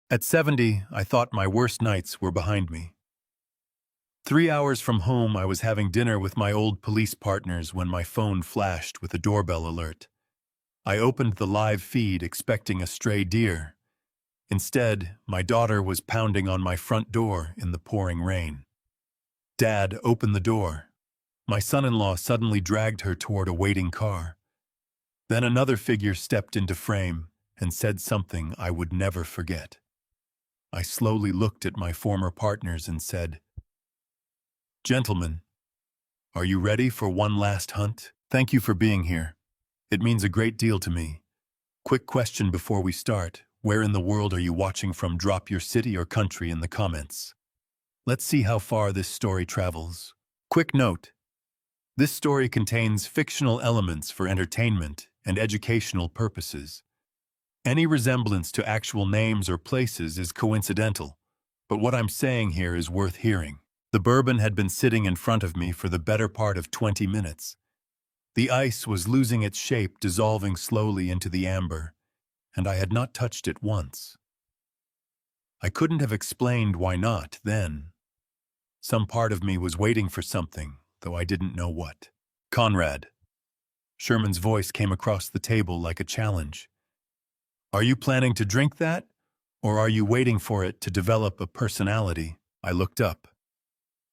At 70, I thought my worst nights were behind me. 3 hours from home, I was having dinner with my old police partners when my phone flashed with a doorbell alert. I opened the live feed expecting a stray deer. Instead, my daughter was pounding on my front door in the pouring rain. "Dad, open the door." My son-in-law suddenly dragged her toward a waiting car. Then another figure stepped into frame and said something I would never forget. I slowly looked at my former partners and said, "Gentlemen, are you ready for one last hunt? Thank you for being here. It means a great deal to me. Quick question before we start. Where in the world are you watching from? Drop your city or country in the comments. Let's see how far this story travels. Quick note. This story contains fictional elements for entertainment and educational purposes. Any resemblance to actual names or places is coincidental, but what I'm saying here is worth hearing. The bourbon had been sitting in front of me for the better part of 20 minutes. The ice was losing its shape, dissolving slowly into the amber, and I had not touched it once. I couldn't have explained why not then. Some part of me was waiting for something, though I didn't know what. "Conrad." Sherman's voice came across the table like a challenge. "Are you planning to drink that, or are you waiting for it to develop a personality?" I looked up.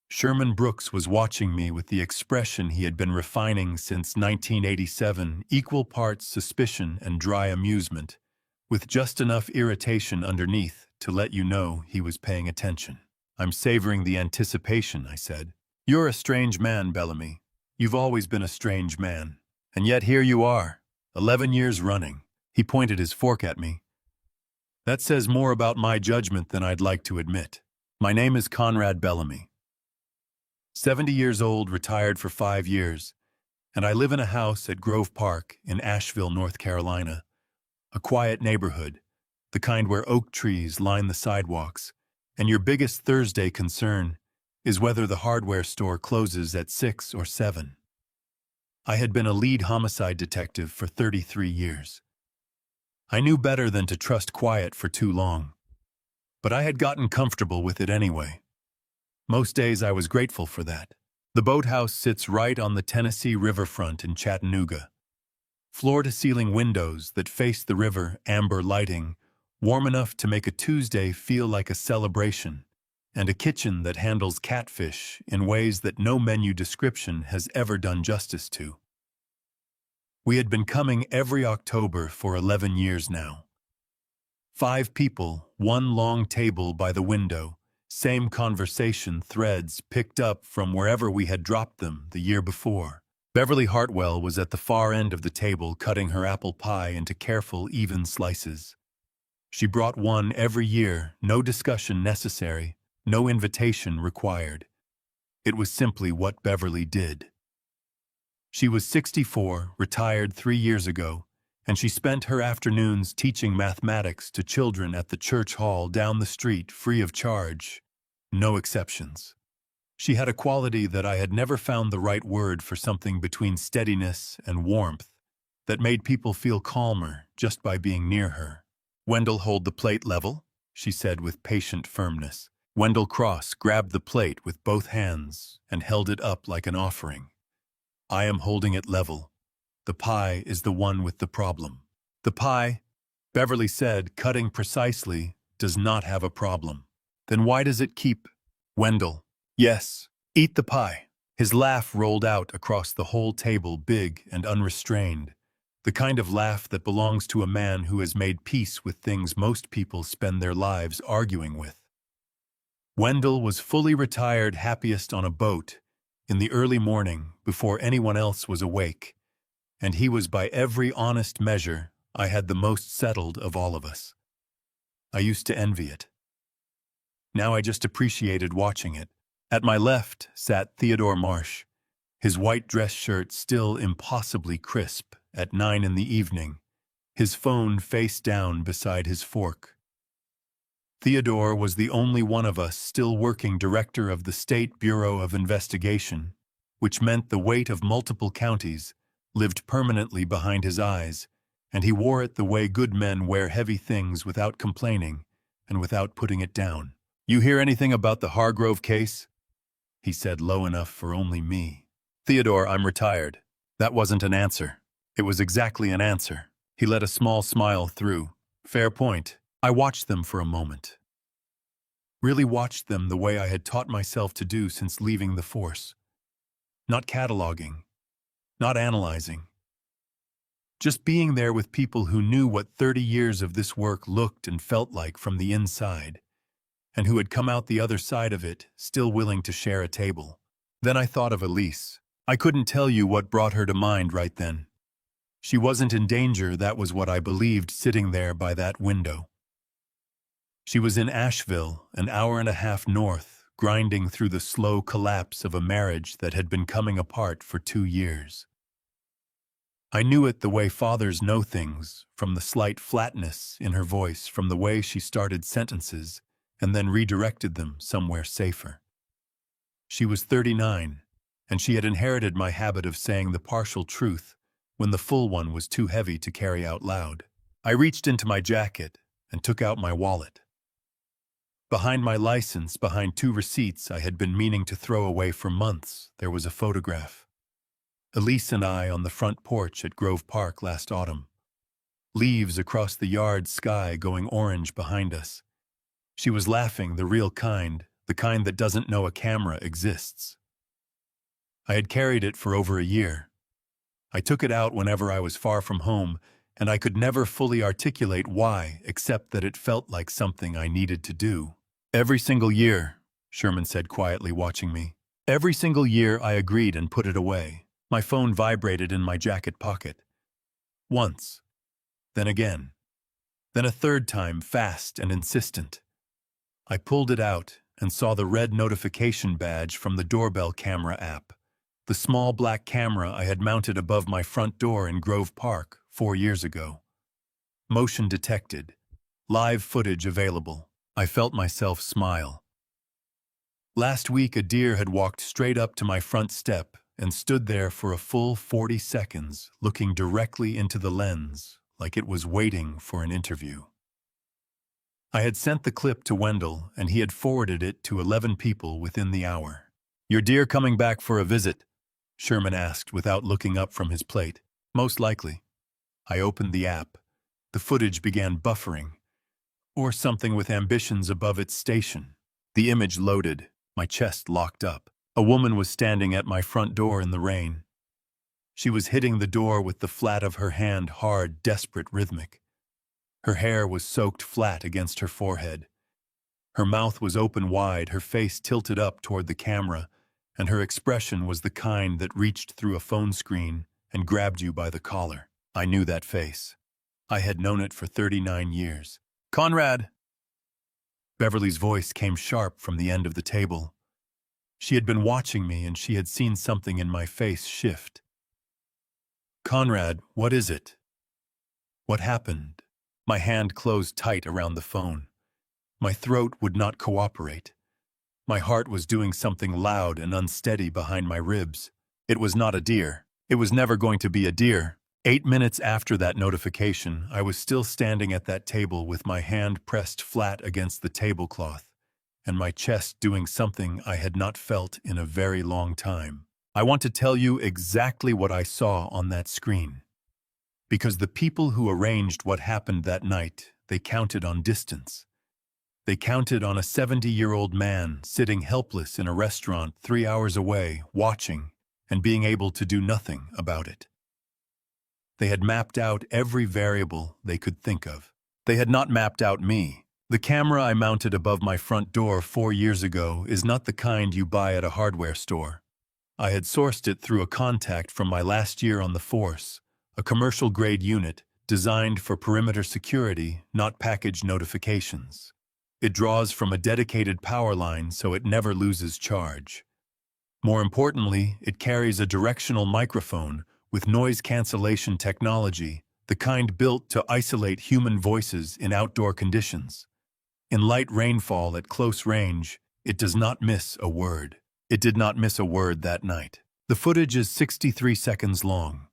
Sherman Brooks was watching me with the expression he had been refining since 1987, equal parts suspicion and dry amusement, with just enough irritation underneath to let you know he was paying attention. "I'm savoring the anticipation," I said. "You're a strange man, Bellamy. You've always been a strange man. And yet here you are, 11 years running." He pointed his fork at me. "That says more about my judgment than I'd like to admit. My name is Conrad Bellamy. 70 years old, retired for 5 years, and I live in a house at Grove Park in Asheville, North Carolina. A quiet neighborhood, the kind where oak trees line the sidewalks, and your biggest Thursday concern is whether the hardware store closes at 6 or 7. I had been a lead homicide detective for 33 years. I knew better than to trust quiet for too long, but I had gotten comfortable with it anyway. Most days I was grateful for that. The boathouse sits right on the Tennessee riverfront in Chattanooga. Floor-to-ceiling windows that face the river, amber lighting, warm enough to make a Tuesday feel like a celebration, and a kitchen that handles catfish in ways that no menu description has ever done justice to. We had been coming every October for 11 years now. 5 people, one long table by the window, same conversation threads picked up from wherever we had dropped them the year before. Beverly Hartwell was at the far end of the table cutting her apple pie into careful, even slices. She brought one every year, no discussion necessary, no invitation required. It was simply what Beverly did. She was 64, retired 3 years ago, and she spent her afternoons teaching mathematics to children at the church hall down the street free of charge. No exceptions. She had a quality that I had never found the right word for, something between steadiness and warmth that made people feel calmer just by being near her. "Wendell, hold the plate level," she said with patient firmness. Wendell Cross grabbed the plate with both hands and held it up like an offering. "I am holding it level. The pie is the one with the problem." "The pie," Beverly said, cutting precisely, "does not have a problem. Then why does it keep—" "Wendell." "Yes, eat the pie." His laugh rolled out across the whole table, big and unrestrained, the kind of laugh that belongs to a man who has made peace with things most people spend their lives arguing with. Wendell was fully retired, happiest on a boat, in the early morning before anyone else was awake, and he was by every honest measure I had the most settled of all of us. I used to envy it. Now I just appreciated watching it. At my left sat Theodore Marsh, his white dress shirt still impossibly crisp at 9 in the evening, his phone face down beside his fork. Theodore was the only one of us still working director of the State Bureau of Investigation, which meant the weight of multiple counties lived permanently behind his eyes, and he wore it the way good men wear heavy things without complaining, and without putting it down. "You hear anything about the Hargrove case?" he said low enough for only me. "Theodore, I'm retired." That wasn't an answer. It was exactly an answer. He let a small smile through. "Fair point." I watched them for a moment. Really watched them the way I had taught myself to do since leaving the force. Not cataloging, not analyzing. Just being there with people who knew what 30 years of this work looked and felt like from the inside, and who had come out the other side of it, still willing to share a table. Then I thought of Elise. I couldn't tell you what brought her to mind right then. She wasn't in danger, that was what I believed sitting there by that window. She was in Asheville, an hour and a half north, grinding through the slow collapse of a marriage that had been coming apart for 2 years. I knew it the way fathers know things, from the slight flatness in her voice, from the way she started sentences and then redirected them somewhere safer. She was 39, and she had inherited my habit of saying the partial truth when the full one was too heavy to carry out loud. I reached into my jacket and took out my wallet. Behind my license, behind 2 receipts I had been meaning to throw away for months, there was a photograph. Elise and I on the front porch at Grove Park last autumn. Leaves across the yard sky going orange behind us. She was laughing, the real kind, the kind that doesn't know a camera exists. I had carried it for over a year. I took it out whenever I was far from home, and I could never fully articulate why, except that it felt like something I needed to do. "Every single year," Sherman said quietly, watching me. "Every single year," I agreed and put it away. My phone vibrated in my jacket pocket. Once. Then again. Then a third time, fast and insistent. I pulled it out and saw the red notification badge from the Doorbell camera app. The small black camera I had mounted above my front door in Grove Park 4 years ago. Motion detected. Live footage available. I felt myself smile. Last week, a deer had walked straight up to my front step and stood there for a full 40 seconds, looking directly into the lens, like it was waiting for an interview. I had sent the clip to Wendell, and he had forwarded it to 11 people within the hour. "Your deer coming back for a visit?" Sherman asked without looking up from his plate. "Most likely." I opened the app. The footage began buffering, or something with ambitions above its station. The image loaded, my chest locked up. A woman was standing at my front door in the rain. She was hitting the door with the flat of her hand, hard, desperate, rhythmic. Her hair was soaked flat against her forehead. Her mouth was open wide, her face tilted up toward the camera, and her expression was the kind that reached through a phone screen and grabbed you by the collar. I knew that face. I had known it for 39 years. "Conrad!" Beverly's voice came sharp from the end of the table. She had been watching me, and she had seen something in my face shift. "Conrad, what is it? What happened?" My hand closed tight around the phone. My throat would not cooperate. My heart was doing something loud and unsteady behind my ribs. It was not a deer. It was never going to be a deer. 8 minutes after that notification, I was still standing at that table with my hand pressed flat against the tablecloth, and my chest doing something I had not felt in a very long time. I want to tell you exactly what I saw on that screen. Because the people who arranged what happened that night, they counted on distance. They counted on a 70-year-old man sitting helpless in a restaurant 3 hours away, watching, and being able to do nothing about it. They had mapped out every variable they could think of. They had not mapped out me. The camera I mounted above my front door 4 years ago is not the kind you buy at a hardware store. I had sourced it through a contact from my last year on the force, a commercial-grade unit designed for perimeter security, not package notifications. It draws from a dedicated power line so it never loses charge. More importantly, it carries a directional microphone with noise cancellation technology, the kind built to isolate human voices in outdoor conditions. In light rainfall at close range, it does not miss a word. It did not miss a word that night. The footage is 63 seconds long.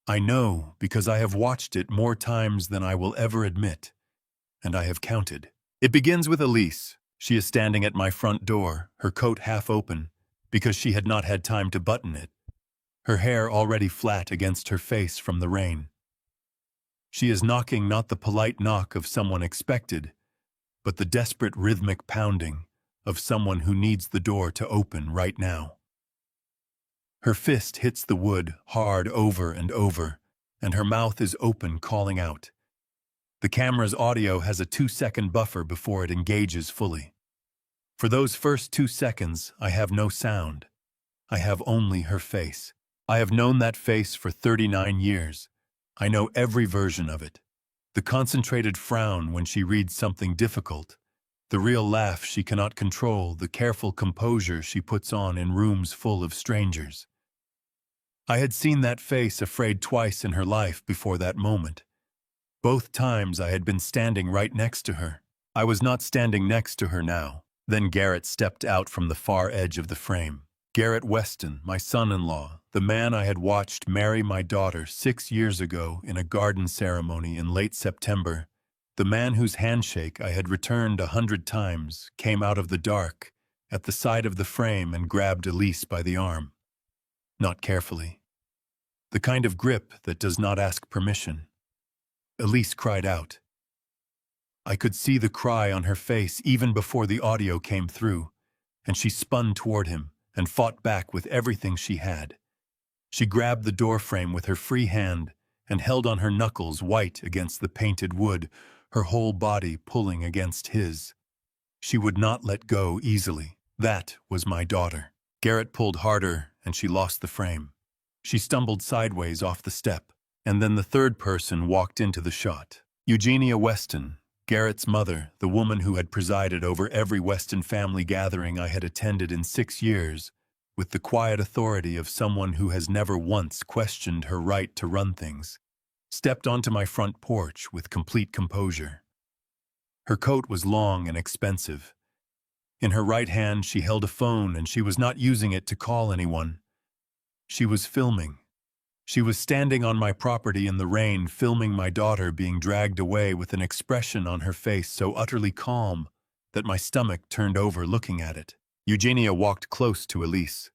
I know because I have watched it more times than I will ever admit, and I have counted. It begins with Elise. She is standing at my front door, her coat half open, because she had not had time to button it, her hair already flat against her face from the rain. She is knocking not the polite knock of someone expected, but the desperate rhythmic pounding of someone who needs the door to open right now. Her fist hits the wood hard over and over, and her mouth is open, calling out. The camera's audio has a 2-second buffer before it engages fully. For those first 2 seconds, I have no sound. I have only her face. I have known that face for 39 years. I know every version of it. The concentrated frown when she reads something difficult, the real laugh she cannot control, the careful composure she puts on in rooms full of strangers. I had seen that face afraid twice in her life before that moment. Both times I had been standing right next to her. I was not standing next to her now. Then Garrett stepped out from the far edge of the frame. Garrett Weston, my son-in-law, the man I had watched marry my daughter 6 years ago in a garden ceremony in late September, the man whose handshake I had returned 100 times, came out of the dark, at the side of the frame, and grabbed Elise by the arm. Not carefully. The kind of grip that does not ask permission. Elise cried out. I could see the cry on her face even before the audio came through, and she spun toward him and fought back with everything she had. She grabbed the doorframe with her free hand and held on her knuckles white against the painted wood, her whole body pulling against his. She would not let go easily. That was my daughter. Garrett pulled harder and she lost the frame. She stumbled sideways off the step, and then the third person walked into the shot. Eugenia Weston, Garrett's mother, the woman who had presided over every Weston family gathering I had attended in 6 years, with the quiet authority of someone who has never once questioned her right to run things, stepped onto my front porch with complete composure. Her coat was long and expensive. In her right hand she held a phone, and she was not using it to call anyone. She was filming. She was standing on my property in the rain, filming my daughter being dragged away with an expression on her face so utterly calm that my stomach turned over looking at it. Eugenia walked close to Elise,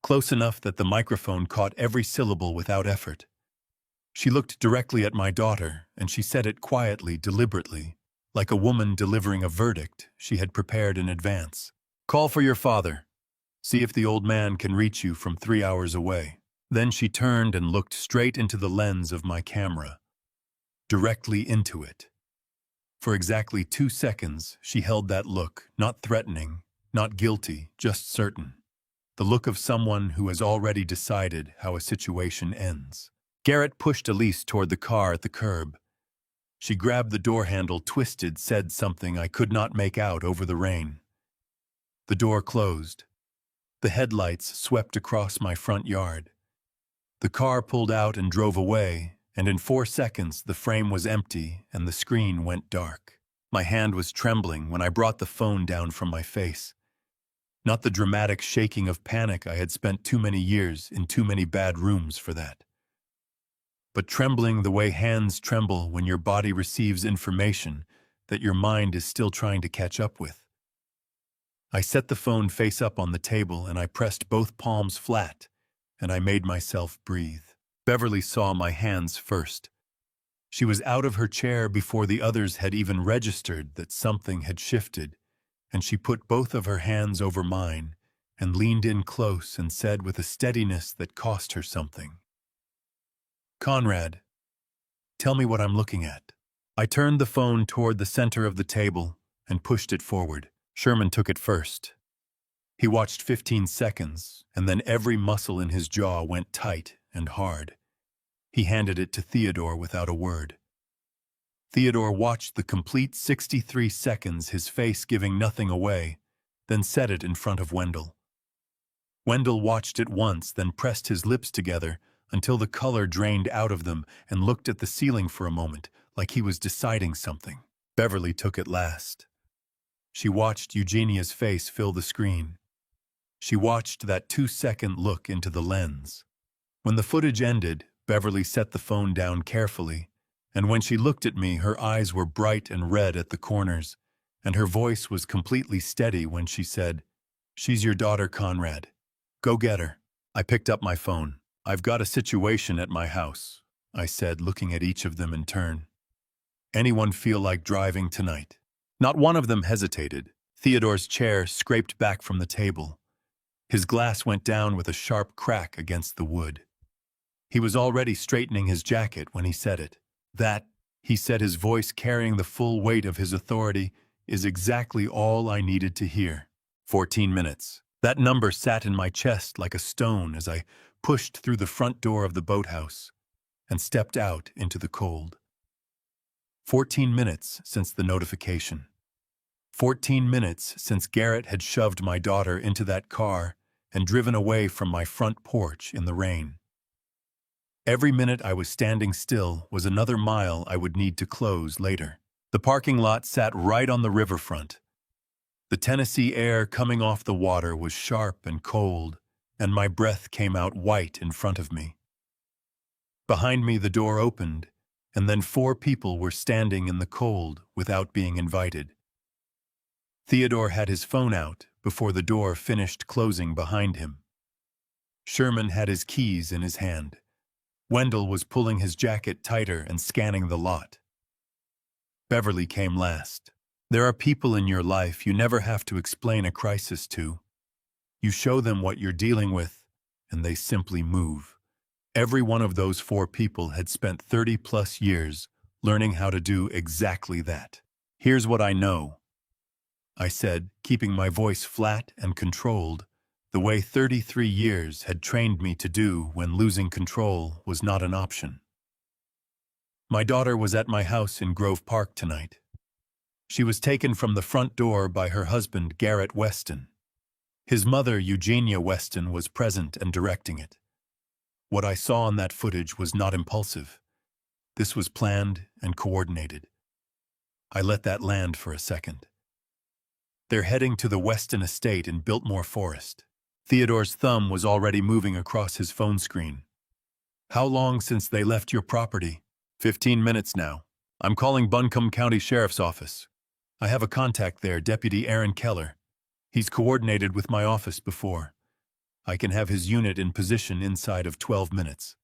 close enough that the microphone caught every syllable without effort. She looked directly at my daughter, and she said it quietly, deliberately, like a woman delivering a verdict she had prepared in advance. Call for your father. See if the old man can reach you from 3 hours away. Then she turned and looked straight into the lens of my camera, directly into it. For exactly 2 seconds, she held that look, not threatening, not guilty, just certain. The look of someone who has already decided how a situation ends. Garrett pushed Elise toward the car at the curb. She grabbed the door handle, twisted, said something I could not make out over the rain. The door closed. The headlights swept across my front yard. The car pulled out and drove away, and in 4 seconds the frame was empty and the screen went dark. My hand was trembling when I brought the phone down from my face. Not the dramatic shaking of panic I had spent too many years in too many bad rooms for that. But trembling the way hands tremble when your body receives information that your mind is still trying to catch up with. I set the phone face up on the table and I pressed both palms flat, and I made myself breathe. Beverly saw my hands first. She was out of her chair before the others had even registered that something had shifted, and she put both of her hands over mine and leaned in close and said with a steadiness that cost her something, "Conrad, tell me what I'm looking at." I turned the phone toward the center of the table and pushed it forward. Sherman took it first. He watched 15 seconds, and then every muscle in his jaw went tight and hard. He handed it to Theodore without a word. Theodore watched the complete 63 seconds, his face giving nothing away, then set it in front of Wendell. Wendell watched it once, then pressed his lips together until the color drained out of them and looked at the ceiling for a moment, like he was deciding something. Beverly took it last. She watched Eugenia's face fill the screen. She watched that 2-second look into the lens. When the footage ended, Beverly set the phone down carefully, and when she looked at me, her eyes were bright and red at the corners, and her voice was completely steady when she said, "She's your daughter, Conrad. Go get her." I picked up my phone. "I've got a situation at my house," I said, looking at each of them in turn. "Anyone feel like driving tonight?" Not one of them hesitated. Theodore's chair scraped back from the table. His glass went down with a sharp crack against the wood. He was already straightening his jacket when he said it. "That," he said, his voice carrying the full weight of his authority, "is exactly all I needed to hear." 14 minutes. That number sat in my chest like a stone as I pushed through the front door of the boathouse and stepped out into the cold. 14 minutes since the notification. 14 minutes since Garrett had shoved my daughter into that car and driven away from my front porch in the rain. Every minute I was standing still was another mile I would need to close later. The parking lot sat right on the riverfront. The Tennessee air coming off the water was sharp and cold, and my breath came out white in front of me. Behind me the door opened, and then 4 people were standing in the cold without being invited. Theodore had his phone out before the door finished closing behind him. Sherman had his keys in his hand. Wendell was pulling his jacket tighter and scanning the lot. Beverly came last. There are people in your life you never have to explain a crisis to. You show them what you're dealing with, and they simply move. Every one of those 4 people had spent 30-plus years learning how to do exactly that. "Here's what I know," I said, keeping my voice flat and controlled, the way 33 years had trained me to do when losing control was not an option. "My daughter was at my house in Grove Park tonight. She was taken from the front door by her husband, Garrett Weston. His mother, Eugenia Weston, was present and directing it. What I saw on that footage was not impulsive. This was planned and coordinated. I let that land for a second. They're heading to the Weston estate in Biltmore Forest." Theodore's thumb was already moving across his phone screen. "How long since they left your property?" 15 minutes now. I'm calling Buncombe County Sheriff's Office. I have a contact there, Deputy Aaron Keller. He's coordinated with my office before. I can have his unit in position inside of 12 minutes.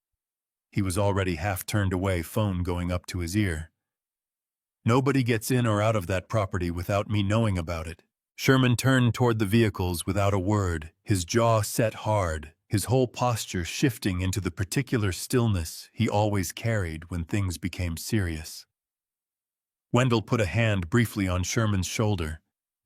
He was already half turned away, phone going up to his ear. "Nobody gets in or out of that property without me knowing about it." Sherman turned toward the vehicles without a word, his jaw set hard, his whole posture shifting into the particular stillness he always carried when things became serious. Wendell put a hand briefly on Sherman's shoulder.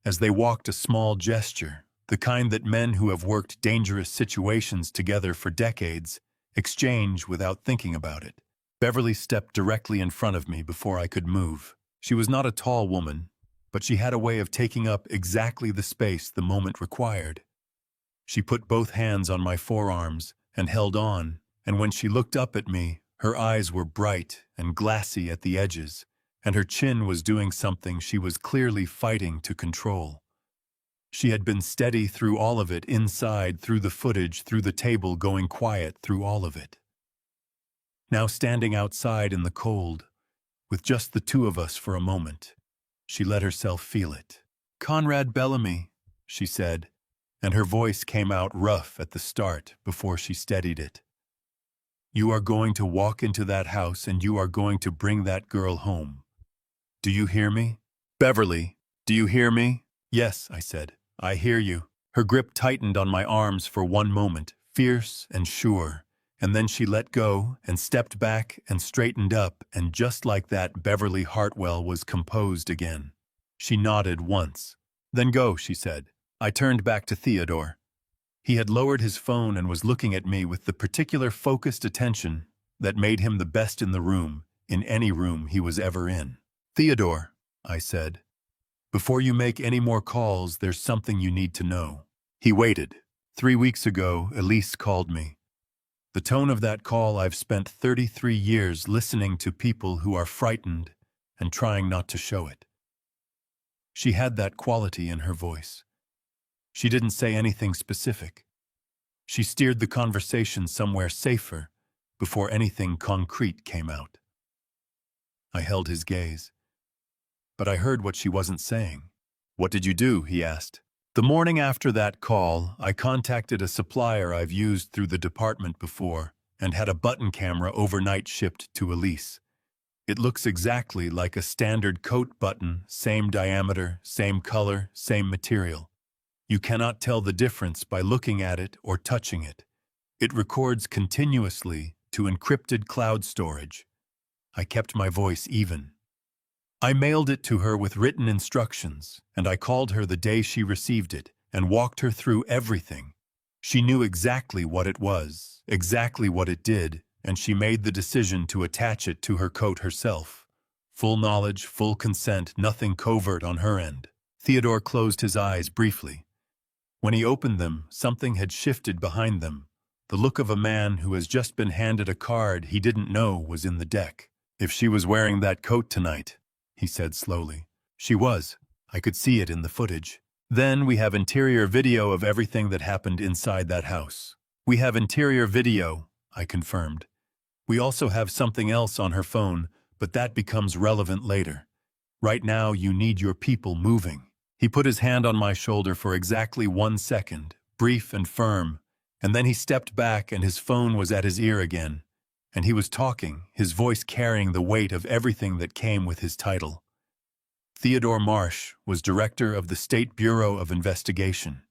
As they walked, a small gesture, the kind that men who have worked dangerous situations together for decades exchange without thinking about it. Beverly stepped directly in front of me before I could move. She was not a tall woman, but she had a way of taking up exactly the space the moment required. She put both hands on my forearms and held on, and when she looked up at me, her eyes were bright and glassy at the edges, and her chin was doing something she was clearly fighting to control. She had been steady through all of it, inside, through the footage, through the table, going quiet through all of it. Now standing outside in the cold, with just the 2 of us for a moment, she let herself feel it. "Conrad Bellamy," she said, and her voice came out rough at the start before she steadied it. "You are going to walk into that house and you are going to bring that girl home. Do you hear me? Beverly, do you hear me?" "Yes," I said. "I hear you." Her grip tightened on my arms for one moment, fierce and sure, and then she let go and stepped back and straightened up, and just like that, Beverly Hartwell was composed again. She nodded once. "Then go," she said. I turned back to Theodore. He had lowered his phone and was looking at me with the particular focused attention that made him the best in the room, in any room he was ever in. "Theodore," I said, "before you make any more calls, there's something you need to know." He waited. 3 weeks ago, Elise called me. The tone of that call, I've spent 33 years listening to people who are frightened and trying not to show it. She had that quality in her voice. She didn't say anything specific. She steered the conversation somewhere safer before anything concrete came out. I held his gaze, but I heard what she wasn't saying. "What did you do?" he asked. The morning after that call, I contacted a supplier I've used through the department before and had a button camera overnight shipped to Elise. It looks exactly like a standard coat button, same diameter, same color, same material. You cannot tell the difference by looking at it or touching it. It records continuously to encrypted cloud storage. I kept my voice even. I mailed it to her with written instructions, and I called her the day she received it and walked her through everything. She knew exactly what it was, exactly what it did, and she made the decision to attach it to her coat herself. Full knowledge, full consent, nothing covert on her end. Theodore closed his eyes briefly. When he opened them, something had shifted behind them. The look of a man who has just been handed a card he didn't know was in the deck. "If she was wearing that coat tonight," he said slowly. "She was. I could see it in the footage. Then we have interior video of everything that happened inside that house." "We have interior video," I confirmed. "We also have something else on her phone, but that becomes relevant later. Right now you need your people moving." He put his hand on my shoulder for exactly 1 second, brief and firm, and then he stepped back and his phone was at his ear again. And he was talking, his voice carrying the weight of everything that came with his title. Theodore Marsh was director of the State Bureau of Investigation.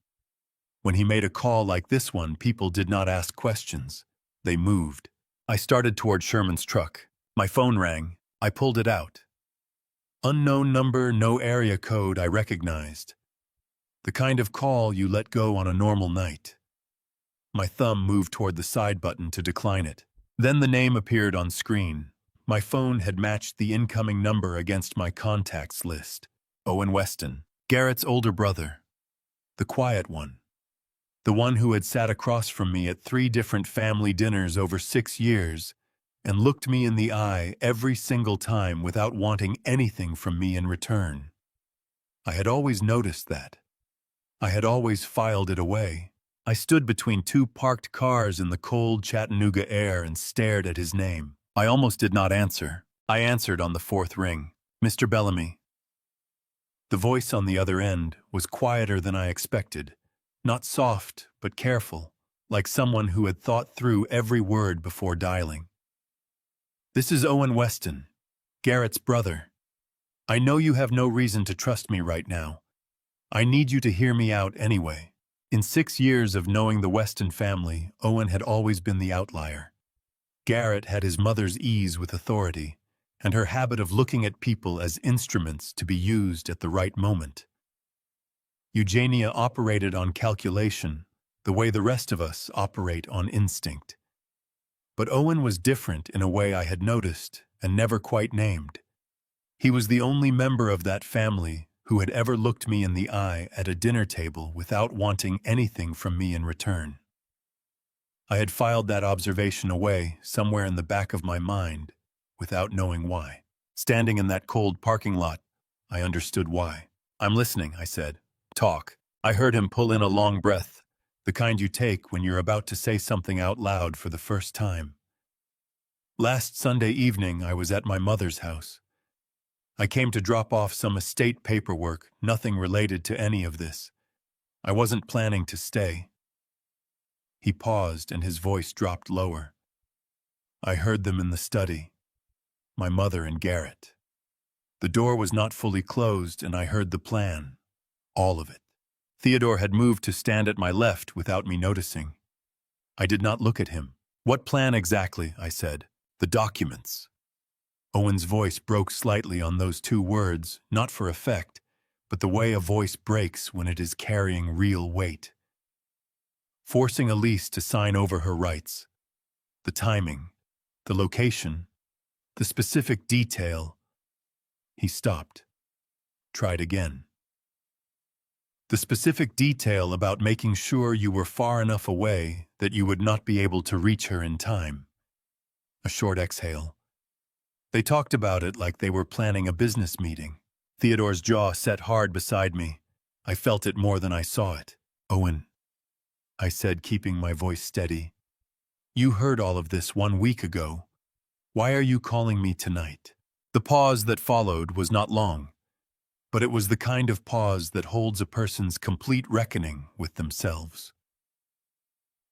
When he made a call like this one, people did not ask questions. They moved. I started toward Sherman's truck. My phone rang. I pulled it out. Unknown number, no area code I recognized. The kind of call you let go on a normal night. My thumb moved toward the side button to decline it. Then the name appeared on screen. My phone had matched the incoming number against my contacts list. Owen Weston, Garrett's older brother. The quiet one. The one who had sat across from me at 3 different family dinners over 6 years and looked me in the eye every single time without wanting anything from me in return. I had always noticed that. I had always filed it away. I stood between 2 parked cars in the cold Chattanooga air and stared at his name. I almost did not answer. I answered on the 4th ring. "Mr. Bellamy." The voice on the other end was quieter than I expected. Not soft, but careful, like someone who had thought through every word before dialing. "This is Owen Weston, Garrett's brother. I know you have no reason to trust me right now. I need you to hear me out anyway." In 6 years of knowing the Weston family, Owen had always been the outlier. Garrett had his mother's ease with authority, and her habit of looking at people as instruments to be used at the right moment. Eugenia operated on calculation, the way the rest of us operate on instinct. But Owen was different in a way I had noticed and never quite named. He was the only member of that family who had ever looked me in the eye at a dinner table without wanting anything from me in return. I had filed that observation away somewhere in the back of my mind without knowing why. Standing in that cold parking lot, I understood why. "I'm listening," I said. "Talk." I heard him pull in a long breath, the kind you take when you're about to say something out loud for the first time. "Last Sunday evening, I was at my mother's house. I came to drop off some estate paperwork, nothing related to any of this. I wasn't planning to stay." He paused and his voice dropped lower. "I heard them in the study. My mother and Garrett. The door was not fully closed and I heard the plan. All of it." Theodore had moved to stand at my left without me noticing. I did not look at him. "What plan exactly?" I said. "The documents." Owen's voice broke slightly on those 2 words, not for effect, but the way a voice breaks when it is carrying real weight. Forcing Elise to sign over her rights. The timing, the location, the specific detail. He stopped. Tried again. The specific detail about making sure you were far enough away that you would not be able to reach her in time. A short exhale. They talked about it like they were planning a business meeting. Theodore's jaw set hard beside me. I felt it more than I saw it. "Owen," I said, keeping my voice steady. "You heard all of this 1 week ago. Why are you calling me tonight?" The pause that followed was not long. but it was the kind of pause that holds a person's complete reckoning with themselves.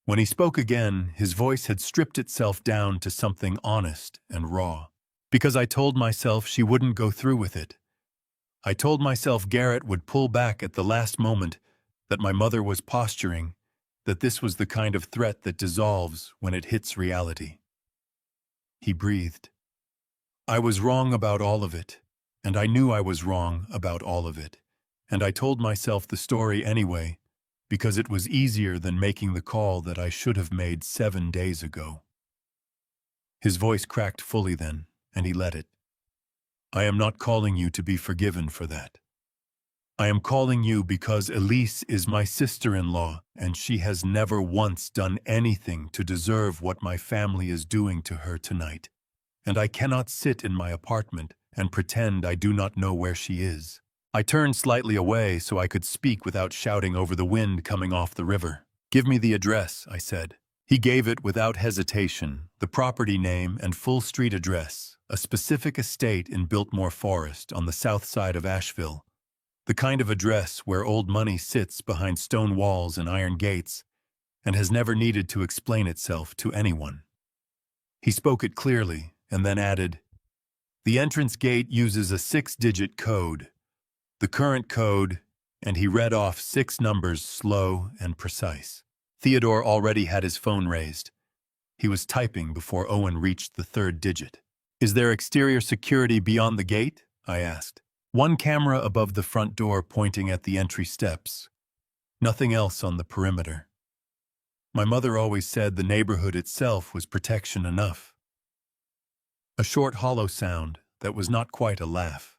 When he spoke again, his voice had stripped itself down to something honest and raw. Because I told myself she wouldn't go through with it. I told myself Garrett would pull back at the last moment, that my mother was posturing, that this was the kind of threat that dissolves when it hits reality. He breathed. I was wrong about all of it, and I knew I was wrong about all of it, and I told myself the story anyway, because it was easier than making the call that I should have made 7 days ago. His voice cracked fully then, and he let it. I am not calling you to be forgiven for that. I am calling you because Elise is my sister-in-law, and she has never once done anything to deserve what my family is doing to her tonight. And I cannot sit in my apartment and pretend I do not know where she is. I turned slightly away so I could speak without shouting over the wind coming off the river. Give me the address, I said. He gave it without hesitation, the property name and full street address, a specific estate in Biltmore Forest on the south side of Asheville. The kind of address where old money sits behind stone walls and iron gates and has never needed to explain itself to anyone. He spoke it clearly and then added, the entrance gate uses a 6-digit code. The current code, and he read off 6 numbers slow and precise. Theodore already had his phone raised. He was typing before Owen reached the 3rd digit. Is there exterior security beyond the gate? I asked. One camera above the front door pointing at the entry steps. Nothing else on the perimeter. My mother always said the neighborhood itself was protection enough. A short hollow sound that was not quite a laugh.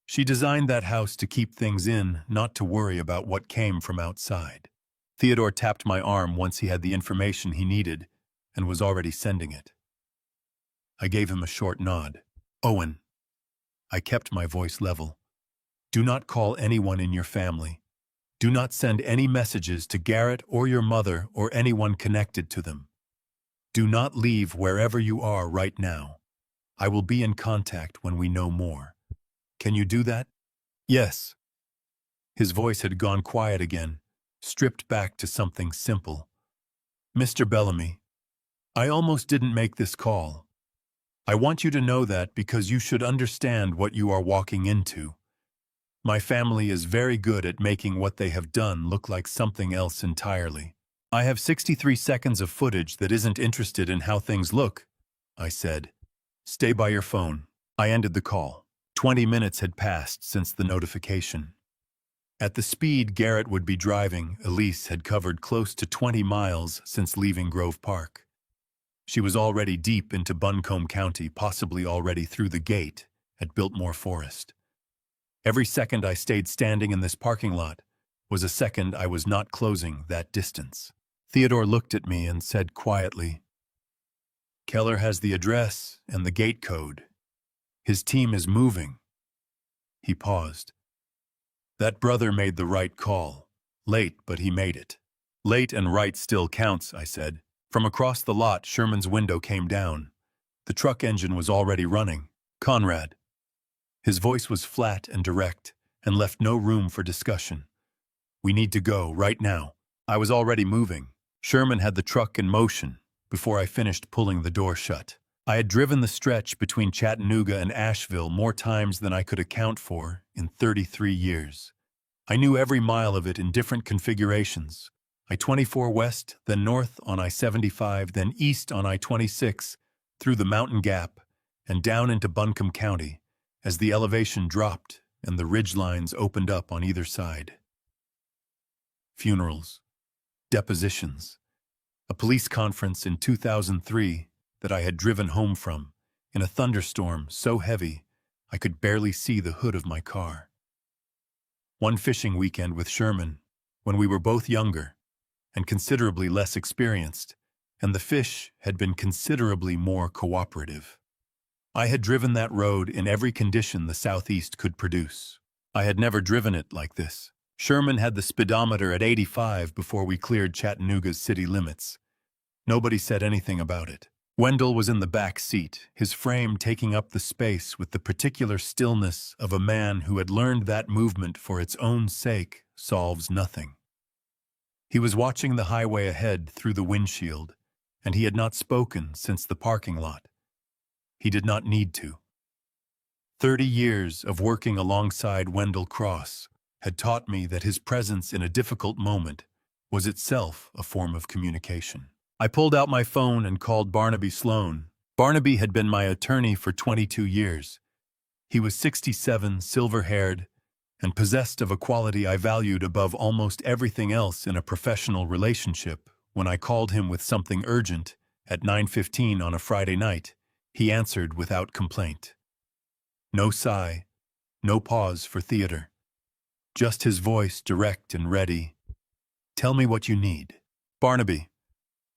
She designed that house to keep things in, not to worry about what came from outside. Theodore tapped my arm once he had the information he needed and was already sending it. I gave him a short nod. Owen. I kept my voice level. Do not call anyone in your family. Do not send any messages to Garrett or your mother or anyone connected to them. Do not leave wherever you are right now. I will be in contact when we know more. Can you do that? Yes. His voice had gone quiet again, stripped back to something simple. Mr. Bellamy, I almost didn't make this call. I want you to know that because you should understand what you are walking into. My family is very good at making what they have done look like something else entirely. I have 63 seconds of footage that isn't interested in how things look, I said. Stay by your phone. I ended the call. 20 minutes had passed since the notification. At the speed Garrett would be driving, Elise had covered close to 20 miles since leaving Grove Park. She was already deep into Buncombe County, possibly already through the gate at Biltmore Forest. Every second I stayed standing in this parking lot was a second I was not closing that distance. Theodore looked at me and said quietly, Keller has the address and the gate code. His team is moving. He paused. That brother made the right call. Late, but he made it. Late and right still counts, I said. From across the lot, Sherman's window came down. The truck engine was already running. Conrad. His voice was flat and direct and left no room for discussion. We need to go, right now. I was already moving. Sherman had the truck in motion before I finished pulling the door shut. I had driven the stretch between Chattanooga and Asheville more times than I could account for in 33 years. I knew every mile of it in different configurations. I-24 west, then north on I-75, then east on I-26, through the Mountain Gap, and down into Buncombe County, as the elevation dropped and the ridge lines opened up on either side. Funerals. Depositions. A police conference in 2003 that I had driven home from, in a thunderstorm so heavy I could barely see the hood of my car. One fishing weekend with Sherman, when we were both younger and considerably less experienced, and the fish had been considerably more cooperative. I had driven that road in every condition the Southeast could produce. I had never driven it like this. Sherman had the speedometer at 85 before we cleared Chattanooga's city limits. Nobody said anything about it. Wendell was in the back seat, his frame taking up the space with the particular stillness of a man who had learned that movement for its own sake solves nothing. He was watching the highway ahead through the windshield, and he had not spoken since the parking lot. He did not need to. 30 years of working alongside Wendell Cross had taught me that his presence in a difficult moment was itself a form of communication. I pulled out my phone and called Barnaby Sloan. Barnaby had been my attorney for 22 years. He was 67, silver-haired, and possessed of a quality I valued above almost everything else in a professional relationship. When I called him with something urgent at 9:15 on a Friday night, he answered without complaint. No sigh, no pause for theater. Just his voice, direct and ready. Tell me what you need. Barnaby,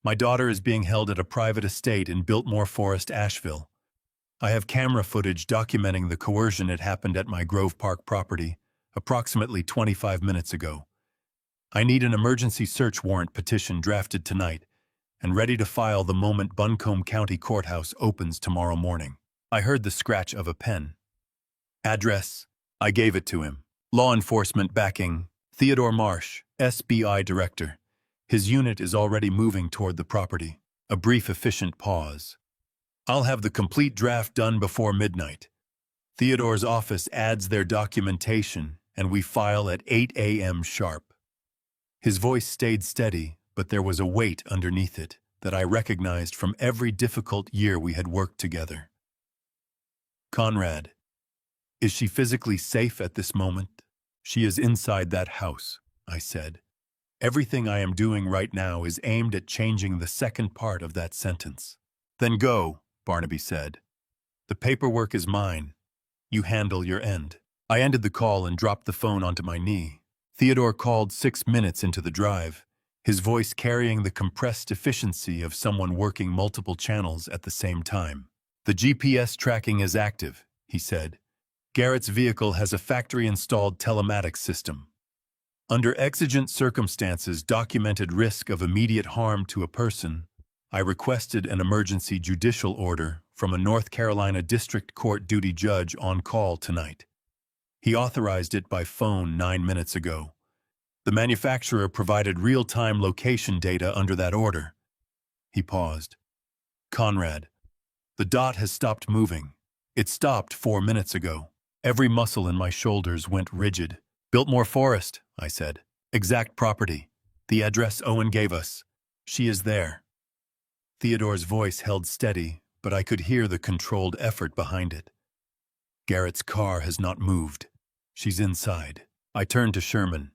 my daughter is being held at a private estate in Biltmore Forest, Asheville. I have camera footage documenting the coercion. It happened at my Grove Park property approximately 25 minutes ago. I need an emergency search warrant petition drafted tonight and ready to file the moment Buncombe County Courthouse opens tomorrow morning. I heard the scratch of a pen. Address. I gave it to him. Law enforcement backing. Theodore Marsh, SBI Director. His unit is already moving toward the property. A brief, efficient pause. I'll have the complete draft done before midnight. Theodore's office adds their documentation, and we file at 8 a.m. sharp. His voice stayed steady, but there was a weight underneath it that I recognized from every difficult year we had worked together. Conrad, is she physically safe at this moment? She is inside that house, I said. Everything I am doing right now is aimed at changing the second part of that sentence. Then go, Barnaby said. The paperwork is mine. You handle your end. I ended the call and dropped the phone onto my knee. Theodore called 6 minutes into the drive, his voice carrying the compressed efficiency of someone working multiple channels at the same time. The GPS tracking is active, he said. Garrett's vehicle has a factory-installed telematics system. Under exigent circumstances, documented risk of immediate harm to a person, I requested an emergency judicial order from a North Carolina District Court duty judge on call tonight. He authorized it by phone 9 minutes ago. The manufacturer provided real-time location data under that order. He paused. Conrad, the dot has stopped moving. It stopped 4 minutes ago. Every muscle in my shoulders went rigid. Biltmore Forest, I said. Exact property. The address Owen gave us. She is there. Theodore's voice held steady, but I could hear the controlled effort behind it. Garrett's car has not moved. She's inside. I turned to Sherman.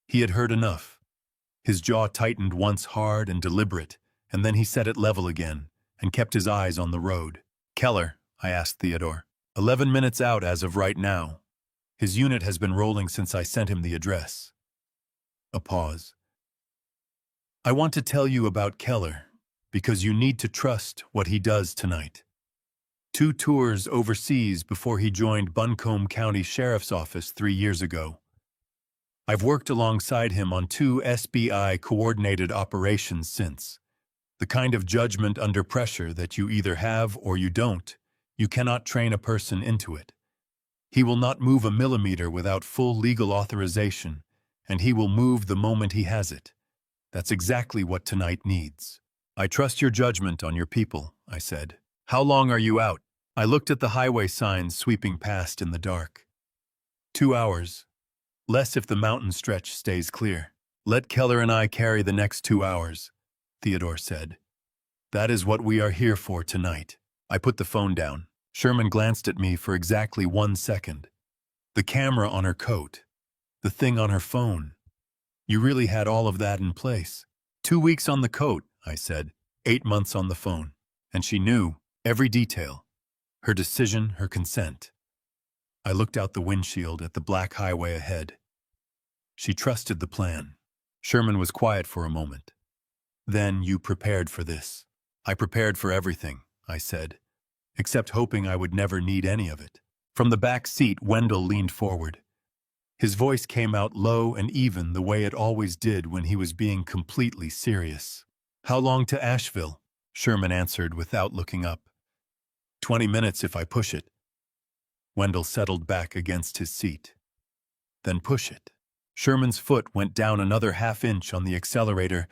He had heard enough. His jaw tightened once hard and deliberate, and then he set it level again and kept his eyes on the road. Keller, I asked Theodore. 11 minutes out as of right now. His unit has been rolling since I sent him the address. A pause. I want to tell you about Keller, because you need to trust what he does tonight. 2 tours overseas before he joined Buncombe County Sheriff's Office 3 years ago. I've worked alongside him on 2 SBI coordinated operations since. The kind of judgment under pressure that you either have or you don't. You cannot train a person into it. He will not move a millimeter without full legal authorization, and he will move the moment he has it. That's exactly what tonight needs. I trust your judgment on your people, I said. How long are you out? I looked at the highway signs sweeping past in the dark. 2 hours. Less if the mountain stretch stays clear. Let Keller and I carry the next 2 hours, Theodore said. That is what we are here for tonight. I put the phone down. Sherman glanced at me for exactly 1 second. The camera on her coat. The thing on her phone. You really had all of that in place. 2 weeks on the coat, I said. 8 months on the phone. And she knew every detail. Her decision, her consent. I looked out the windshield at the black highway ahead. She trusted the plan. Sherman was quiet for a moment. Then you prepared for this. I prepared for everything, I said, except hoping I would never need any of it. From the back seat, Wendell leaned forward. His voice came out low and even the way it always did when he was being completely serious. How long to Asheville? Sherman answered without looking up. 20 minutes if I push it. Wendell settled back against his seat. Then push it. Sherman's foot went down another half-inch on the accelerator,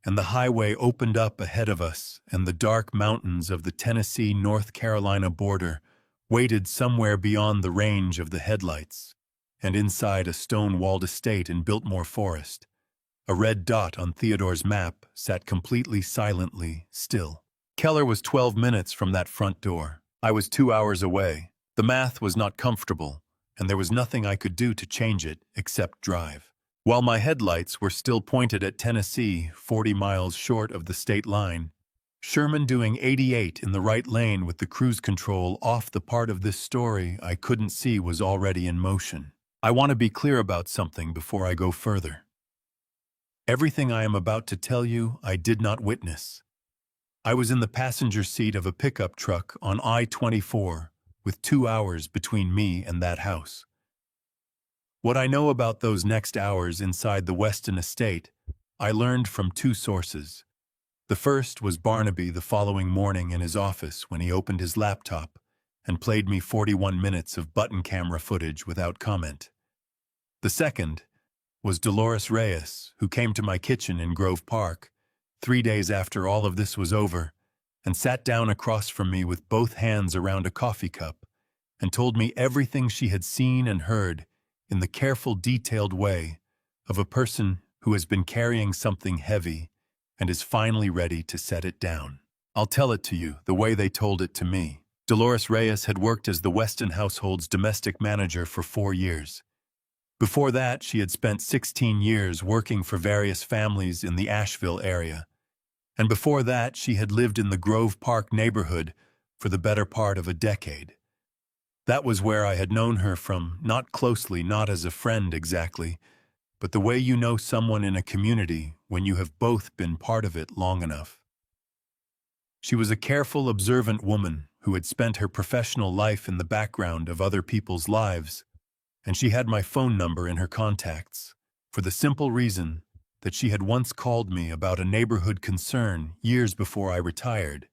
and the highway opened up ahead of us, and the dark mountains of the Tennessee-North Carolina border waited somewhere beyond the range of the headlights, and inside a stone-walled estate in Biltmore Forest. A red dot on Theodore's map sat completely silently still. Keller was 12 minutes from that front door. I was 2 hours away. The math was not comfortable, and there was nothing I could do to change it except drive. While my headlights were still pointed at Tennessee, 40 miles short of the state line, Sherman doing 88 in the right lane with the cruise control off the part of this story I couldn't see was already in motion. I want to be clear about something before I go further. Everything I am about to tell you, I did not witness. I was in the passenger seat of a pickup truck on I-24, with 2 hours between me and that house. What I know about those next hours inside the Weston estate, I learned from 2 sources. The first was Barnaby the following morning in his office when he opened his laptop and played me 41 minutes of button camera footage without comment. The second was Dolores Reyes, who came to my kitchen in Grove Park 3 days after all of this was over, and sat down across from me with both hands around a coffee cup, and told me everything she had seen and heard in the careful, detailed way of a person who has been carrying something heavy and is finally ready to set it down. I'll tell it to you the way they told it to me. Dolores Reyes had worked as the Weston household's domestic manager for 4 years. Before that, she had spent 16 years working for various families in the Asheville area. And before that, she had lived in the Grove Park neighborhood for the better part of a decade. That was where I had known her from, not closely, not as a friend exactly, but the way you know someone in a community when you have both been part of it long enough. She was a careful, observant woman who had spent her professional life in the background of other people's lives, and she had my phone number in her contacts, for the simple reason that she had once called me about a neighborhood concern years before I retired,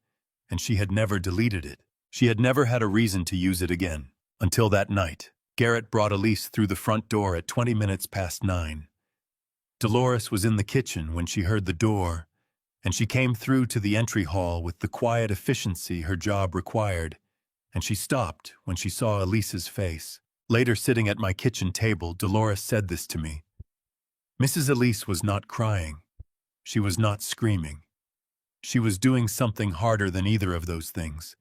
and she had never deleted it. She had never had a reason to use it again, until that night. Garrett brought Elise through the front door at 20 minutes past 9. Dolores was in the kitchen when she heard the door, and she came through to the entry hall with the quiet efficiency her job required, and she stopped when she saw Elise's face. Later, sitting at my kitchen table, Dolores said this to me. Mrs. Elise was not crying. She was not screaming. She was doing something harder than either of those things.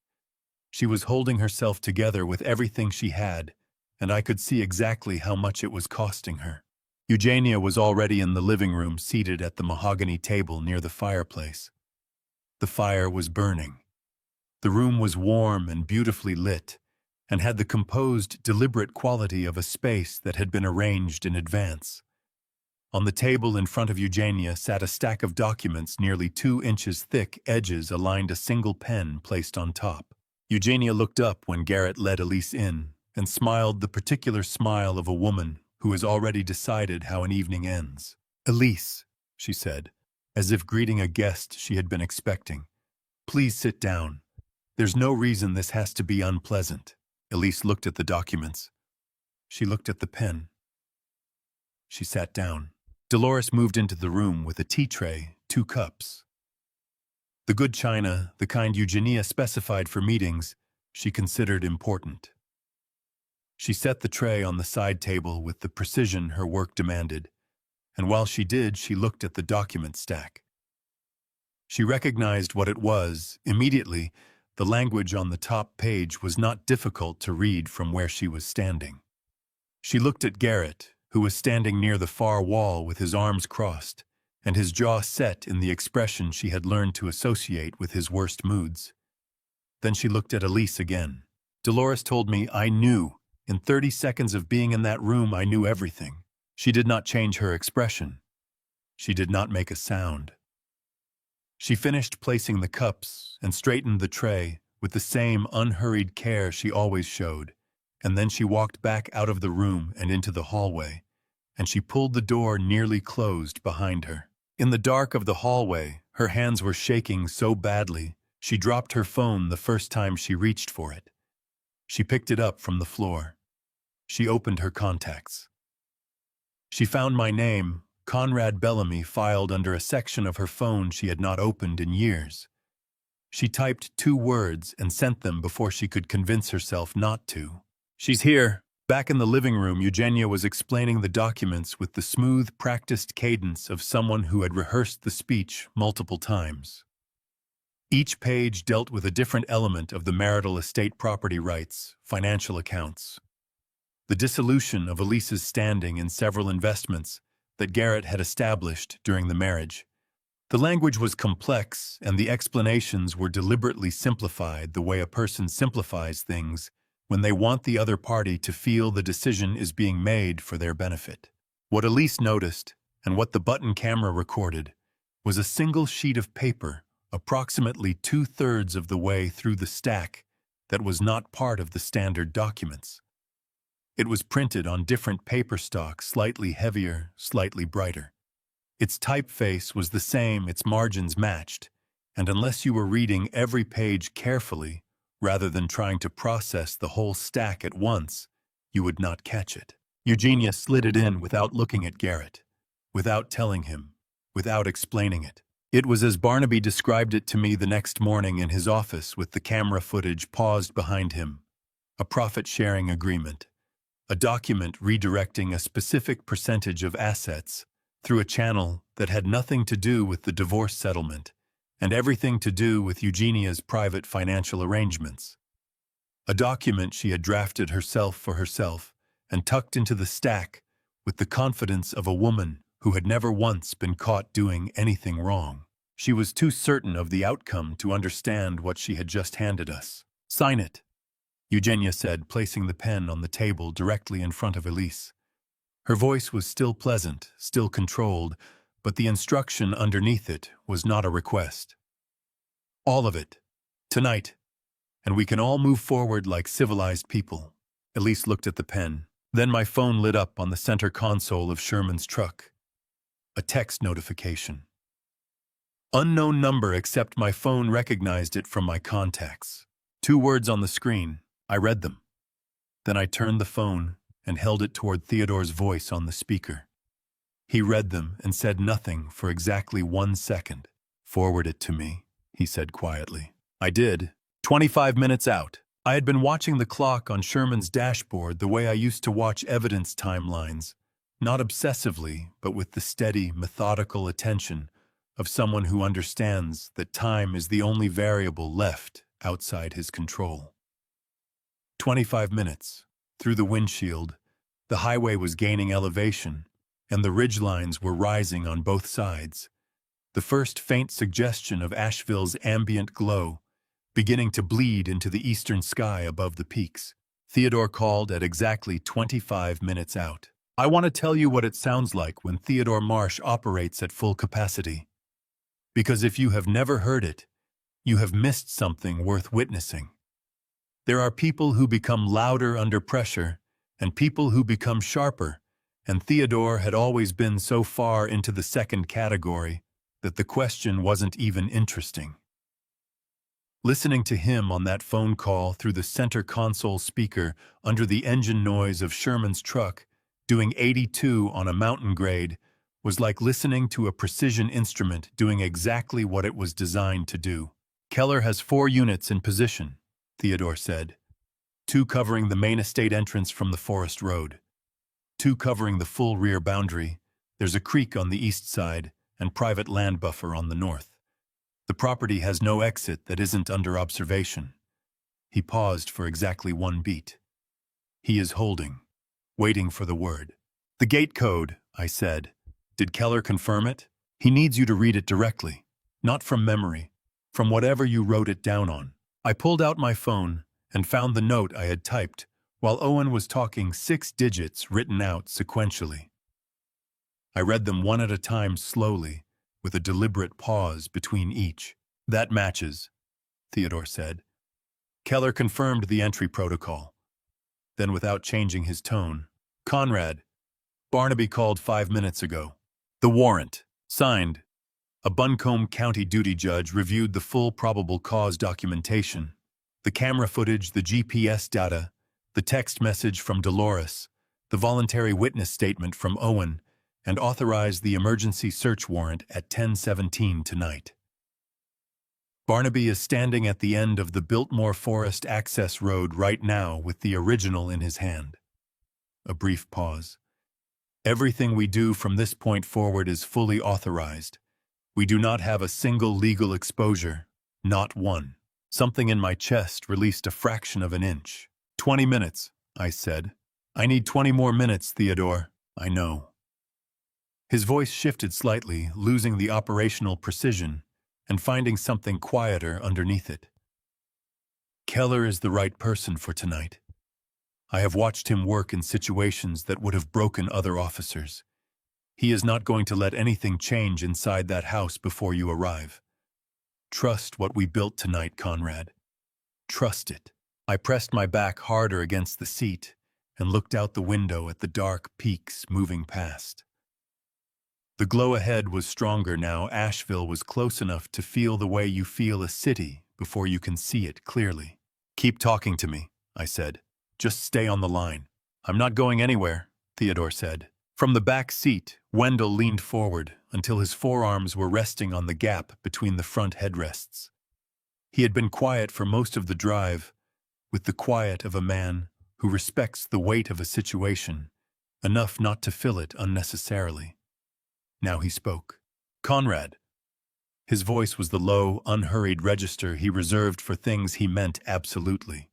She was holding herself together with everything she had, and I could see exactly how much it was costing her. Eugenia was already in the living room, seated at the mahogany table near the fireplace. The fire was burning. The room was warm and beautifully lit, and had the composed, deliberate quality of a space that had been arranged in advance. On the table in front of Eugenia sat a stack of documents nearly 2 inches thick, edges aligned a single pen placed on top. Eugenia looked up when Garrett led Elise in, and smiled the particular smile of a woman who has already decided how an evening ends. Elise, she said, as if greeting a guest she had been expecting. Please sit down. There's no reason this has to be unpleasant. Elise looked at the documents. She looked at the pen. She sat down. Dolores moved into the room with a tea tray, 2 cups. The good china, the kind Eugenia specified for meetings, she considered important. She set the tray on the side table with the precision her work demanded, and while she did, she looked at the document stack. She recognized what it was. Immediately, the language on the top page was not difficult to read from where she was standing. She looked at Garrett, who was standing near the far wall with his arms crossed, and his jaw set in the expression she had learned to associate with his worst moods. Then she looked at Elise again. Dolores told me I knew. In 30 seconds of being in that room, I knew everything. She did not change her expression. She did not make a sound. She finished placing the cups and straightened the tray with the same unhurried care she always showed, and then she walked back out of the room and into the hallway, and she pulled the door nearly closed behind her. In the dark of the hallway, her hands were shaking so badly She dropped her phone the first time she reached for it. She picked it up from the floor. She opened her contacts. She found my name, Conrad Bellamy, filed under a section of her phone she had not opened in years. She typed 2 words and sent them before she could convince herself not to. "She's here." Back in the living room, Eugenia was explaining the documents with the smooth, practiced cadence of someone who had rehearsed the speech multiple times. Each page dealt with a different element of the marital estate, property rights, financial accounts, the dissolution of Elise's standing in several investments that Garrett had established during the marriage. The language was complex, and the explanations were deliberately simplified the way a person simplifies things when they want the other party to feel the decision is being made for their benefit. What Elise noticed, and what the button camera recorded, was a single sheet of paper approximately 2/3 of the way through the stack that was not part of the standard documents. It was printed on different paper stock, slightly heavier, slightly brighter. Its typeface was the same, its margins matched, and unless you were reading every page carefully, rather than trying to process the whole stack at once, you would not catch it. Eugenia slid it in without looking at Garrett, without telling him, without explaining it. It was as Barnaby described it to me the next morning in his office with the camera footage paused behind him. A profit-sharing agreement. A document redirecting a specific percentage of assets through a channel that had nothing to do with the divorce settlement and everything to do with Eugenia's private financial arrangements. A document she had drafted herself for herself and tucked into the stack with the confidence of a woman who had never once been caught doing anything wrong. She was too certain of the outcome to understand what she had just handed us. "Sign it," Eugenia said, placing the pen on the table directly in front of Elise. Her voice was still pleasant, still controlled, but the instruction underneath it was not a request. "All of it. Tonight. And we can all move forward like civilized people." Elise looked at the pen. Then my phone lit up on the center console of Sherman's truck. A text notification. Unknown number, except my phone recognized it from my contacts. 2 words on the screen. I read them. Then I turned the phone and held it toward Theodore's voice on the speaker. He read them and said nothing for exactly 1 second. "Forward it to me," he said quietly. I did. 25 minutes out. I had been watching the clock on Sherman's dashboard the way I used to watch evidence timelines, not obsessively, but with the steady, methodical attention of someone who understands that time is the only variable left outside his control. 25 minutes. Through the windshield, the highway was gaining elevation, and the ridgelines were rising on both sides. The first faint suggestion of Asheville's ambient glow beginning to bleed into the eastern sky above the peaks. Theodore called at exactly 25 minutes out. I want to tell you what it sounds like when Theodore Marsh operates at full capacity. Because if you have never heard it, you have missed something worth witnessing. There are people who become louder under pressure, and people who become sharper, and Theodore had always been so far into the second category that the question wasn't even interesting. Listening to him on that phone call through the center console speaker under the engine noise of Sherman's truck, doing 82 on a mountain grade, was like listening to a precision instrument doing exactly what it was designed to do. "Keller has 4 units in position," Theodore said. 2 covering the main estate entrance from the forest road. 2 covering the full rear boundary. There's a creek on the east side and private land buffer on the north. The property has no exit that isn't under observation. He paused for exactly 1 beat. He is holding, waiting for the word. "The gate code," I said. "Did Keller confirm it? He needs you to read it directly, not from memory, from whatever you wrote it down on." I pulled out my phone and found the note I had typed while Owen was talking, 6 digits written out sequentially. I read them one at a time slowly, with a deliberate pause between each. "That matches," Theodore said. "Keller confirmed the entry protocol." Then, without changing his tone, "Conrad, Barnaby called 5 minutes ago. The warrant, signed, A Buncombe County duty judge reviewed the full probable cause documentation, the camera footage, the GPS data, the text message from Dolores, the voluntary witness statement from Owen, and authorized the emergency search warrant at 10:17 tonight. Barnaby is standing at the end of the Biltmore Forest access road right now with the original in his hand. A brief pause. Everything we do from this point forward is fully authorized. We do not have a single legal exposure, not one. Something in my chest released a fraction of an inch. 20 minutes, I said. I need 20 more minutes, Theodore. I know. His voice shifted slightly, losing the operational precision and finding something quieter underneath it. Keller is the right person for tonight. I have watched him work in situations that would have broken other officers. He is not going to let anything change inside that house before you arrive. Trust what we built tonight, Conrad. Trust it. I pressed my back harder against the seat and looked out the window at the dark peaks moving past. The glow ahead was stronger now. Asheville was close enough to feel the way you feel a city before you can see it clearly. Keep talking to me, I said. Just stay on the line. I'm not going anywhere, Theodore said. From the back seat, Wendell leaned forward until his forearms were resting on the gap between the front headrests. He had been quiet for most of the drive, with the quiet of a man who respects the weight of a situation, enough not to fill it unnecessarily. Now he spoke. Conrad. His voice was the low, unhurried register he reserved for things he meant absolutely.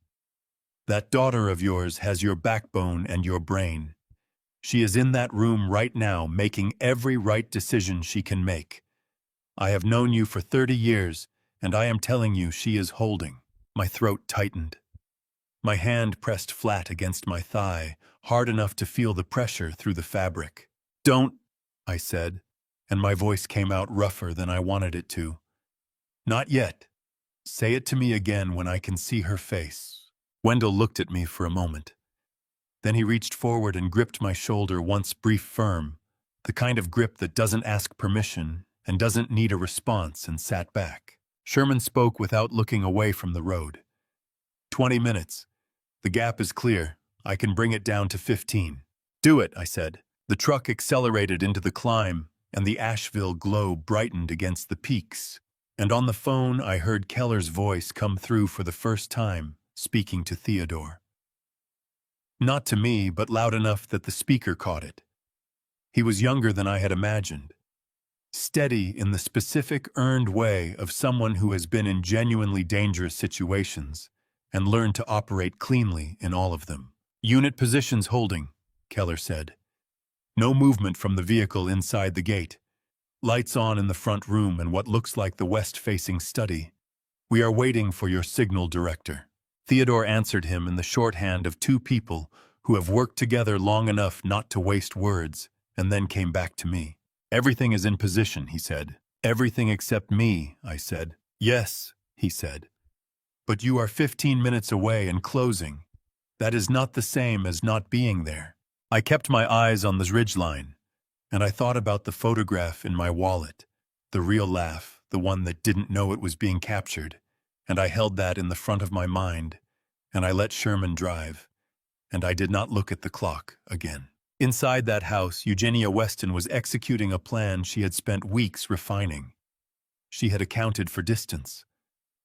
That daughter of yours has your backbone and your brain. She is in that room right now making every right decision she can make. I have known you for 30 years, and I am telling you she is holding. My throat tightened. My hand pressed flat against my thigh, hard enough to feel the pressure through the fabric. Don't, I said, and my voice came out rougher than I wanted it to. Not yet. Say it to me again when I can see her face. Wendell looked at me for a moment. Then he reached forward and gripped my shoulder once brief firm, the kind of grip that doesn't ask permission and doesn't need a response, and sat back. Sherman spoke without looking away from the road. 20 minutes. The gap is clear. I can bring it down to 15. Do it, I said. The truck accelerated into the climb, and the Asheville glow brightened against the peaks. And on the phone, I heard Keller's voice come through for the first time, speaking to Theodore. Not to me, but loud enough that the speaker caught it. He was younger than I had imagined. Steady in the specific, earned way of someone who has been in genuinely dangerous situations and learned to operate cleanly in all of them. Unit positions holding, Keller said. No movement from the vehicle inside the gate. Lights on in the front room and what looks like the west-facing study. We are waiting for your signal director. Theodore answered him in the shorthand of two people who have worked together long enough not to waste words, and then came back to me. Everything is in position, he said. Everything except me, I said. Yes, he said. But you are 15 minutes away and closing. That is not the same as not being there. I kept my eyes on the ridgeline, and I thought about the photograph in my wallet, the real laugh, the one that didn't know it was being captured, and I held that in the front of my mind, and I let Sherman drive, and I did not look at the clock again. Inside that house, Eugenia Weston was executing a plan she had spent weeks refining. She had accounted for distance.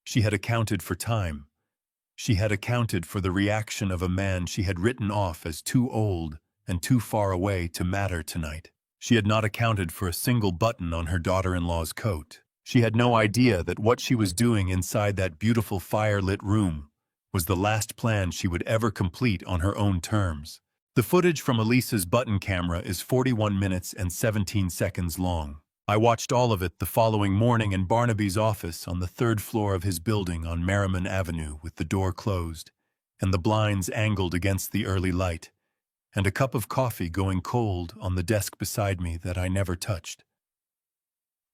She had accounted for time. She had accounted for the reaction of a man she had written off as too old and too far away to matter tonight. She had not accounted for a single button on her daughter-in-law's coat. She had no idea that what she was doing inside that beautiful fire-lit room was the last plan she would ever complete on her own terms. The footage from Elise's button camera is 41 minutes and 17 seconds long. I watched all of it the following morning in Barnaby's office on the third floor of his building on Merriman Avenue with the door closed and the blinds angled against the early light, and a cup of coffee going cold on the desk beside me that I never touched.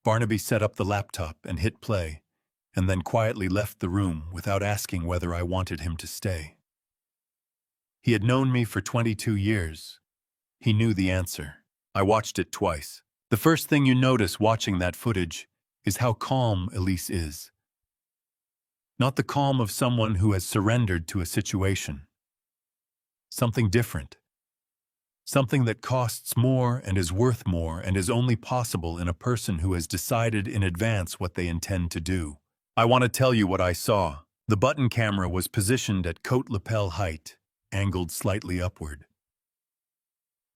Barnaby set up the laptop and hit play, and then quietly left the room without asking whether I wanted him to stay. He had known me for 22 years. He knew the answer. I watched it twice. The first thing you notice watching that footage is how calm Elise is. Not the calm of someone who has surrendered to a situation. Something different. Something that costs more and is worth more and is only possible in a person who has decided in advance what they intend to do. I want to tell you what I saw. The button camera was positioned at coat lapel height, angled slightly upward.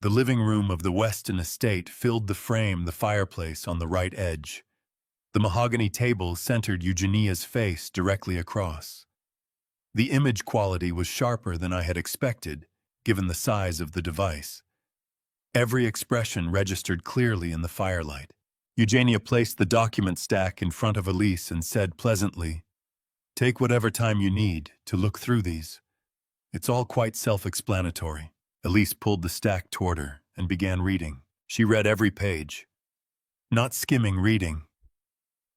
The living room of the Weston estate filled the frame, the fireplace on the right edge. The mahogany table centered Eugenia's face directly across. The image quality was sharper than I had expected, given the size of the device. Every expression registered clearly in the firelight. Eugenia placed the document stack in front of Elise and said pleasantly, "Take whatever time you need to look through these. It's all quite self-explanatory." Elise pulled the stack toward her and began reading. She read every page. Not skimming reading.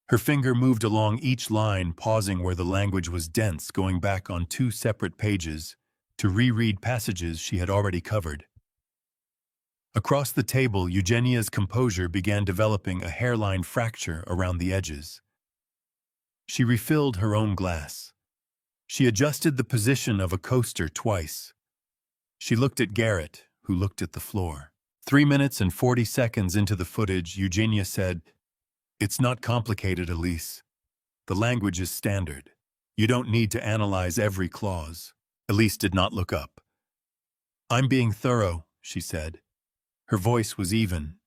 Her finger moved along each line, pausing where the language was dense, going back on 2 separate pages to reread passages she had already covered. Across the table, Eugenia's composure began developing a hairline fracture around the edges. She refilled her own glass. She adjusted the position of a coaster twice. She looked at Garrett, who looked at the floor. 3 minutes and 40 seconds into the footage, Eugenia said, "It's not complicated, Elise. The language is standard. You don't need to analyze every clause." Elise did not look up. "I'm being thorough," she said. Her voice was even,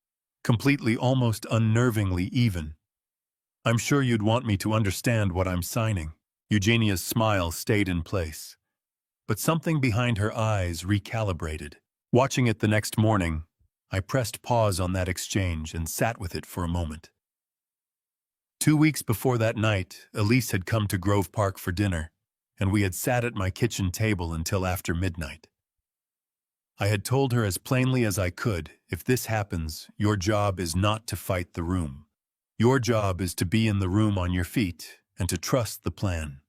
completely, almost unnervingly even. "I'm sure you'd want me to understand what I'm signing." Eugenia's smile stayed in place, but something behind her eyes recalibrated. Watching it the next morning, I pressed pause on that exchange and sat with it for a moment. 2 weeks before that night, Elise had come to Grove Park for dinner, and we had sat at my kitchen table until after midnight. I had told her as plainly as I could, "If this happens, your job is not to fight the room. Your job is to be in the room on your feet and to trust the plan."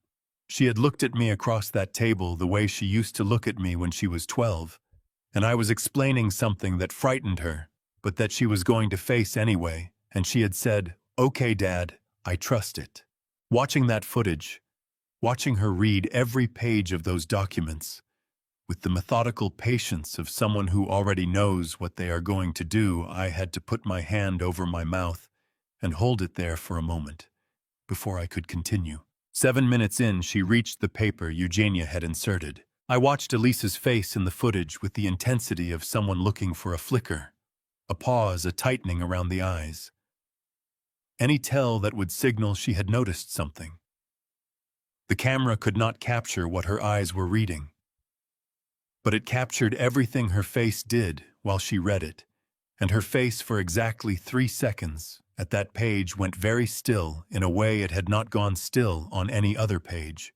She had looked at me across that table the way she used to look at me when she was 12, and I was explaining something that frightened her, but that she was going to face anyway, and she had said, "Okay, Dad, I trust it." Watching that footage, watching her read every page of those documents, with the methodical patience of someone who already knows what they are going to do, I had to put my hand over my mouth and hold it there for a moment, before I could continue. 7 minutes in, she reached the paper Eugenia had inserted. I watched Elise's face in the footage with the intensity of someone looking for a flicker, a pause, a tightening around the eyes. Any tell that would signal she had noticed something. The camera could not capture what her eyes were reading, but it captured everything her face did while she read it, and her face for exactly 3 seconds at that page went very still in a way it had not gone still on any other page.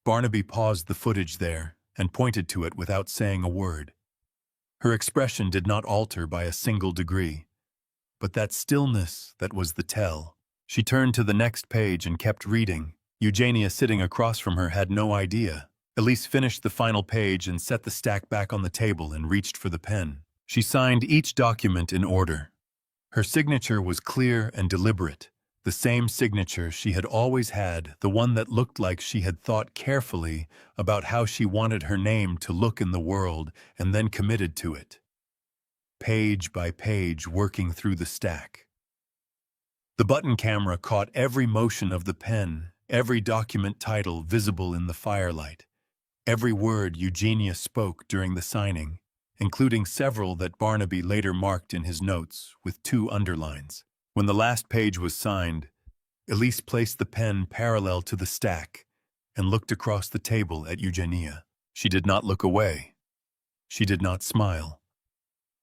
Barnaby paused the footage there and pointed to it without saying a word. Her expression did not alter by a single degree, but that stillness that was the tell. She turned to the next page and kept reading. Eugenia, sitting across from her, had no idea. Elise finished the final page and set the stack back on the table and reached for the pen. She signed each document in order. Her signature was clear and deliberate, the same signature she had always had, the one that looked like she had thought carefully about how she wanted her name to look in the world and then committed to it. Page by page, working through the stack. The button camera caught every motion of the pen, every document title visible in the firelight, every word Eugenia spoke during the signing, including several that Barnaby later marked in his notes with 2 underlines. When the last page was signed, Elise placed the pen parallel to the stack and looked across the table at Eugenia. She did not look away. She did not smile.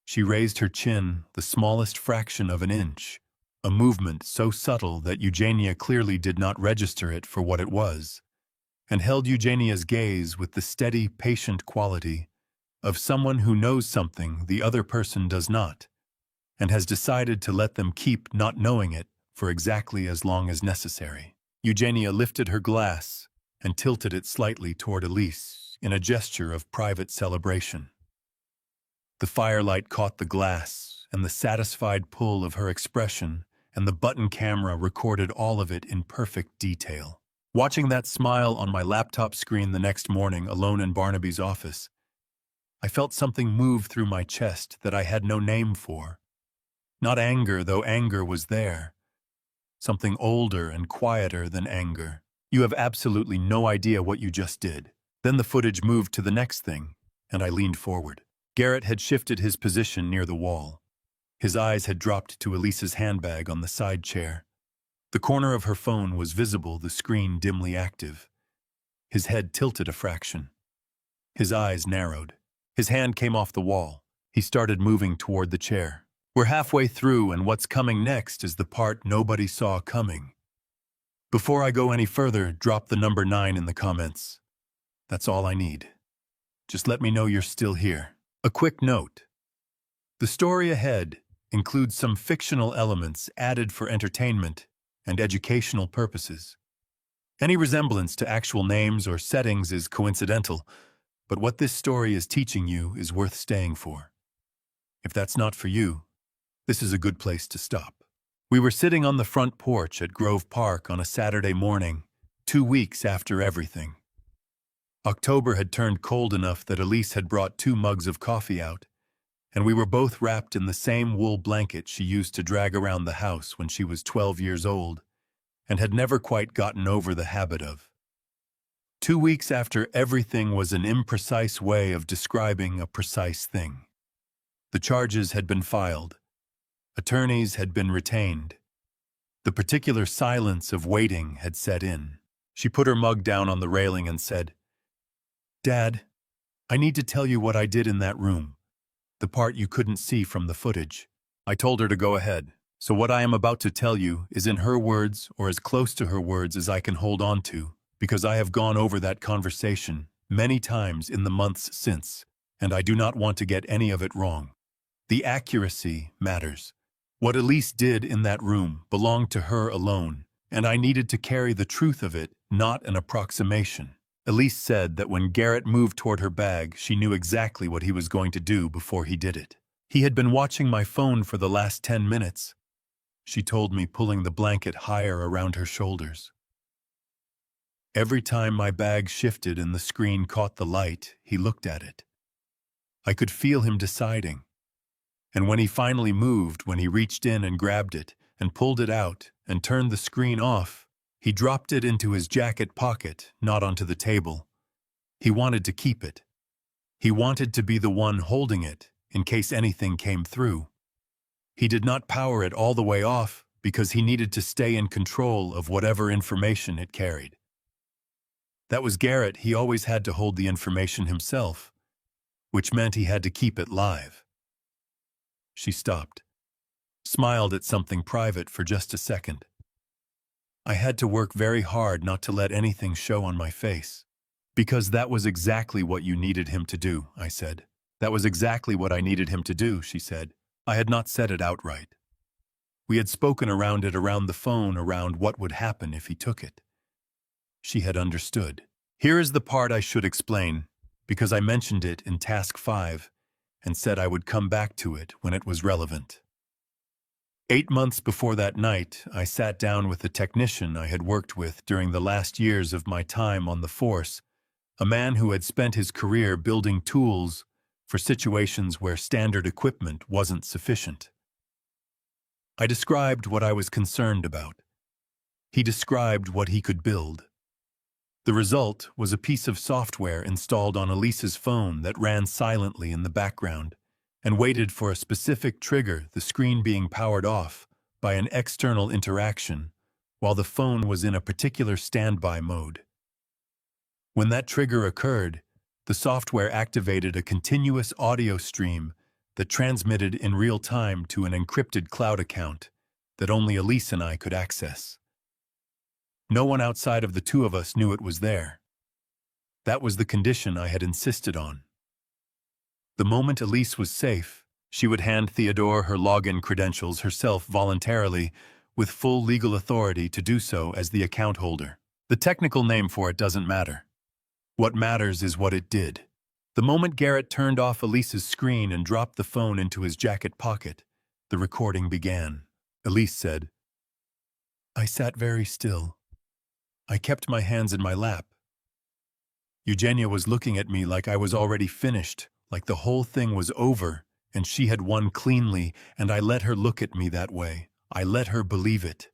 She raised her chin the smallest fraction of an inch, a movement so subtle that Eugenia clearly did not register it for what it was, and held Eugenia's gaze with the steady, patient quality of someone who knows something the other person does not, and has decided to let them keep not knowing it for exactly as long as necessary. Eugenia lifted her glass and tilted it slightly toward Elise in a gesture of private celebration. The firelight caught the glass, and the satisfied pull of her expression and the button camera recorded all of it in perfect detail. Watching that smile on my laptop screen the next morning alone in Barnaby's office, I felt something move through my chest that I had no name for. Not anger, though anger was there. Something older and quieter than anger. You have absolutely no idea what you just did. Then the footage moved to the next thing, and I leaned forward. Garrett had shifted his position near the wall. His eyes had dropped to Elise's handbag on the side chair. The corner of her phone was visible, the screen dimly active. His head tilted a fraction. His eyes narrowed. His hand came off the wall. He started moving toward the chair. We're halfway through, and what's coming next is the part nobody saw coming. Before I go any further, drop the number 9 in the comments. That's all I need. Just let me know you're still here. A quick note. The story ahead includes some fictional elements added for entertainment and educational purposes. Any resemblance to actual names or settings is coincidental, but what this story is teaching you is worth staying for. If that's not for you, this is a good place to stop. We were sitting on the front porch at Grove Park on a Saturday morning, 2 weeks after everything. October had turned cold enough that Elise had brought 2 mugs of coffee out, and we were both wrapped in the same wool blanket she used to drag around the house when she was 12 years old, and had never quite gotten over the habit of. 2 weeks after everything was an imprecise way of describing a precise thing. The charges had been filed. Attorneys had been retained. The particular silence of waiting had set in. She put her mug down on the railing and said, "Dad, I need to tell you what I did in that room, the part you couldn't see from the footage." I told her to go ahead. So what I am about to tell you is in her words or as close to her words as I can hold on to, because I have gone over that conversation many times in the months since, and I do not want to get any of it wrong. The accuracy matters. What Elise did in that room belonged to her alone, and I needed to carry the truth of it, not an approximation. Elise said that when Garrett moved toward her bag, she knew exactly what he was going to do before he did it. He had been watching my phone for the last 10 minutes, she told me, pulling the blanket higher around her shoulders. Every time my bag shifted and the screen caught the light, he looked at it. I could feel him deciding. And when he finally moved, when he reached in and grabbed it and pulled it out and turned the screen off, he dropped it into his jacket pocket, not onto the table. He wanted to keep it. He wanted to be the one holding it in case anything came through. He did not power it all the way off because he needed to stay in control of whatever information it carried. That was Garrett. He always had to hold the information himself, which meant he had to keep it live. She stopped, smiled at something private for just a second. I had to work very hard not to let anything show on my face. Because that was exactly what you needed him to do, I said. That was exactly what I needed him to do, she said. I had not said it outright. We had spoken around it around the phone, around what would happen if he took it. She had understood. Here is the part I should explain, because I mentioned it in Task 5 and said I would come back to it when it was relevant. 8 months before that night, I sat down with the technician I had worked with during the last years of my time on the force, a man who had spent his career building tools for situations where standard equipment wasn't sufficient. I described what I was concerned about. He described what he could build. The result was a piece of software installed on Elise's phone that ran silently in the background and waited for a specific trigger, the screen being powered off by an external interaction while the phone was in a particular standby mode. When that trigger occurred, the software activated a continuous audio stream that transmitted in real time to an encrypted cloud account that only Elise and I could access. No one outside of the two of us knew it was there. That was the condition I had insisted on. The moment Elise was safe, she would hand Theodore her login credentials herself voluntarily, with full legal authority to do so as the account holder. The technical name for it doesn't matter. What matters is what it did. The moment Garrett turned off Elise's screen and dropped the phone into his jacket pocket, the recording began. Elise said, I sat very still. I kept my hands in my lap. Eugenia was looking at me like I was already finished, like the whole thing was over, and she had won cleanly, and I let her look at me that way. I let her believe it.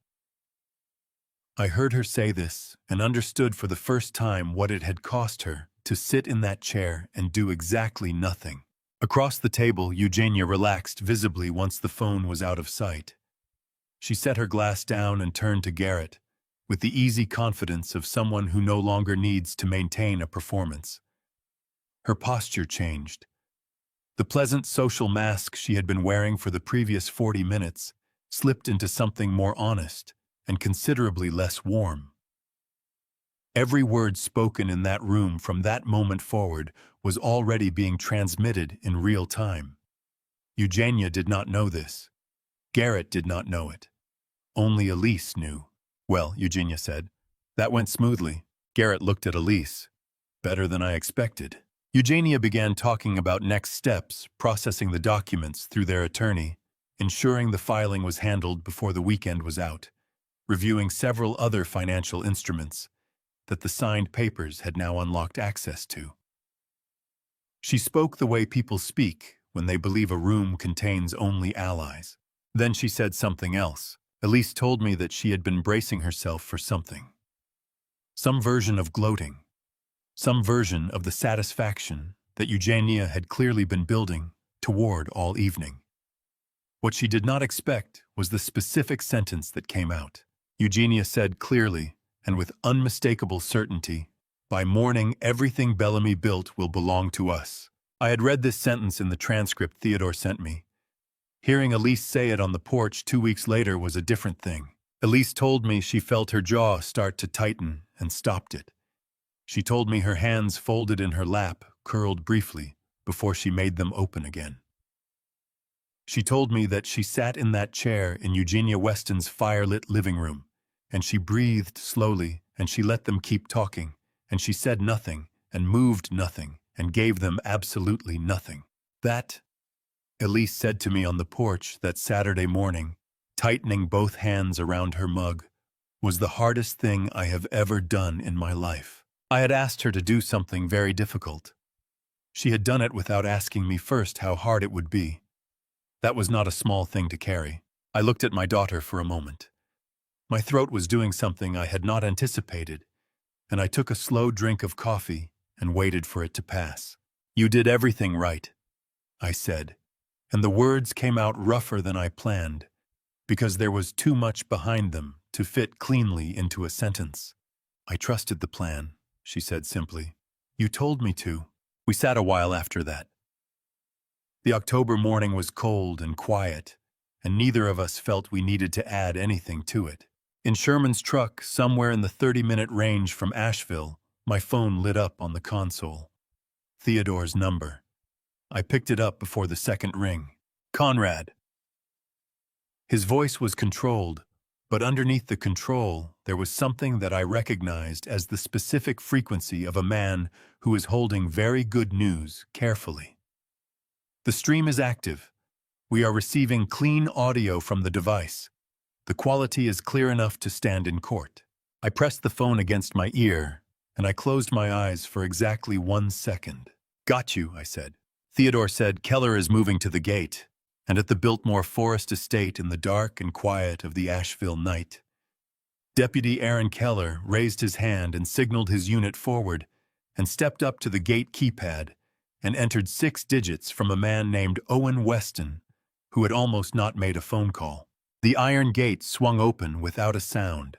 I heard her say this and understood for the first time what it had cost her to sit in that chair and do exactly nothing. Across the table, Eugenia relaxed visibly once the phone was out of sight. She set her glass down and turned to Garrett, with the easy confidence of someone who no longer needs to maintain a performance. Her posture changed. The pleasant social mask she had been wearing for the previous 40 minutes slipped into something more honest and considerably less warm. Every word spoken in that room from that moment forward was already being transmitted in real time. Eugenia did not know this. Garrett did not know it. Only Elise knew. Well, Eugenia said, that went smoothly. Garrett looked at Elise. Better than I expected. Eugenia began talking about next steps, processing the documents through their attorney, ensuring the filing was handled before the weekend was out, reviewing several other financial instruments that the signed papers had now unlocked access to. She spoke the way people speak when they believe a room contains only allies. Then she said something else. Elise told me that she had been bracing herself for something. Some version of gloating. Some version of the satisfaction that Eugenia had clearly been building toward all evening. What she did not expect was the specific sentence that came out. Eugenia said clearly and with unmistakable certainty, "By morning, everything Bellamy built will belong to us." I had read this sentence in the transcript Theodore sent me. Hearing Elise say it on the porch 2 weeks later was a different thing. Elise told me she felt her jaw start to tighten and stopped it. She told me her hands folded in her lap, curled briefly, before she made them open again. She told me that she sat in that chair in Eugenia Weston's firelit living room, and she breathed slowly, and she let them keep talking, and she said nothing, and moved nothing, and gave them absolutely nothing. That, Elise said to me on the porch that Saturday morning, tightening both hands around her mug, was the hardest thing I have ever done in my life. I had asked her to do something very difficult. She had done it without asking me first how hard it would be. That was not a small thing to carry. I looked at my daughter for a moment. My throat was doing something I had not anticipated, and I took a slow drink of coffee and waited for it to pass. "You did everything right," I said, and the words came out rougher than I planned, because there was too much behind them to fit cleanly into a sentence. "I trusted the plan," she said simply. "You told me to." We sat a while after that. The October morning was cold and quiet, and neither of us felt we needed to add anything to it. In Sherman's truck, somewhere in the 30-minute range from Asheville, my phone lit up on the console. Theodore's number. I picked it up before the second ring. "Conrad." His voice was controlled, but underneath the control, there was something that I recognized as the specific frequency of a man who is holding very good news carefully. "The stream is active. We are receiving clean audio from the device. The quality is clear enough to stand in court." I pressed the phone against my ear, and I closed my eyes for exactly 1 second. "Got you," I said. Theodore said Keller is moving to the gate, and at the Biltmore Forest Estate in the dark and quiet of the Asheville night. Deputy Aaron Keller raised his hand and signaled his unit forward, and stepped up to the gate keypad and entered 6 digits from a man named Owen Weston, who had almost not made a phone call. The iron gate swung open without a sound.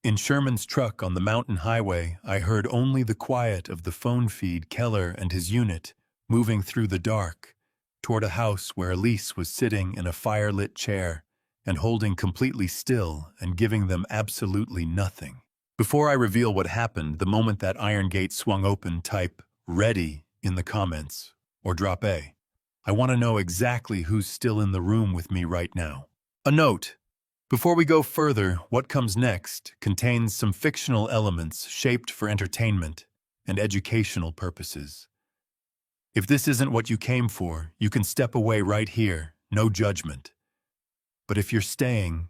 In Sherman's truck on the mountain highway, I heard only the quiet of the phone feed Keller and his unit moving through the dark toward a house where Elise was sitting in a fire-lit chair and holding completely still and giving them absolutely nothing. Before I reveal what happened the moment that iron gate swung open, type "ready" in the comments or drop A. I want to know exactly who's still in the room with me right now. A note. Before we go further, what comes next contains some fictional elements shaped for entertainment and educational purposes. If this isn't what you came for, you can step away right here, no judgment. But if you're staying,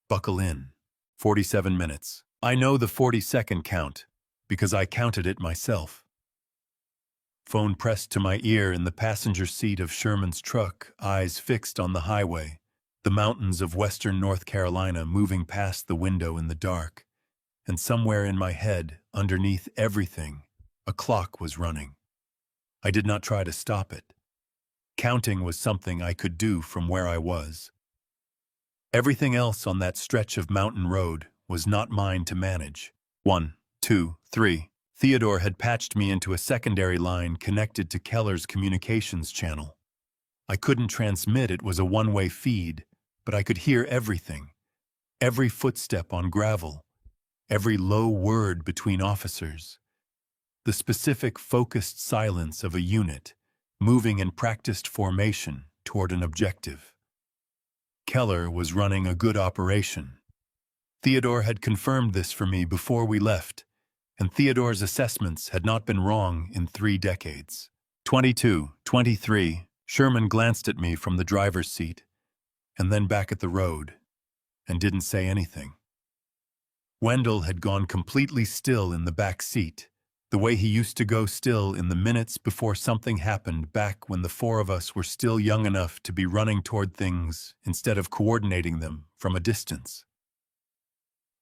Buckle in. 47 minutes. I know the 40-second count, because I counted it myself. Phone pressed to my ear in the passenger seat of Sherman's truck, eyes fixed on the highway, the mountains of western North Carolina moving past the window in the dark, and somewhere in my head, underneath everything, a clock was running. I did not try to stop it. Counting was something I could do from where I was. Everything else on that stretch of mountain road was not mine to manage. 1, 2, 3. Theodore had patched me into a secondary line connected to Keller's communications channel. I couldn't transmit, it was a one-way feed, but I could hear everything. Every footstep on gravel, every low word between officers. The specific, focused silence of a unit, moving in practiced formation toward an objective. Keller was running a good operation. Theodore had confirmed this for me before we left, and Theodore's assessments had not been wrong in 3 decades. 22, 23, Sherman glanced at me from the driver's seat, and then back at the road, and didn't say anything. Wendell had gone completely still in the back seat, the way he used to go still in the minutes before something happened back when the 4 of us were still young enough to be running toward things instead of coordinating them from a distance.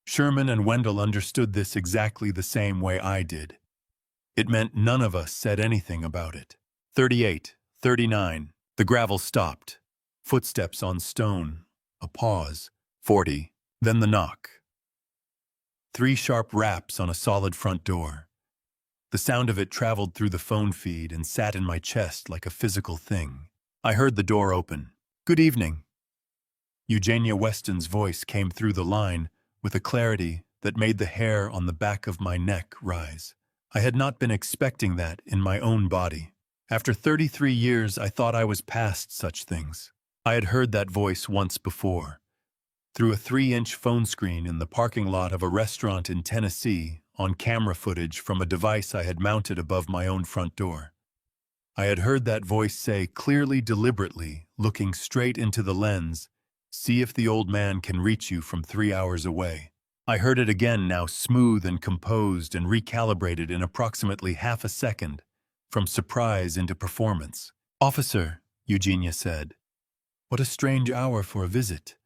Sherman and Wendell understood this exactly the same way I did. It meant none of us said anything about it. 38, 39, the gravel stopped. Footsteps on stone, a pause. 40, then the knock. 3 sharp raps on a solid front door. The sound of it traveled through the phone feed and sat in my chest like a physical thing. I heard the door open. "Good evening." Eugenia Weston's voice came through the line with a clarity that made the hair on the back of my neck rise. I had not been expecting that in my own body. After 33 years, I thought I was past such things. I had heard that voice once before, through a 3-inch phone screen in the parking lot of a restaurant in Tennessee, on camera footage from a device I had mounted above my own front door. I had heard that voice say clearly, deliberately, looking straight into the lens, "See if the old man can reach you from 3 hours away." I heard it again now, smooth and composed and recalibrated in approximately half a second, from surprise into performance. "Officer," Eugenia said, "what a strange hour for a visit.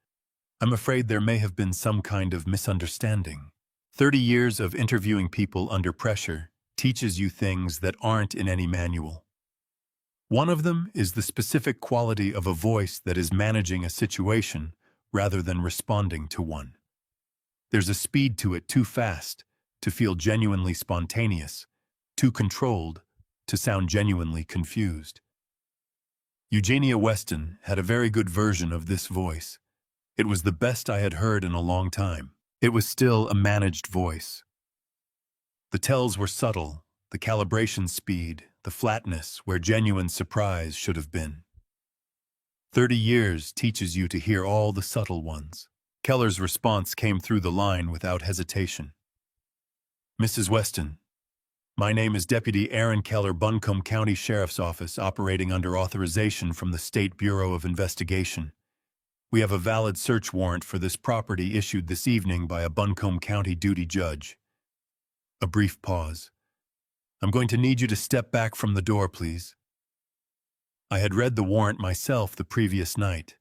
I'm afraid there may have been some kind of misunderstanding." 30 years of interviewing people under pressure teaches you things that aren't in any manual. One of them is the specific quality of a voice that is managing a situation rather than responding to one. There's a speed to it too fast to feel genuinely spontaneous, too controlled to sound genuinely confused. Eugenia Weston had a very good version of this voice. It was the best I had heard in a long time. It was still a managed voice. The tells were subtle, the calibration speed, the flatness where genuine surprise should have been. 30 years teaches you to hear all the subtle ones. Keller's response came through the line without hesitation. "Mrs. Weston, my name is Deputy Aaron Keller, Buncombe County Sheriff's Office, operating under authorization from the State Bureau of Investigation. We have a valid search warrant for this property issued this evening by a Buncombe County duty judge." A brief pause. "I'm going to need you to step back from the door, please." I had read the warrant myself the previous night.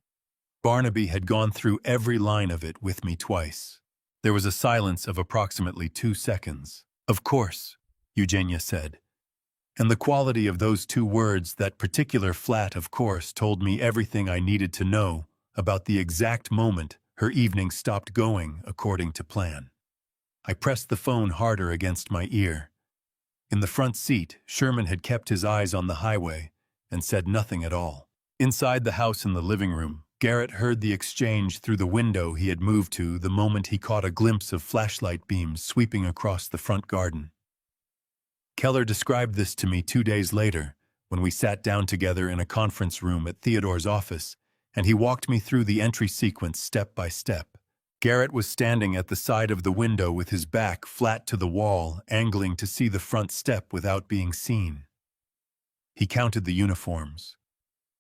Barnaby had gone through every line of it with me twice. There was a silence of approximately 2 seconds. "Of course," Eugenia said. And the quality of those 2 words, that particular flat "of course," told me everything I needed to know about the exact moment her evening stopped going according to plan. I pressed the phone harder against my ear. In the front seat, Sherman had kept his eyes on the highway and said nothing at all. Inside the house in the living room, Garrett heard the exchange through the window he had moved to the moment he caught a glimpse of flashlight beams sweeping across the front garden. Keller described this to me 2 days later, when we sat down together in a conference room at Theodore's office, and he walked me through the entry sequence step by step. Garrett was standing at the side of the window with his back flat to the wall, angling to see the front step without being seen. He counted the uniforms.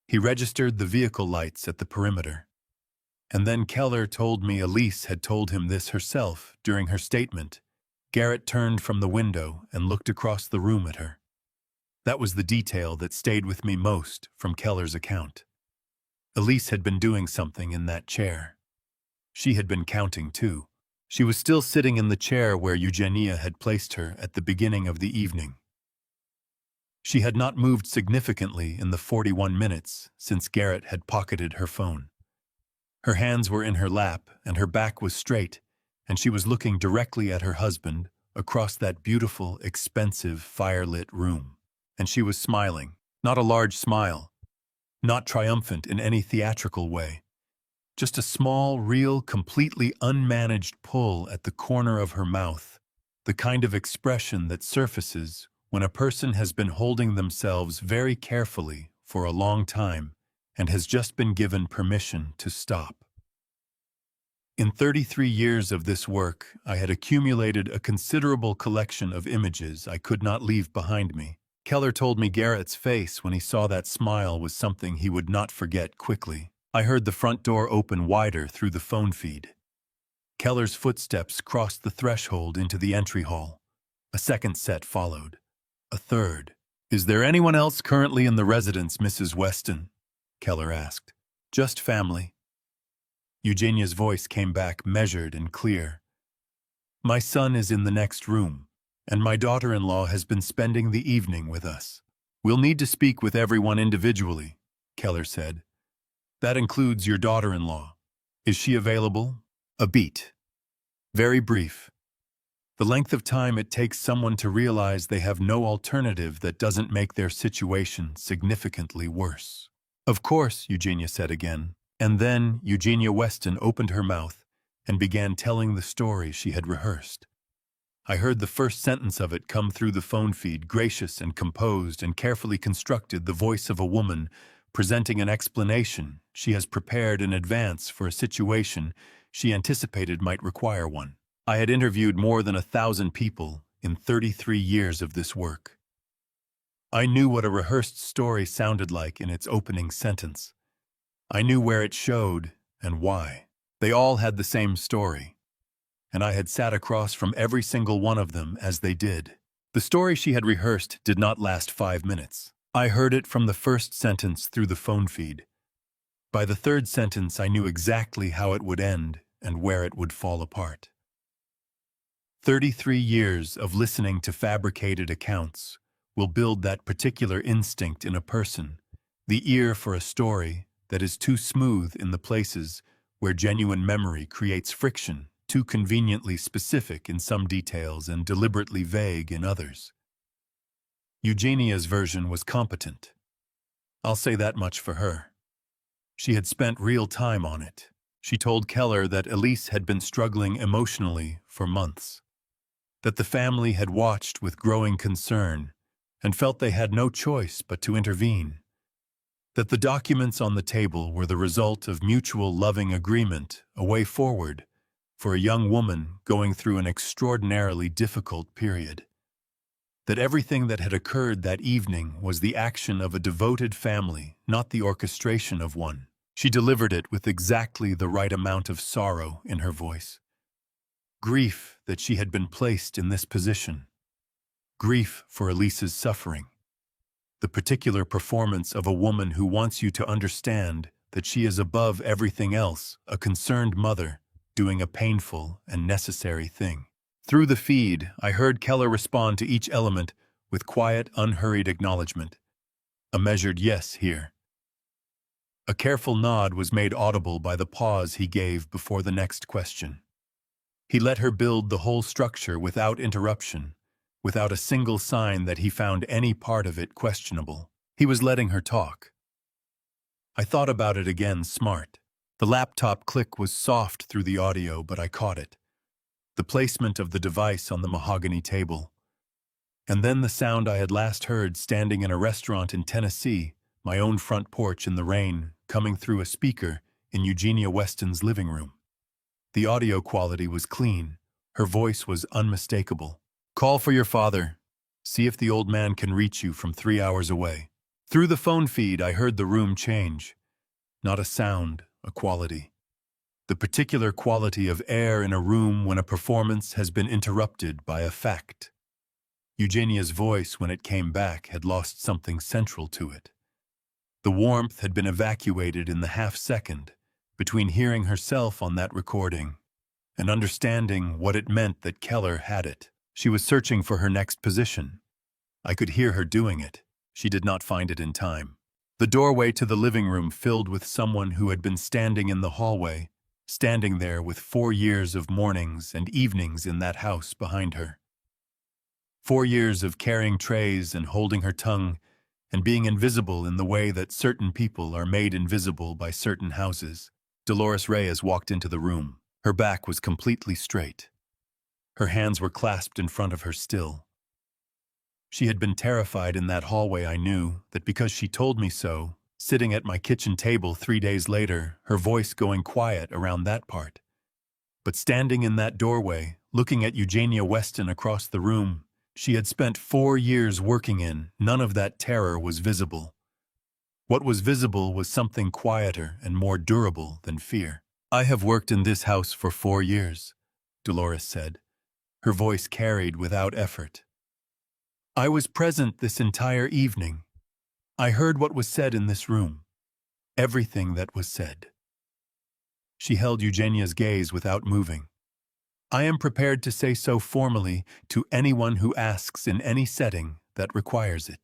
He registered the vehicle lights at the perimeter. And then Keller told me Elise had told him this herself during her statement. Garrett turned from the window and looked across the room at her. That was the detail that stayed with me most from Keller's account. Elise had been doing something in that chair. She had been counting, too. She was still sitting in the chair where Eugenia had placed her at the beginning of the evening. She had not moved significantly in the 41 minutes since Garrett had pocketed her phone. Her hands were in her lap, and her back was straight, and she was looking directly at her husband across that beautiful, expensive, firelit room. And she was smiling, not a large smile, not triumphant in any theatrical way, just a small, real, completely unmanaged pull at the corner of her mouth, the kind of expression that surfaces when a person has been holding themselves very carefully for a long time and has just been given permission to stop. In 33 years of this work, I had accumulated a considerable collection of images I could not leave behind me. Keller told me Garrett's face when he saw that smile was something he would not forget quickly. I heard the front door open wider through the phone feed. Keller's footsteps crossed the threshold into the entry hall. A second set followed. A third. "Is there anyone else currently in the residence, Mrs. Weston?" Keller asked. "Just family." Eugenia's voice came back measured and clear. "My son is in the next room, and my daughter-in-law has been spending the evening with us. We'll need to speak with everyone individually," Keller said. "That includes your daughter-in-law. Is she available?" A beat. Very brief. The length of time it takes someone to realize they have no alternative that doesn't make their situation significantly worse. "Of course," Eugenia said again. And then Eugenia Weston opened her mouth and began telling the story she had rehearsed. I heard the first sentence of it come through the phone feed, gracious and composed and carefully constructed, the voice of a woman presenting an explanation she has prepared in advance for a situation she anticipated might require one. I had interviewed more than 1,000 people in 33 years of this work. I knew what a rehearsed story sounded like in its opening sentence. I knew where it showed and why. They all had the same story, and I had sat across from every single one of them as they did. The story she had rehearsed did not last 5 minutes. I heard it from the first sentence through the phone feed. By the third sentence, I knew exactly how it would end and where it would fall apart. 33 years of listening to fabricated accounts will build that particular instinct in a person, the ear for a story that is too smooth in the places where genuine memory creates friction, too conveniently specific in some details and deliberately vague in others. Eugenia's version was competent. I'll say that much for her. She had spent real time on it. She told Keller that Elise had been struggling emotionally for months, that the family had watched with growing concern and felt they had no choice but to intervene, that the documents on the table were the result of mutual loving agreement, a way forward for a young woman going through an extraordinarily difficult period, that everything that had occurred that evening was the action of a devoted family, not the orchestration of one. She delivered it with exactly the right amount of sorrow in her voice. Grief that she had been placed in this position. Grief for Elise's suffering. The particular performance of a woman who wants you to understand that she is above everything else, a concerned mother doing a painful and necessary thing. Through the feed, I heard Keller respond to each element with quiet, unhurried acknowledgement. A measured yes here. A careful nod was made audible by the pause he gave before the next question. He let her build the whole structure without interruption, without a single sign that he found any part of it questionable. He was letting her talk. I thought about it again, smart. The laptop click was soft through the audio, but I caught it. The placement of the device on the mahogany table. And then the sound I had last heard standing in a restaurant in Tennessee, my own front porch in the rain, coming through a speaker in Eugenia Weston's living room. The audio quality was clean. Her voice was unmistakable. "Call for your father. See if the old man can reach you from 3 hours away." Through the phone feed, I heard the room change. Not a sound, a quality. the particular quality of air in a room when a performance has been interrupted by a fact. Eugenia's voice, when it came back, had lost something central to it. The warmth had been evacuated in the half-second between hearing herself on that recording and understanding what it meant that Keller had it. She was searching for her next position. I could hear her doing it. She did not find it in time. The doorway to the living room filled with someone who had been standing in the hallway, standing there with 4 years of mornings and evenings in that house behind her. 4 years of carrying trays and holding her tongue and being invisible in the way that certain people are made invisible by certain houses. Dolores Reyes walked into the room. Her back was completely straight. Her hands were clasped in front of her still. She had been terrified in that hallway. I knew that because she told me so, sitting at my kitchen table 3 days later, her voice going quiet around that part. But standing in that doorway, looking at Eugenia Weston across the room she had spent 4 years working in, none of that terror was visible. What was visible was something quieter and more durable than fear. "I have worked in this house for 4 years," Dolores said. Her voice carried without effort. "I was present this entire evening. I heard what was said in this room. Everything that was said." She held Eugenia's gaze without moving. "I am prepared to say so formally to anyone who asks in any setting that requires it."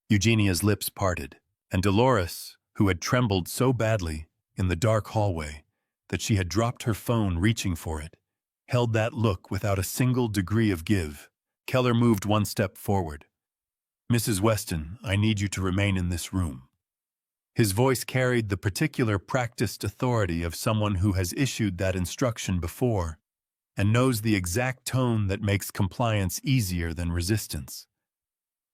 Eugenia's lips parted, and Dolores, who had trembled so badly in the dark hallway that she had dropped her phone reaching for it, held that look without a single degree of give. Keller moved 1 step forward. "Mrs. Weston, I need you to remain in this room." His voice carried the particular practiced authority of someone who has issued that instruction before and knows the exact tone that makes compliance easier than resistance.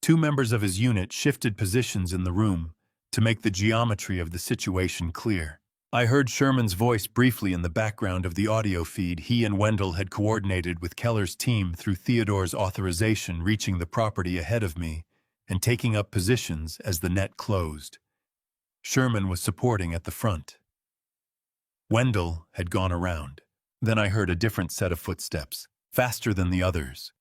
2 members of his unit shifted positions in the room to make the geometry of the situation clear. I heard Sherman's voice briefly in the background of the audio feed he and Wendell had coordinated with Keller's team through Theodore's authorization, reaching the property ahead of me and taking up positions as the net closed. Sherman was supporting at the front. Wendell had gone around. Then I heard a different set of footsteps, faster than the others,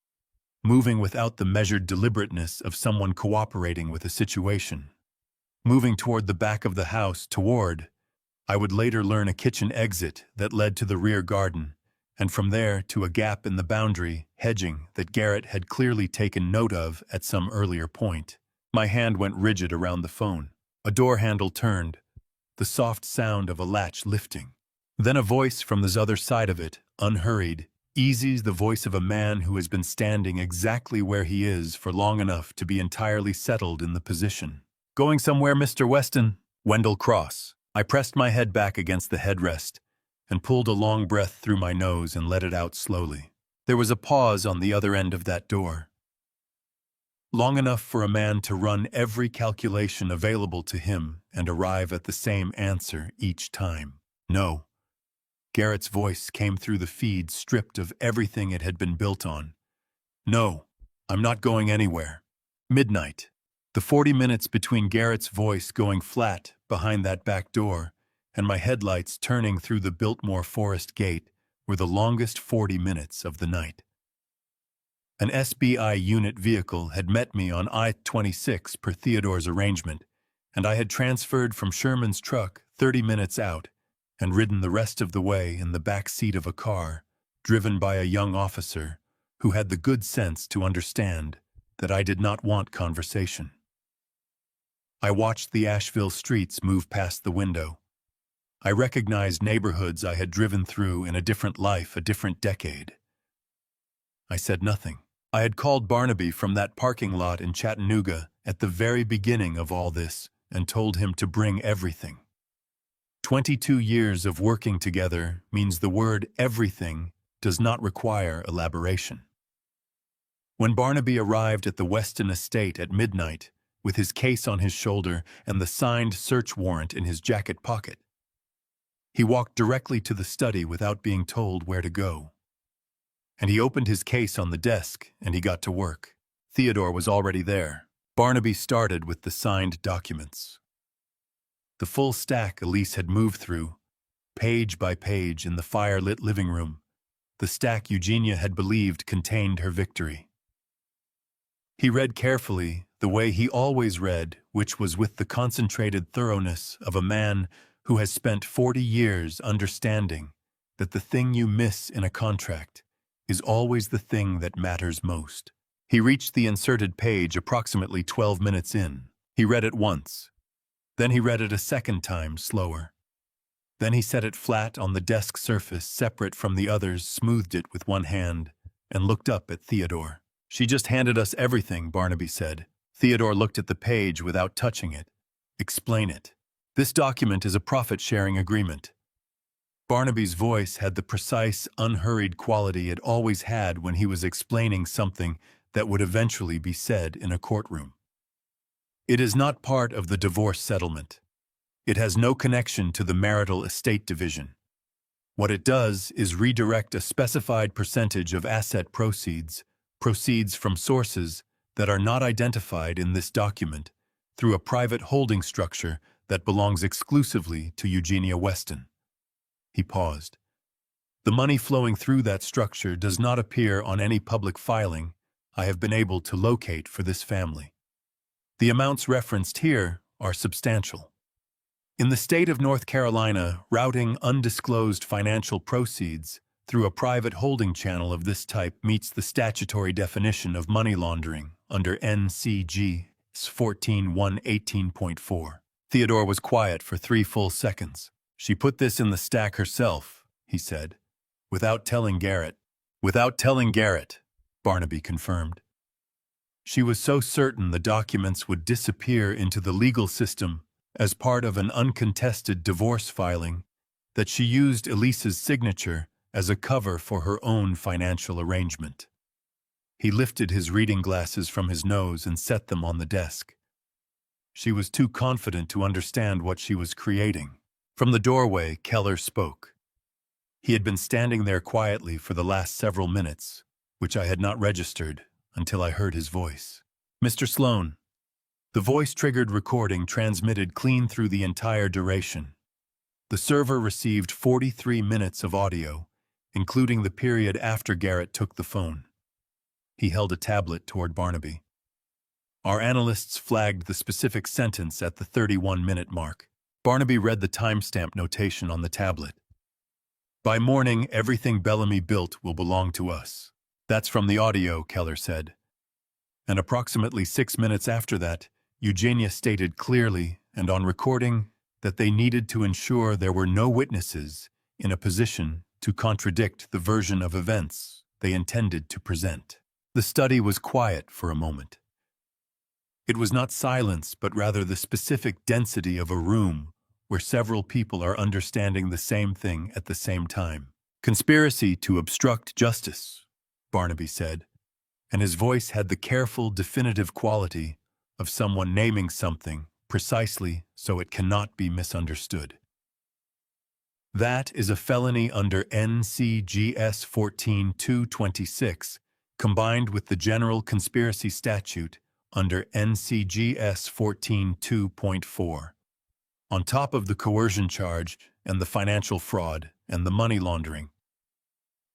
moving without the measured deliberateness of someone cooperating with a situation. Moving toward the back of the house, toward, I would later learn, a kitchen exit that led to the rear garden, and from there to a gap in the boundary hedging that Garrett had clearly taken note of at some earlier point. My hand went rigid around the phone. A door handle turned, the soft sound of a latch lifting. Then a voice from the other side of it, unhurried, easy, the voice of a man who has been standing exactly where he is for long enough to be entirely settled in the position. "Going somewhere, Mr. Weston?" "Wendell Cross." I pressed my head back against the headrest and pulled a long breath through my nose and let it out slowly. There was a pause on the other end of that door. Long enough for a man to run every calculation available to him and arrive at the same answer each time. "No." Garrett's voice came through the feed, stripped of everything it had been built on. "No, I'm not going anywhere." Midnight. The 40 minutes between Garrett's voice going flat behind that back door and my headlights turning through the Biltmore Forest gate were the longest 40 minutes of the night. An SBI unit vehicle had met me on I-26 per Theodore's arrangement, and I had transferred from Sherman's truck 30 minutes out and ridden the rest of the way in the back seat of a car, driven by a young officer who had the good sense to understand that I did not want conversation. I watched the Asheville streets move past the window. I recognized neighborhoods I had driven through in a different life, a different decade. I said nothing. I had called Barnaby from that parking lot in Chattanooga at the very beginning of all this and told him to bring everything. 22 years of working together means the word everything does not require elaboration. When Barnaby arrived at the Weston estate at midnight, with his case on his shoulder and the signed search warrant in his jacket pocket, he walked directly to the study without being told where to go. And he opened his case on the desk and he got to work. Theodore was already there. Barnaby started with the signed documents. The full stack Elise had moved through, page by page in the fire-lit living room, the stack Eugenia had believed contained her victory. He read carefully, the way he always read, which was with the concentrated thoroughness of a man who has spent 40 years understanding that the thing you miss in a contract is always the thing that matters most. He reached the inserted page approximately 12 minutes in. He read it once. Then he read it a second time, slower. Then he set it flat on the desk surface, separate from the others, smoothed it with one hand, and looked up at Theodore. "She just handed us everything," Barnaby said. Theodore looked at the page without touching it. "Explain it." "This document is a profit-sharing agreement." Barnaby's voice had the precise, unhurried quality it always had when he was explaining something that would eventually be said in a courtroom. "It is not part of the divorce settlement. It has no connection to the marital estate division. What it does is redirect a specified percentage of asset proceeds from sources that are not identified in this document, through a private holding structure that belongs exclusively to Eugenia Weston." He paused. "The money flowing through that structure does not appear on any public filing I have been able to locate for this family. The amounts referenced here are substantial. In the state of North Carolina, routing undisclosed financial proceeds through a private holding channel of this type meets the statutory definition of money laundering under NCG 14-118.4. Theodore was quiet for 3 full seconds. "She put this in the stack herself," he said, "without telling Garrett." "Without telling Garrett," Barnaby confirmed. "She was so certain the documents would disappear into the legal system as part of an uncontested divorce filing that she used Elise's signature as a cover for her own financial arrangement." He lifted his reading glasses from his nose and set them on the desk. "She was too confident to understand what she was creating." From the doorway, Keller spoke. He had been standing there quietly for the last several minutes, which I had not registered until I heard his voice. "Mr. Sloan." The voice-triggered recording transmitted clean through the entire duration. The server received 43 minutes of audio, including the period after Garrett took the phone. He held a tablet toward Barnaby. Our analysts flagged the specific sentence at the 31-minute mark. Barnaby read the timestamp notation on the tablet. "By morning, everything Bellamy built will belong to us." "That's from the audio," Keller said. And approximately 6 minutes after that, Eugenia stated clearly and on recording that they needed to ensure there were no witnesses in a position to contradict the version of events they intended to present. The study was quiet for a moment. It was not silence, but rather the specific density of a room where several people are understanding the same thing at the same time. "Conspiracy to obstruct justice," Barnaby said, and his voice had the careful, definitive quality of someone naming something precisely so it cannot be misunderstood. "That is a felony under NCGS 14-226, combined with the general conspiracy statute under NCGS 14-2.4. On top of the coercion charge and the financial fraud and the money laundering."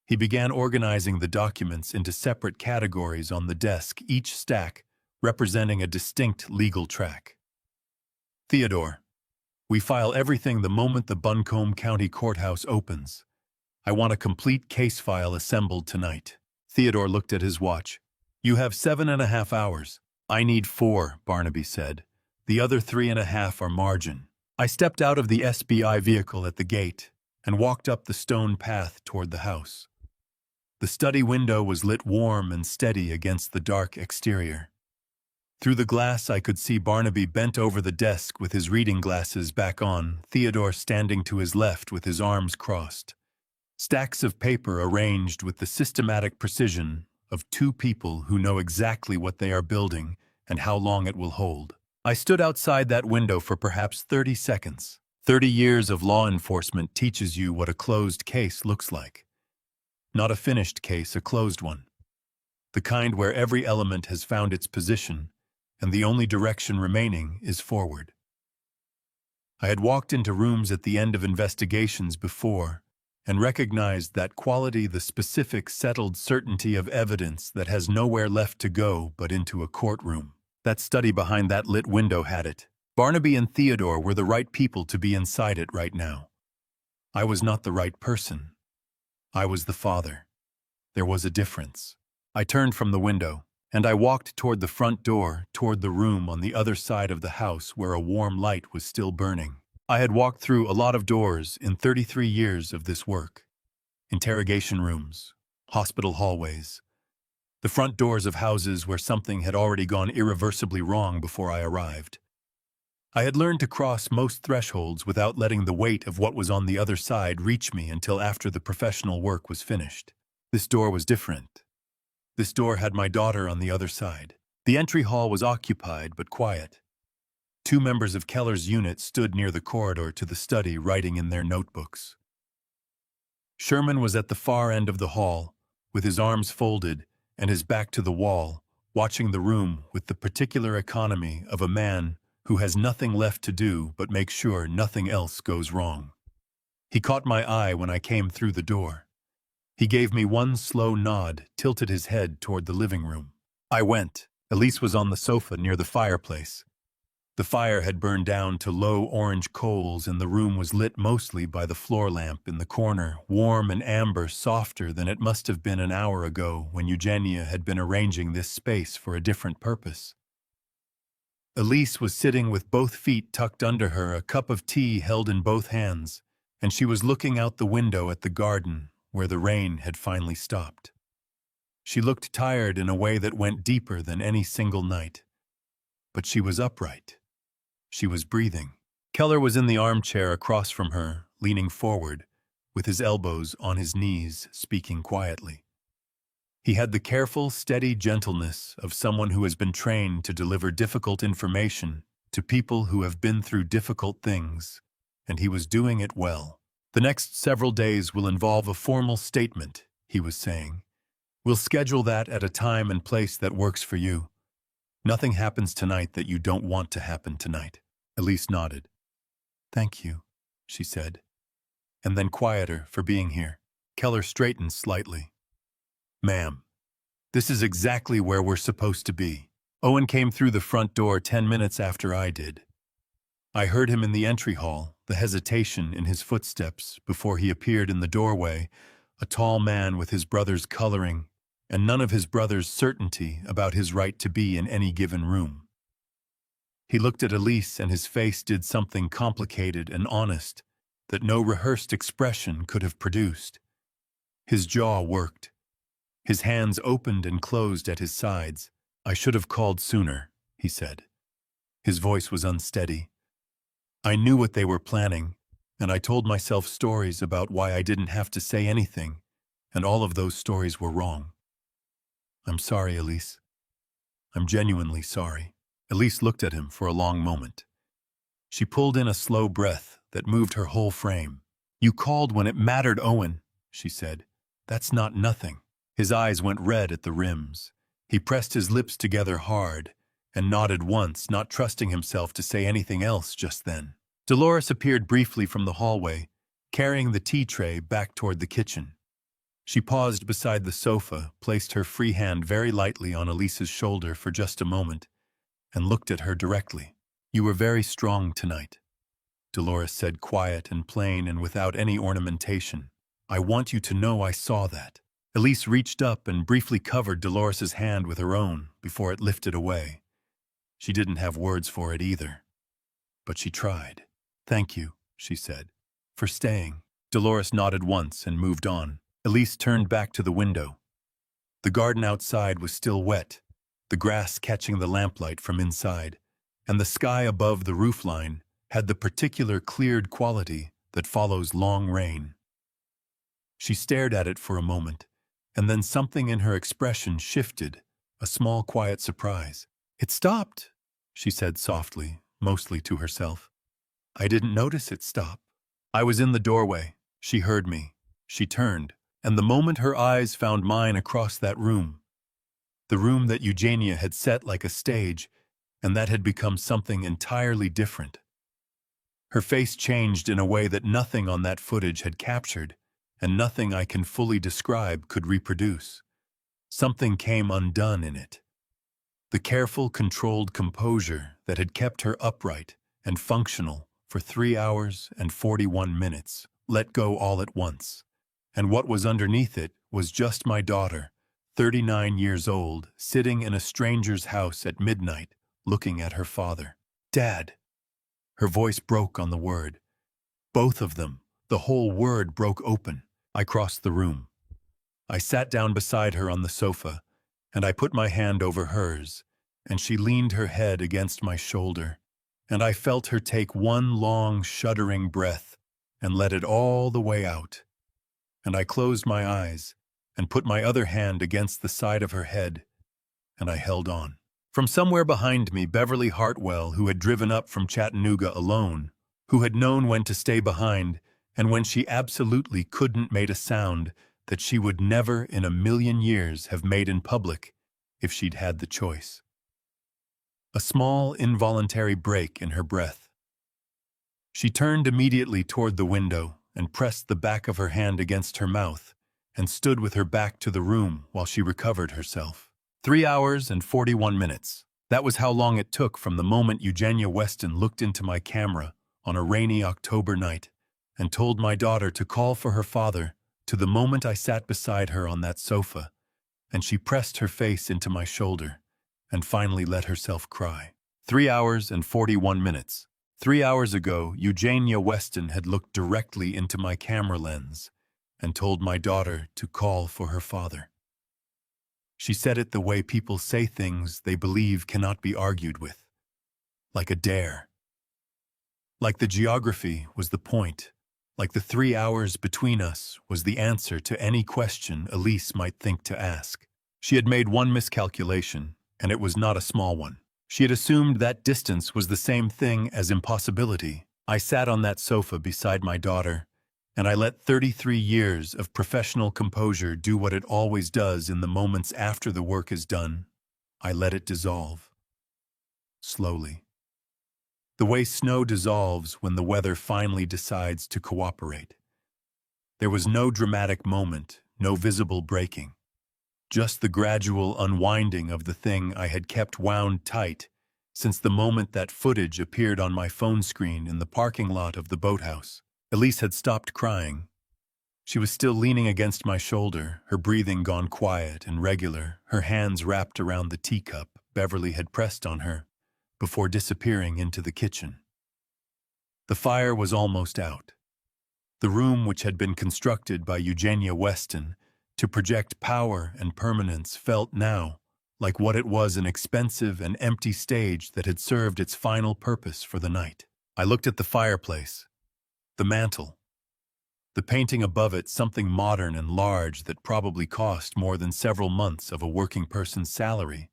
He began organizing the documents into separate categories on the desk, each stack representing a distinct legal track. "Theodore, we file everything the moment the Buncombe County Courthouse opens. I want a complete case file assembled tonight." Theodore looked at his watch. "You have 7.5 hours. "I need 4, Barnaby said. "The other 3.5 are margin." I stepped out of the SBI vehicle at the gate and walked up the stone path toward the house. The study window was lit warm and steady against the dark exterior. Through the glass I could see Barnaby bent over the desk with his reading glasses back on, Theodore standing to his left with his arms crossed. Stacks of paper arranged with the systematic precision of 2 people who know exactly what they are building and how long it will hold. I stood outside that window for perhaps 30 seconds. 30 years of law enforcement teaches you what a closed case looks like. Not a finished case, a closed one. The kind where every element has found its position, and the only direction remaining is forward. I had walked into rooms at the end of investigations before and recognized that quality, the specific, settled certainty of evidence that has nowhere left to go but into a courtroom. That study behind that lit window had it. Barnaby and Theodore were the right people to be inside it right now. I was not the right person. I was the father. There was a difference. I turned from the window, and I walked toward the front door, toward the room on the other side of the house where a warm light was still burning. I had walked through a lot of doors in 33 years of this work. Interrogation rooms, hospital hallways, the front doors of houses where something had already gone irreversibly wrong before I arrived. I had learned to cross most thresholds without letting the weight of what was on the other side reach me until after the professional work was finished. This door was different. This door had my daughter on the other side. The entry hall was occupied but quiet. 2 members of Keller's unit stood near the corridor to the study, writing in their notebooks. Sherman was at the far end of the hall, with his arms folded and his back to the wall, watching the room with the particular economy of a man who has nothing left to do but make sure nothing else goes wrong. He caught my eye when I came through the door. He gave me one slow nod, tilted his head toward the living room. I went. Elise was on the sofa near the fireplace. The fire had burned down to low orange coals, and the room was lit mostly by the floor lamp in the corner, warm and amber, softer than it must have been an hour ago when Eugenia had been arranging this space for a different purpose. Elise was sitting with both feet tucked under her, a cup of tea held in both hands, and she was looking out the window at the garden, where the rain had finally stopped. She looked tired in a way that went deeper than any single night. But she was upright. She was breathing. Keller was in the armchair across from her, leaning forward, with his elbows on his knees, speaking quietly. He had the careful, steady gentleness of someone who has been trained to deliver difficult information to people who have been through difficult things, and he was doing it well. The next several days will involve a formal statement, he was saying. We'll schedule that at a time and place that works for you. Nothing happens tonight that you don't want to happen tonight. Elise nodded. Thank you, she said, and then quieter for being here. Keller straightened slightly. Ma'am, this is exactly where we're supposed to be. Owen came through the front door 10 minutes after I did. I heard him in the entry hall, the hesitation in his footsteps before he appeared in the doorway, a tall man with his brother's coloring and none of his brother's certainty about his right to be in any given room. He looked at Elise, and his face did something complicated and honest that no rehearsed expression could have produced. His jaw worked. His hands opened and closed at his sides. I should have called sooner, he said. His voice was unsteady. I knew what they were planning, and I told myself stories about why I didn't have to say anything, and all of those stories were wrong. I'm sorry, Elise. I'm genuinely sorry. Elise looked at him for a long moment. She pulled in a slow breath that moved her whole frame. You called when it mattered, Owen, she said. That's not nothing. His eyes went red at the rims. He pressed his lips together hard and nodded once, not trusting himself to say anything else just then. Dolores appeared briefly from the hallway, carrying the tea tray back toward the kitchen. She paused beside the sofa, placed her free hand very lightly on Elise's shoulder for just a moment, and looked at her directly. You were very strong tonight, Dolores said, quiet and plain and without any ornamentation. I want you to know I saw that. Elise reached up and briefly covered Dolores's hand with her own before it lifted away. She didn't have words for it either, but she tried. Thank you, she said, for staying. Dolores nodded once and moved on. Elise turned back to the window. The garden outside was still wet, the grass catching the lamplight from inside, and the sky above the roofline had the particular cleared quality that follows long rain. She stared at it for a moment, and then something in her expression shifted, a small quiet surprise. It stopped, she said softly, mostly to herself. I didn't notice it stop. I was in the doorway. She heard me. She turned, and the moment her eyes found mine across that room, the room that Eugenia had set like a stage, and that had become something entirely different. Her face changed in a way that nothing on that footage had captured, and nothing I can fully describe could reproduce. Something came undone in it. The careful, controlled composure that had kept her upright and functional for 3 hours and 41 minutes let go all at once. And what was underneath it was just my daughter, 39 years old, sitting in a stranger's house at midnight, looking at her father. "Dad." Her voice broke on the word. Both of them, the whole word broke open. I crossed the room. I sat down beside her on the sofa, and I put my hand over hers, and she leaned her head against my shoulder, and I felt her take one long, shuddering breath and let it all the way out. And I closed my eyes and put my other hand against the side of her head, and I held on. From somewhere behind me, Beverly Hartwell, who had driven up from Chattanooga alone, who had known when to stay behind and when she absolutely couldn't make a sound that she would never in a million years have made in public if she'd had the choice. A small, involuntary break in her breath. She turned immediately toward the window and pressed the back of her hand against her mouth and stood with her back to the room while she recovered herself. 3 hours and 41 minutes. That was how long it took from the moment Eugenia Weston looked into my camera on a rainy October night and told my daughter to call for her father to the moment I sat beside her on that sofa, and she pressed her face into my shoulder and finally let herself cry. 3 hours and 41 minutes. 3 hours ago, Eugenia Weston had looked directly into my camera lens and told my daughter to call for her father. She said it the way people say things they believe cannot be argued with, like a dare. Like the geography was the point, like the 3 hours between us was the answer to any question Elise might think to ask. She had made one miscalculation, and it was not a small one. She had assumed that distance was the same thing as impossibility. I sat on that sofa beside my daughter, and I let 33 years of professional composure do what it always does in the moments after the work is done. I let it dissolve. Slowly. The way snow dissolves when the weather finally decides to cooperate. There was no dramatic moment, no visible breaking. Just the gradual unwinding of the thing I had kept wound tight since the moment that footage appeared on my phone screen in the parking lot of the boathouse. Elise had stopped crying. She was still leaning against my shoulder, her breathing gone quiet and regular, her hands wrapped around the teacup Beverly had pressed on her before disappearing into the kitchen. The fire was almost out. The room, which had been constructed by Eugenia Weston to project power and permanence, felt now like what it was, an expensive and empty stage that had served its final purpose for the night. I looked at the fireplace, the mantel, the painting above it, something modern and large that probably cost more than several months of a working person's salary,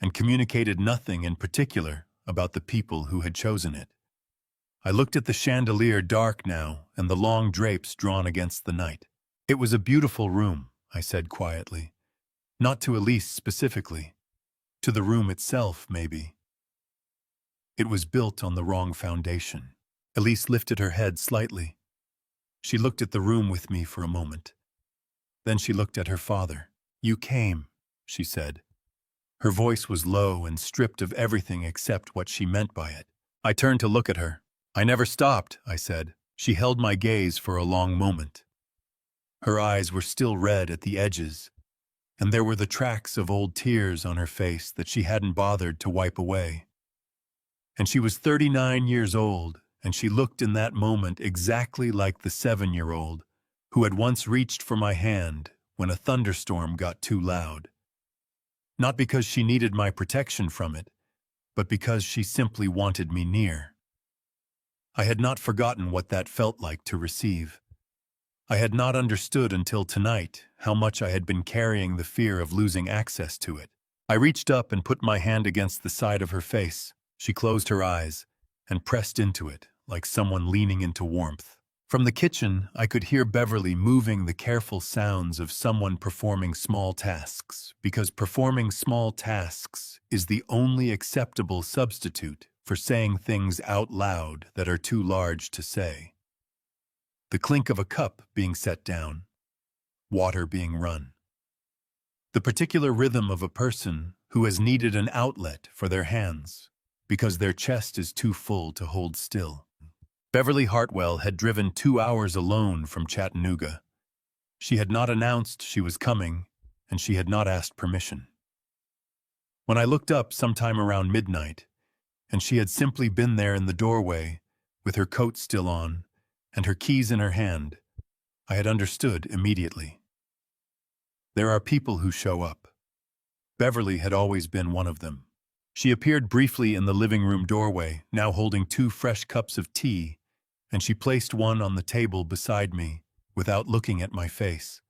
and communicated nothing in particular about the people who had chosen it. I looked at the chandelier, dark now, and the long drapes drawn against the night. It was a beautiful room, I said quietly. Not to Elise specifically. To the room itself, maybe. It was built on the wrong foundation. Elise lifted her head slightly. She looked at the room with me for a moment. Then she looked at her father. "You came," she said. Her voice was low and stripped of everything except what she meant by it. I turned to look at her. "I never stopped," I said. She held my gaze for a long moment. Her eyes were still red at the edges, and there were the tracks of old tears on her face that she hadn't bothered to wipe away. And she was 39 years old, and she looked in that moment exactly like the 7-year-old who had once reached for my hand when a thunderstorm got too loud. Not because she needed my protection from it, but because she simply wanted me near. I had not forgotten what that felt like to receive. I had not understood until tonight how much I had been carrying the fear of losing access to it. I reached up and put my hand against the side of her face. She closed her eyes and pressed into it like someone leaning into warmth. From the kitchen, I could hear Beverly moving, the careful sounds of someone performing small tasks, because performing small tasks is the only acceptable substitute for saying things out loud that are too large to say. The clink of a cup being set down, water being run. The particular rhythm of a person who has needed an outlet for their hands because their chest is too full to hold still. Beverly Hartwell had driven 2 hours alone from Chattanooga. She had not announced she was coming, and she had not asked permission. When I looked up sometime around midnight, and she had simply been there in the doorway, with her coat still on, and her keys in her hand, I had understood immediately. There are people who show up. Beverly had always been one of them. She appeared briefly in the living room doorway, now holding 2 fresh cups of tea, and she placed one on the table beside me, without looking at my face.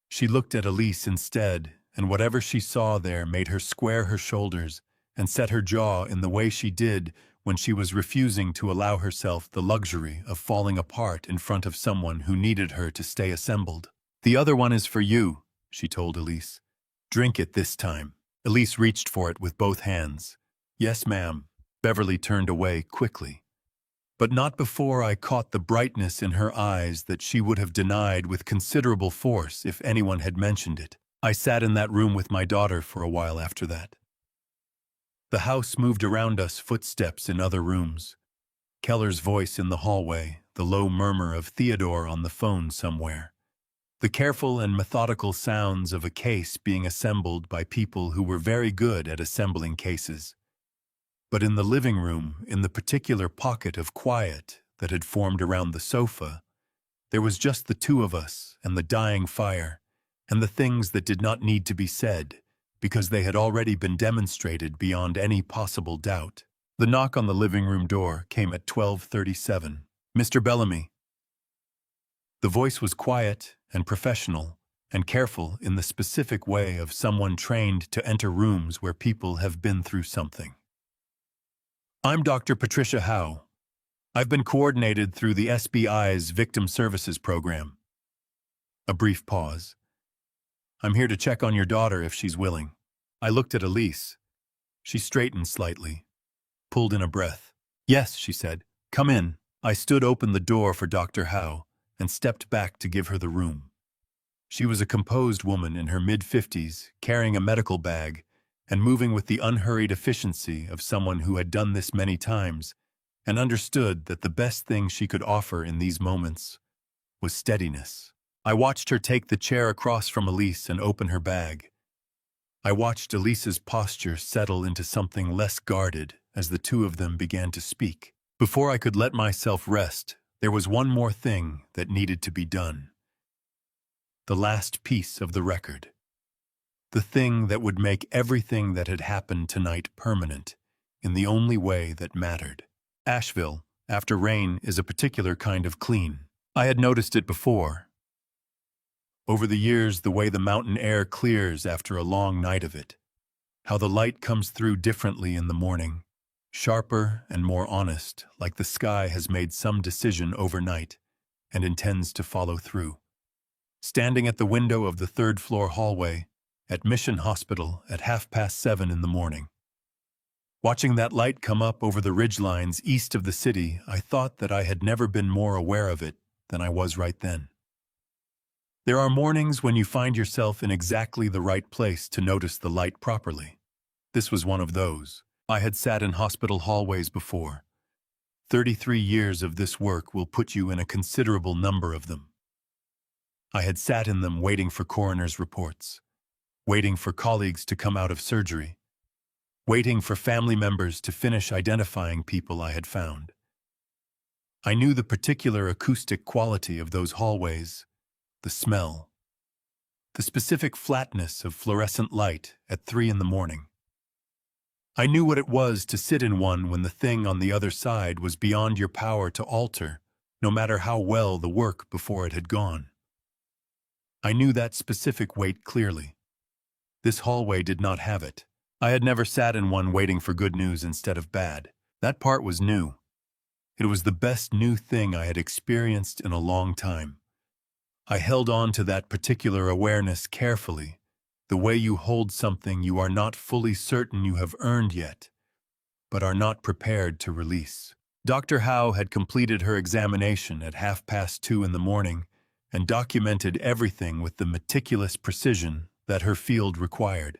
She looked at Elise instead, and whatever she saw there made her square her shoulders and set her jaw in the way she did when she was refusing to allow herself the luxury of falling apart in front of someone who needed her to stay assembled. "The other one is for you," she told Elise. "Drink it this time." Elise reached for it with both hands. "Yes, ma'am." Beverly turned away quickly. But not before I caught the brightness in her eyes that she would have denied with considerable force if anyone had mentioned it. I sat in that room with my daughter for a while after that. The house moved around us, footsteps in other rooms. Keller's voice in the hallway, the low murmur of Theodore on the phone somewhere. The careful and methodical sounds of a case being assembled by people who were very good at assembling cases. But in the living room, in the particular pocket of quiet that had formed around the sofa, there was just the 2 of us and the dying fire, and the things that did not need to be said, because they had already been demonstrated beyond any possible doubt. The knock on the living room door came at 12:37. "Mr. Bellamy." The voice was quiet and professional and careful in the specific way of someone trained to enter rooms where people have been through something. "I'm Dr. Patricia Howe. I've been coordinated through the SBI's Victim Services Program." A brief pause. "I'm here to check on your daughter if she's willing." I looked at Elise. She straightened slightly, pulled in a breath. "Yes," she said. "Come in." I stood open the door for Dr. Howe and stepped back to give her the room. She was a composed woman in her mid-50s, carrying a medical bag and moving with the unhurried efficiency of someone who had done this many times and understood that the best thing she could offer in these moments was steadiness. I watched her take the chair across from Elise and open her bag. I watched Elise's posture settle into something less guarded as the 2 of them began to speak. Before I could let myself rest, there was one more thing that needed to be done. The last piece of the record. The thing that would make everything that had happened tonight permanent, in the only way that mattered. Asheville, after rain, is a particular kind of clean. I had noticed it before. Over the years, the way the mountain air clears after a long night of it. How the light comes through differently in the morning, sharper and more honest, like the sky has made some decision overnight and intends to follow through. Standing at the window of the 3rd-floor hallway at Mission Hospital at 7:30 in the morning. Watching that light come up over the ridgelines east of the city, I thought that I had never been more aware of it than I was right then. There are mornings when you find yourself in exactly the right place to notice the light properly. This was one of those. I had sat in hospital hallways before. 33 years of this work will put you in a considerable number of them. I had sat in them waiting for coroner's reports, waiting for colleagues to come out of surgery, waiting for family members to finish identifying people I had found. I knew the particular acoustic quality of those hallways, the smell, the specific flatness of fluorescent light at 3 in the morning. I knew what it was to sit in one when the thing on the other side was beyond your power to alter, no matter how well the work before it had gone. I knew that specific weight clearly. This hallway did not have it. I had never sat in one waiting for good news instead of bad. That part was new. It was the best new thing I had experienced in a long time. I held on to that particular awareness carefully, the way you hold something you are not fully certain you have earned yet, but are not prepared to release. Dr. Howe had completed her examination at 2:30 in the morning and documented everything with the meticulous precision that her field required.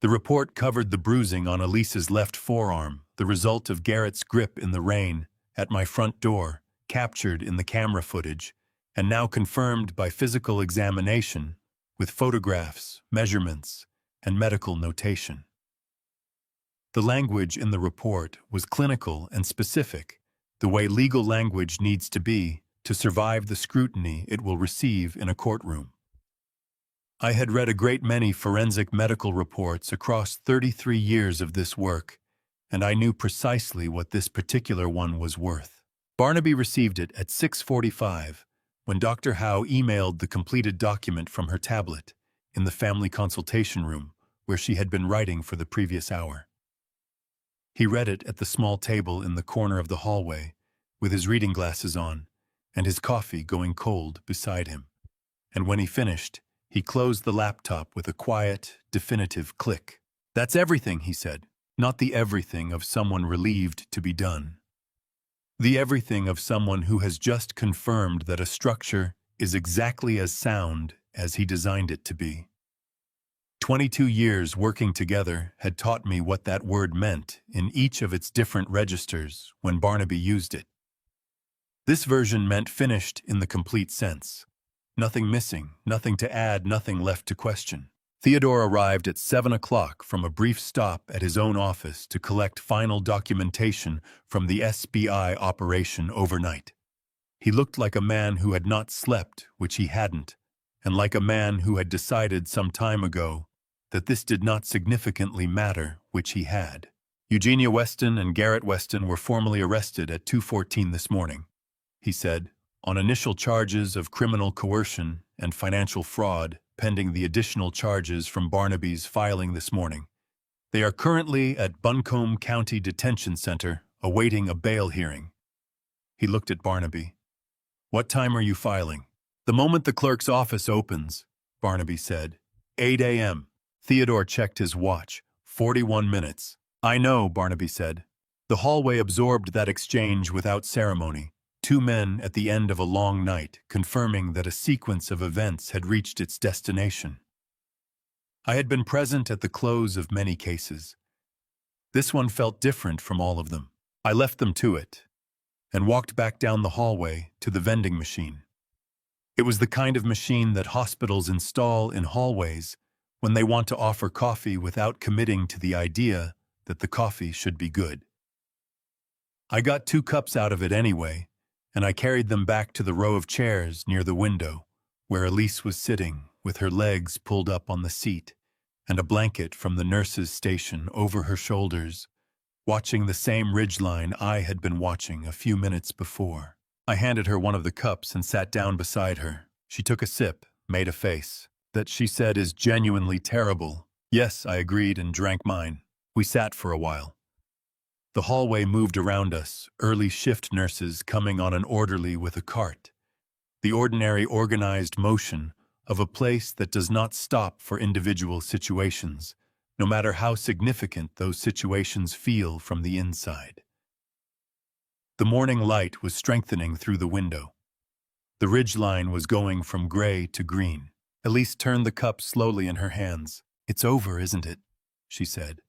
The report covered the bruising on Elise's left forearm, the result of Garrett's grip in the rain at my front door, captured in the camera footage, and now confirmed by physical examination with photographs, measurements, and medical notation. The language in the report was clinical and specific, the way legal language needs to be to survive the scrutiny it will receive in a courtroom. I had read a great many forensic medical reports across 33 years of this work, and I knew precisely what this particular one was worth. Barnaby received it at 6:45 when Dr. Howe emailed the completed document from her tablet in the family consultation room where she had been writing for the previous hour. He read it at the small table in the corner of the hallway, with his reading glasses on and his coffee going cold beside him. And when he finished, he closed the laptop with a quiet, definitive click. "That's everything," he said. Not the everything of someone relieved to be done. The everything of someone who has just confirmed that a structure is exactly as sound as he designed it to be. 22 years working together had taught me what that word meant in each of its different registers when Barnaby used it. This version meant finished in the complete sense. Nothing missing, nothing to add, nothing left to question. Theodore arrived at 7 o'clock from a brief stop at his own office to collect final documentation from the SBI operation overnight. He looked like a man who had not slept, which he hadn't, and like a man who had decided some time ago that this did not significantly matter, which he had. Eugenia Weston and Garrett Weston were formally arrested at 2:14 this morning, he said, on initial charges of criminal coercion and financial fraud, pending the additional charges from Barnaby's filing this morning. They are currently at Buncombe County Detention Center, awaiting a bail hearing. He looked at Barnaby. "What time are you filing?" "The moment the clerk's office opens," Barnaby said. 8 a.m. Theodore checked his watch. 41 minutes. "I know," Barnaby said. The hallway absorbed that exchange without ceremony. Two men at the end of a long night, confirming that a sequence of events had reached its destination. I had been present at the close of many cases. This one felt different from all of them. I left them to it, and walked back down the hallway to the vending machine. It was the kind of machine that hospitals install in hallways when they want to offer coffee without committing to the idea that the coffee should be good. I got 2 cups out of it anyway, and I carried them back to the row of chairs near the window, where Elise was sitting, with her legs pulled up on the seat, and a blanket from the nurse's station over her shoulders, watching the same ridgeline I had been watching a few minutes before. I handed her one of the cups and sat down beside her. She took a sip, made a face. "That," she said, "is genuinely terrible." "Yes," I agreed and drank mine. We sat for a while. The hallway moved around us, early shift nurses coming on an orderly with a cart. The ordinary organized motion of a place that does not stop for individual situations, no matter how significant those situations feel from the inside. The morning light was strengthening through the window. The ridgeline was going from gray to green. Elise turned the cup slowly in her hands. "It's over, isn't it?" she said.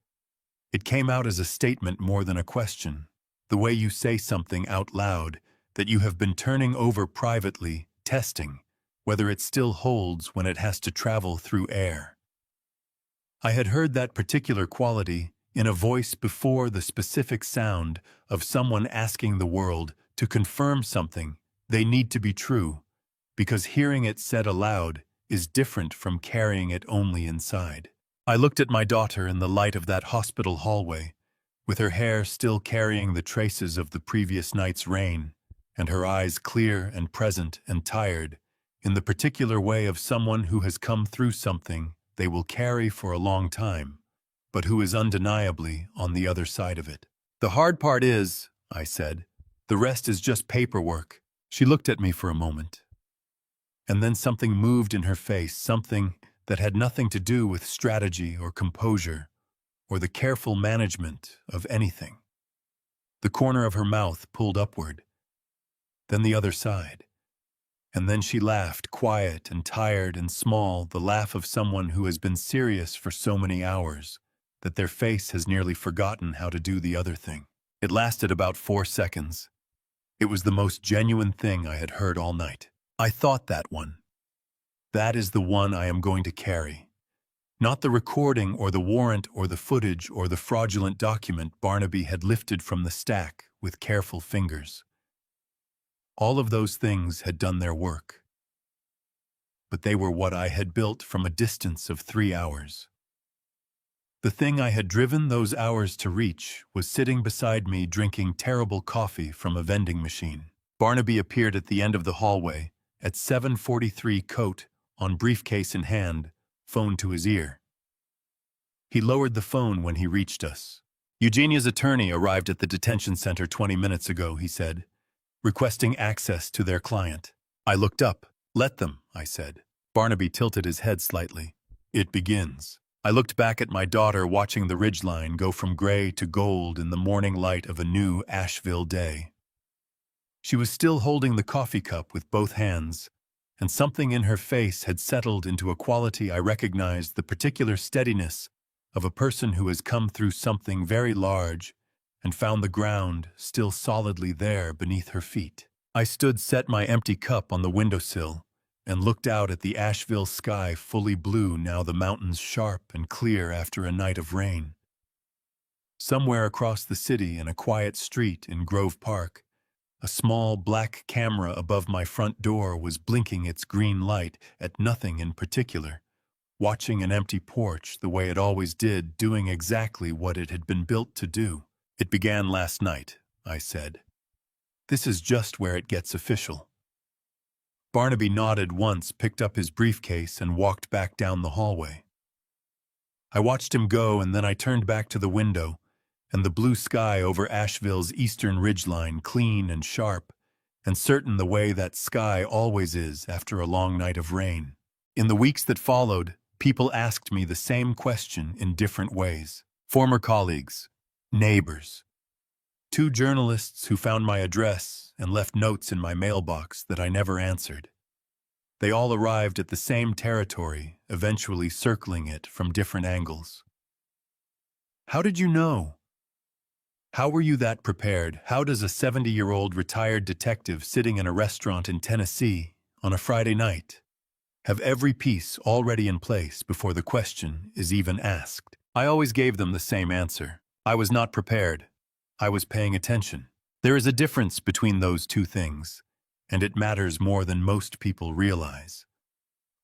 It came out as a statement more than a question, the way you say something out loud that you have been turning over privately, testing whether it still holds when it has to travel through air. I had heard that particular quality in a voice before, the specific sound of someone asking the world to confirm something they need to be true, because hearing it said aloud is different from carrying it only inside. I looked at my daughter in the light of that hospital hallway, with her hair still carrying the traces of the previous night's rain, and her eyes clear and present and tired, in the particular way of someone who has come through something they will carry for a long time, but who is undeniably on the other side of it. "The hard part is," I said, "the rest is just paperwork." She looked at me for a moment, and then something moved in her face, something that had nothing to do with strategy or composure or the careful management of anything. The corner of her mouth pulled upward, then the other side. And then she laughed, quiet and tired and small, the laugh of someone who has been serious for so many hours that their face has nearly forgotten how to do the other thing. It lasted about 4 seconds. It was the most genuine thing I had heard all night. I thought that one. That is the one I am going to carry. Not the recording or the warrant or the footage or the fraudulent document Barnaby had lifted from the stack with careful fingers. All of those things had done their work. But they were what I had built from a distance of 3 hours. The thing I had driven those hours to reach was sitting beside me drinking terrible coffee from a vending machine. Barnaby appeared at the end of the hallway at 7:43, coat on, briefcase in hand, phone to his ear. He lowered the phone when he reached us. Eugenia's attorney arrived at the detention center 20 minutes ago, he said, requesting access to their client. I looked up. Let them, I said. Barnaby tilted his head slightly. It begins. I looked back at my daughter watching the ridgeline go from gray to gold in the morning light of a new Asheville day. She was still holding the coffee cup with both hands, and something in her face had settled into a quality I recognized, the particular steadiness of a person who has come through something very large and found the ground still solidly there beneath her feet. I set my empty cup on the windowsill and looked out at the Asheville sky, fully blue now, the mountains sharp and clear after a night of rain. Somewhere across the city, in a quiet street in Grove Park, a small black camera above my front door was blinking its green light at nothing in particular, watching an empty porch the way it always did, doing exactly what it had been built to do. It began last night, I said. This is just where it gets official. Barnaby nodded once, picked up his briefcase, and walked back down the hallway. I watched him go, and then I turned back to the window, and the blue sky over Asheville's eastern ridgeline, clean and sharp, and certain the way that sky always is after a long night of rain. In the weeks that followed, people asked me the same question in different ways. Former colleagues, neighbors, 2 journalists who found my address and left notes in my mailbox that I never answered. They all arrived at the same territory, eventually circling it from different angles. How did you know? How were you that prepared? How does a 70-year-old retired detective sitting in a restaurant in Tennessee on a Friday night have every piece already in place before the question is even asked? I always gave them the same answer. I was not prepared. I was paying attention. There is a difference between those two things, and it matters more than most people realize.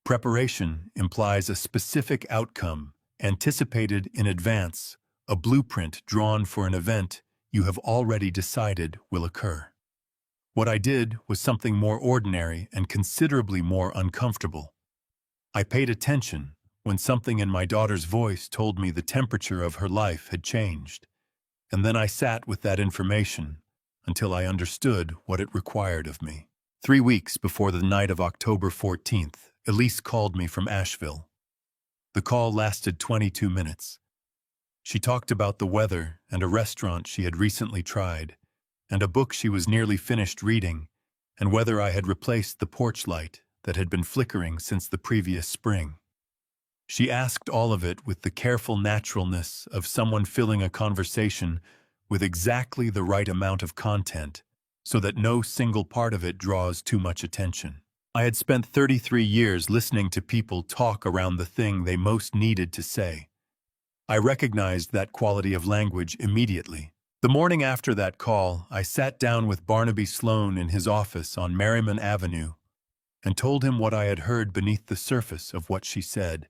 Preparation implies a specific outcome, anticipated in advance, a blueprint drawn for an event you have already decided will occur. What I did was something more ordinary and considerably more uncomfortable. I paid attention when something in my daughter's voice told me the temperature of her life had changed, and then I sat with that information until I understood what it required of me. 3 weeks before the night of October 14th, Elise called me from Asheville. The call lasted 22 minutes. She talked about the weather and a restaurant she had recently tried, and a book she was nearly finished reading, and whether I had replaced the porch light that had been flickering since the previous spring. She asked all of it with the careful naturalness of someone filling a conversation with exactly the right amount of content, so that no single part of it draws too much attention. I had spent 33 years listening to people talk around the thing they most needed to say. I recognized that quality of language immediately. The morning after that call, I sat down with Barnaby Sloan in his office on Merriman Avenue and told him what I had heard beneath the surface of what she said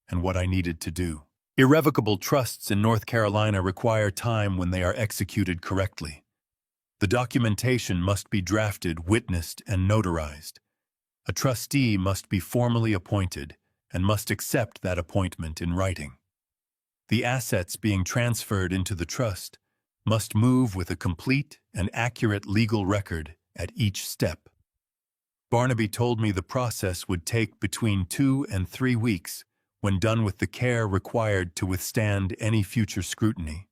and what I needed to do. Irrevocable trusts in North Carolina require time when they are executed correctly. The documentation must be drafted, witnessed, and notarized. A trustee must be formally appointed and must accept that appointment in writing. The assets being transferred into the trust must move with a complete and accurate legal record at each step. Barnaby told me the process would take between 2 and 3 weeks when done with the care required to withstand any future scrutiny.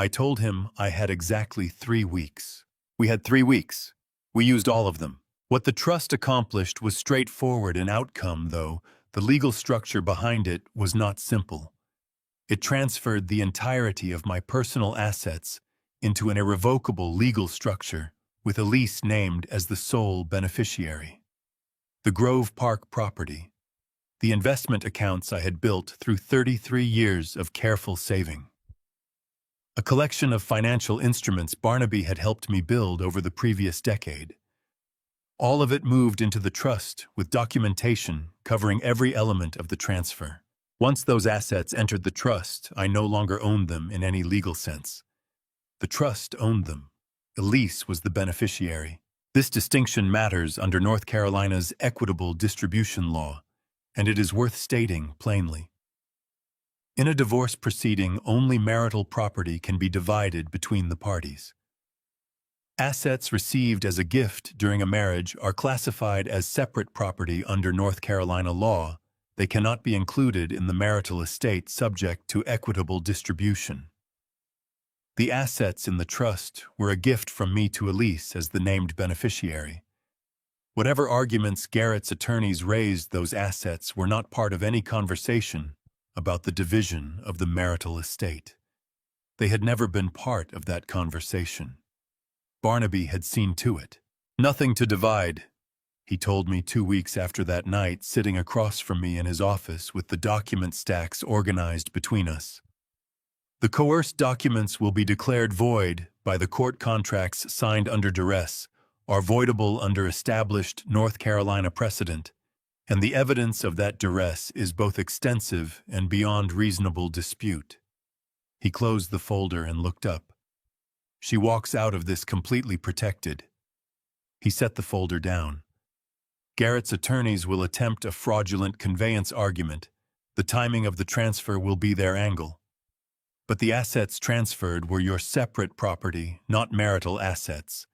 I told him I had exactly 3 weeks. We had 3 weeks. We used all of them. What the trust accomplished was straightforward in outcome, though the legal structure behind it was not simple. It transferred the entirety of my personal assets into an irrevocable legal structure, with Elise named as the sole beneficiary. The Grove Park property, the investment accounts I had built through 33 years of careful saving. A collection of financial instruments Barnaby had helped me build over the previous decade. All of it moved into the trust with documentation covering every element of the transfer. Once those assets entered the trust, I no longer owned them in any legal sense. The trust owned them. Elise was the beneficiary. This distinction matters under North Carolina's equitable distribution law, and it is worth stating plainly. In a divorce proceeding, only marital property can be divided between the parties. Assets received as a gift during a marriage are classified as separate property under North Carolina law. They cannot be included in the marital estate subject to equitable distribution. The assets in the trust were a gift from me to Elise as the named beneficiary. Whatever arguments Garrett's attorneys raised, those assets were not part of any conversation about the division of the marital estate. They had never been part of that conversation. Barnaby had seen to it. Nothing to divide, he told me 2 weeks after that night, sitting across from me in his office with the document stacks organized between us. The coerced documents will be declared void by the court contracts signed under duress, are voidable under established North Carolina precedent, and the evidence of that duress is both extensive and beyond reasonable dispute. He closed the folder and looked up. She walks out of this completely protected. He set the folder down. Garrett's attorneys will attempt a fraudulent conveyance argument. The timing of the transfer will be their angle. But the assets transferred were your separate property, not marital assets,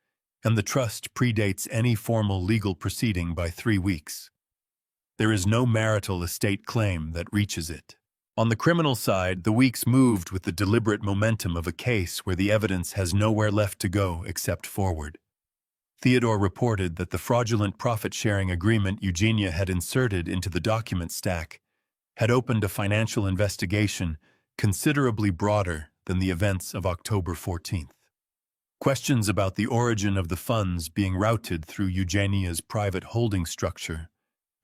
and the trust predates any formal legal proceeding by 3 weeks. There is no marital estate claim that reaches it. On the criminal side, the weeks moved with the deliberate momentum of a case where the evidence has nowhere left to go except forward. Theodore reported that the fraudulent profit-sharing agreement Eugenia had inserted into the document stack had opened a financial investigation considerably broader than the events of October 14th. Questions about the origin of the funds being routed through Eugenia's private holding structure,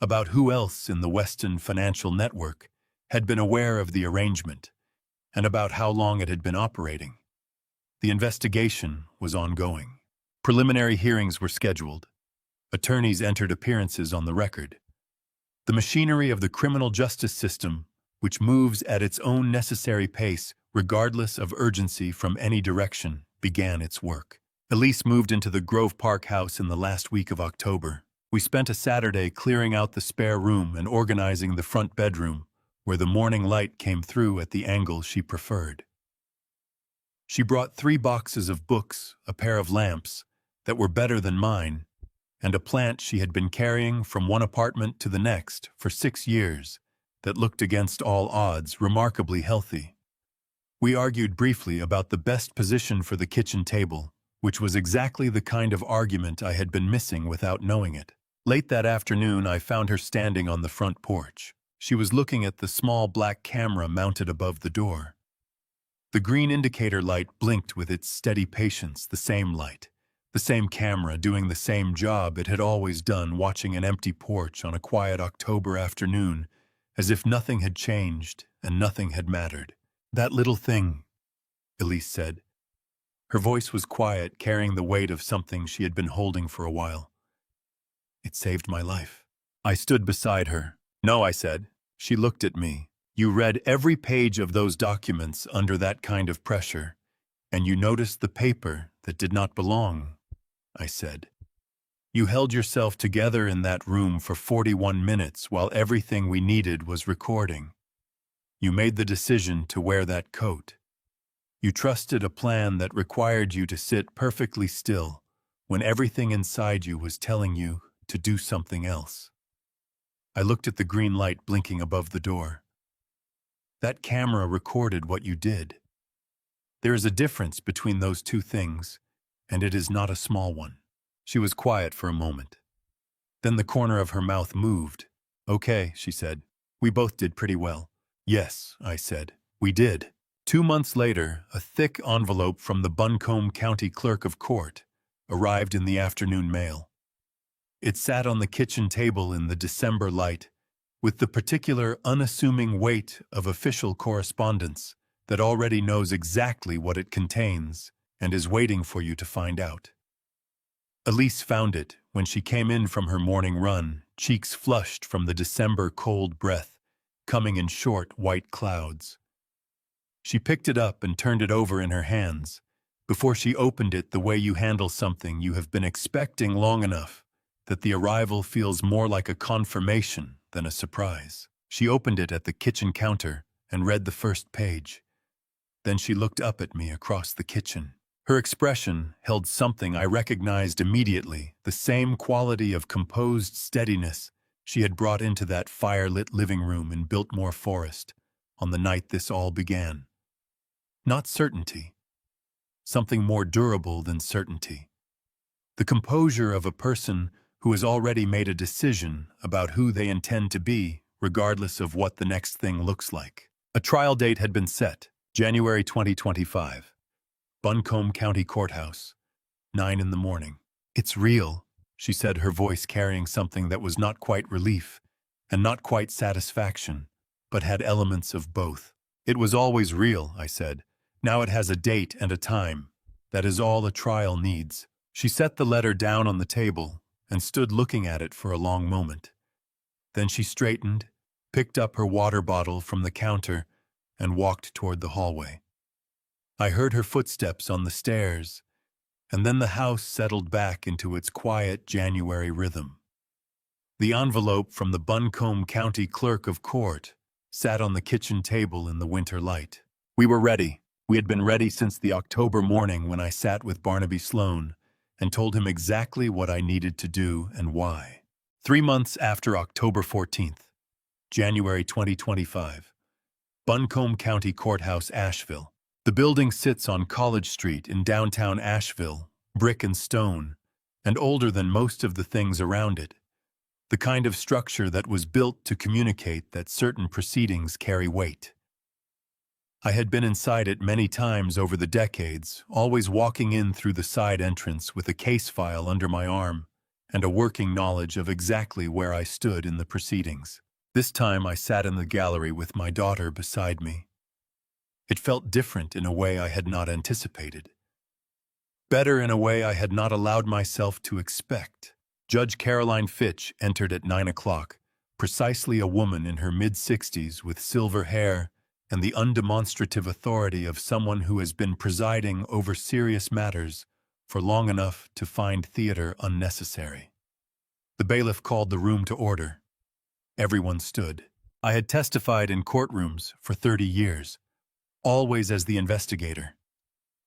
about who else in the Weston financial network had been aware of the arrangement, and about how long it had been operating. The investigation was ongoing. Preliminary hearings were scheduled. Attorneys entered appearances on the record. The machinery of the criminal justice system, which moves at its own necessary pace regardless of urgency from any direction, began its work. Elise moved into the Grove Park house in the last week of October. We spent a Saturday clearing out the spare room and organizing the front bedroom, where the morning light came through at the angle she preferred. She brought 3 boxes of books, a pair of lamps that were better than mine, and a plant she had been carrying from one apartment to the next for 6 years that looked against all odds remarkably healthy. We argued briefly about the best position for the kitchen table, which was exactly the kind of argument I had been missing without knowing it. Late that afternoon, I found her standing on the front porch. She was looking at the small black camera mounted above the door. The green indicator light blinked with its steady patience, the same light, the same camera doing the same job it had always done, watching an empty porch on a quiet October afternoon, as if nothing had changed and nothing had mattered. "That little thing," Elise said. Her voice was quiet, carrying the weight of something she had been holding for a while. "It saved my life." I stood beside her. "No," I said. She looked at me. "You read every page of those documents under that kind of pressure, and you noticed the paper that did not belong," I said. "You held yourself together in that room for 41 minutes while everything we needed was recording. You made the decision to wear that coat. You trusted a plan that required you to sit perfectly still when everything inside you was telling you to do something else." I looked at the green light blinking above the door. "That camera recorded what you did. There is a difference between those two things, and it is not a small one. She was quiet for a moment. Then the corner of her mouth moved. Okay, she said. We both did pretty well. Yes, I said. We did. 2 months later, a thick envelope from the Buncombe County Clerk of Court arrived in the afternoon mail. It sat on the kitchen table in the December light, with the particular unassuming weight of official correspondence that already knows exactly what it contains and is waiting for you to find out. Elise found it when she came in from her morning run, cheeks flushed from the December cold breath, coming in short white clouds. She picked it up and turned it over in her hands, before she opened it the way you handle something you have been expecting long enough that the arrival feels more like a confirmation than a surprise. She opened it at the kitchen counter and read the first page. Then she looked up at me across the kitchen. Her expression held something I recognized immediately, the same quality of composed steadiness she had brought into that fire-lit living room in Biltmore Forest on the night this all began. Not certainty. Something more durable than certainty. The composure of a person who has already made a decision about who they intend to be, regardless of what the next thing looks like. A trial date had been set, January 2025. Buncombe County Courthouse, 9 in the morning. It's real, she said, her voice carrying something that was not quite relief and not quite satisfaction, but had elements of both. It was always real, I said. Now it has a date and a time. That is all a trial needs. She set the letter down on the table and stood looking at it for a long moment. Then she straightened, picked up her water bottle from the counter, and walked toward the hallway. I heard her footsteps on the stairs, and then the house settled back into its quiet January rhythm. The envelope from the Buncombe County Clerk of Court sat on the kitchen table in the winter light. We were ready. We had been ready since the October morning when I sat with Barnaby Sloane and told him exactly what I needed to do and why. 3 months after October 14th, January 2025, Buncombe County Courthouse, Asheville. The building sits on College Street in downtown Asheville, brick and stone, and older than most of the things around it. The kind of structure that was built to communicate that certain proceedings carry weight. I had been inside it many times over the decades, always walking in through the side entrance with a case file under my arm and a working knowledge of exactly where I stood in the proceedings. This time I sat in the gallery with my daughter beside me. It felt different in a way I had not anticipated. Better in a way I had not allowed myself to expect. Judge Caroline Fitch entered at 9 o'clock, precisely a woman in her mid-60s with silver hair and the undemonstrative authority of someone who has been presiding over serious matters for long enough to find theater unnecessary. The bailiff called the room to order. Everyone stood. I had testified in courtrooms for 30 years, always as the investigator.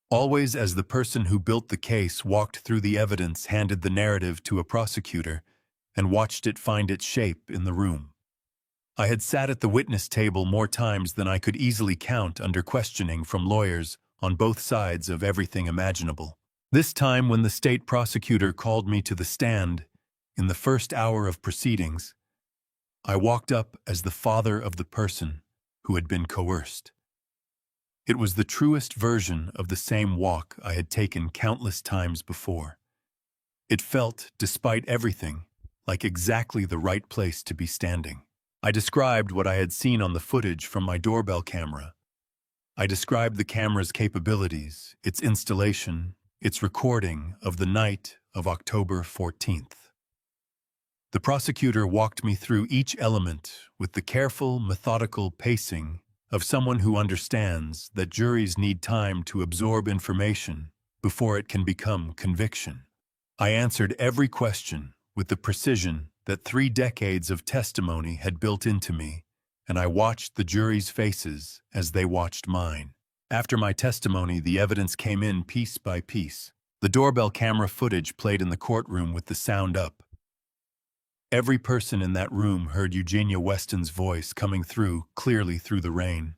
Always as the person who built the case walked through the evidence, handed the narrative to a prosecutor, and watched it find its shape in the room. I had sat at the witness table more times than I could easily count under questioning from lawyers on both sides of everything imaginable. This time, when the state prosecutor called me to the stand, in the first hour of proceedings, I walked up as the father of the person who had been coerced. It was the truest version of the same walk I had taken countless times before. It felt, despite everything, like exactly the right place to be standing. I described what I had seen on the footage from my doorbell camera. I described the camera's capabilities, its installation, its recording of the night of October 14th. The prosecutor walked me through each element with the careful, methodical pacing of someone who understands that juries need time to absorb information before it can become conviction. I answered every question with the precision that 3 decades of testimony had built into me, and I watched the jury's faces as they watched mine. After my testimony, the evidence came in piece by piece. The doorbell camera footage played in the courtroom with the sound up. Every person in that room heard Eugenia Weston's voice coming through, clearly through the rain.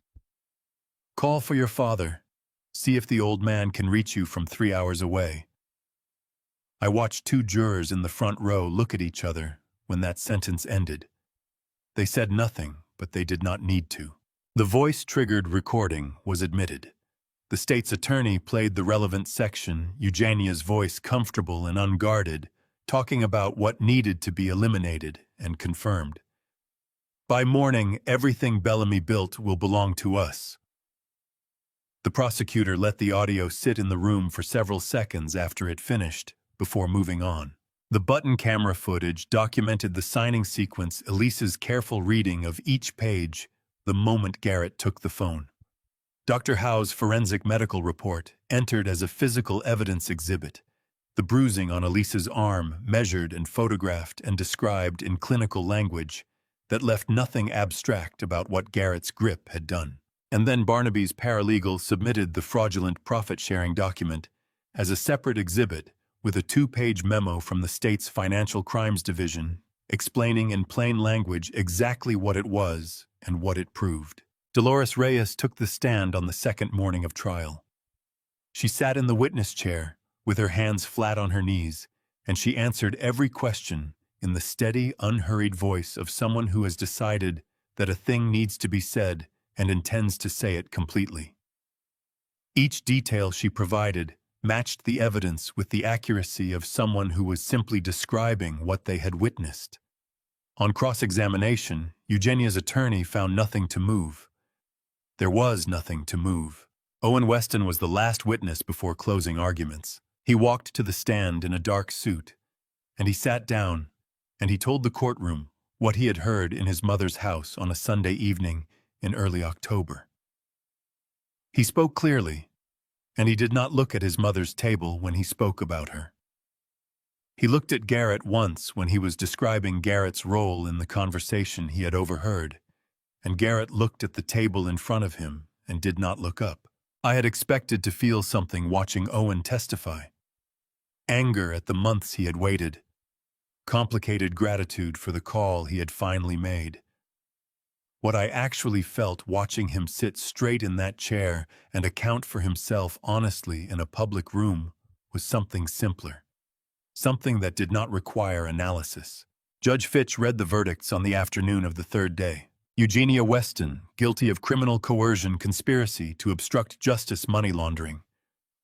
"Call for your father," See if the old man can reach you from 3 hours away. I watched two jurors in the front row look at each other when that sentence ended. They said nothing, but they did not need to. The voice-triggered recording was admitted. The state's attorney played the relevant section, Eugenia's voice comfortable and unguarded, talking about what needed to be eliminated and confirmed. By morning, everything Bellamy built will belong to us. The prosecutor let the audio sit in the room for several seconds after it finished, before moving on. The button camera footage documented the signing sequence, Elise's careful reading of each page the moment Garrett took the phone. Dr. Howe's forensic medical report entered as a physical evidence exhibit. The bruising on Elise's arm measured and photographed and described in clinical language that left nothing abstract about what Garrett's grip had done. And then Barnaby's paralegal submitted the fraudulent profit-sharing document as a separate exhibit with a 2-page memo from the state's Financial Crimes Division explaining in plain language exactly what it was and what it proved. Dolores Reyes took the stand on the second morning of trial. She sat in the witness chair with her hands flat on her knees, and she answered every question in the steady, unhurried voice of someone who has decided that a thing needs to be said and intends to say it completely. Each detail she provided matched the evidence with the accuracy of someone who was simply describing what they had witnessed. On cross-examination, Eugenia's attorney found nothing to move. There was nothing to move. Owen Weston was the last witness before closing arguments. He walked to the stand in a dark suit, and he sat down, and he told the courtroom what he had heard in his mother's house on a Sunday evening in early October. He spoke clearly, and he did not look at his mother's table when he spoke about her. He looked at Garrett once when he was describing Garrett's role in the conversation he had overheard, and Garrett looked at the table in front of him and did not look up. I had expected to feel something watching Owen testify. Anger at the months he had waited, complicated gratitude for the call he had finally made. What I actually felt watching him sit straight in that chair and account for himself honestly in a public room was something simpler, something that did not require analysis. Judge Fitch read the verdicts on the afternoon of the third day. Eugenia Weston, guilty of criminal coercion conspiracy to obstruct justice money laundering.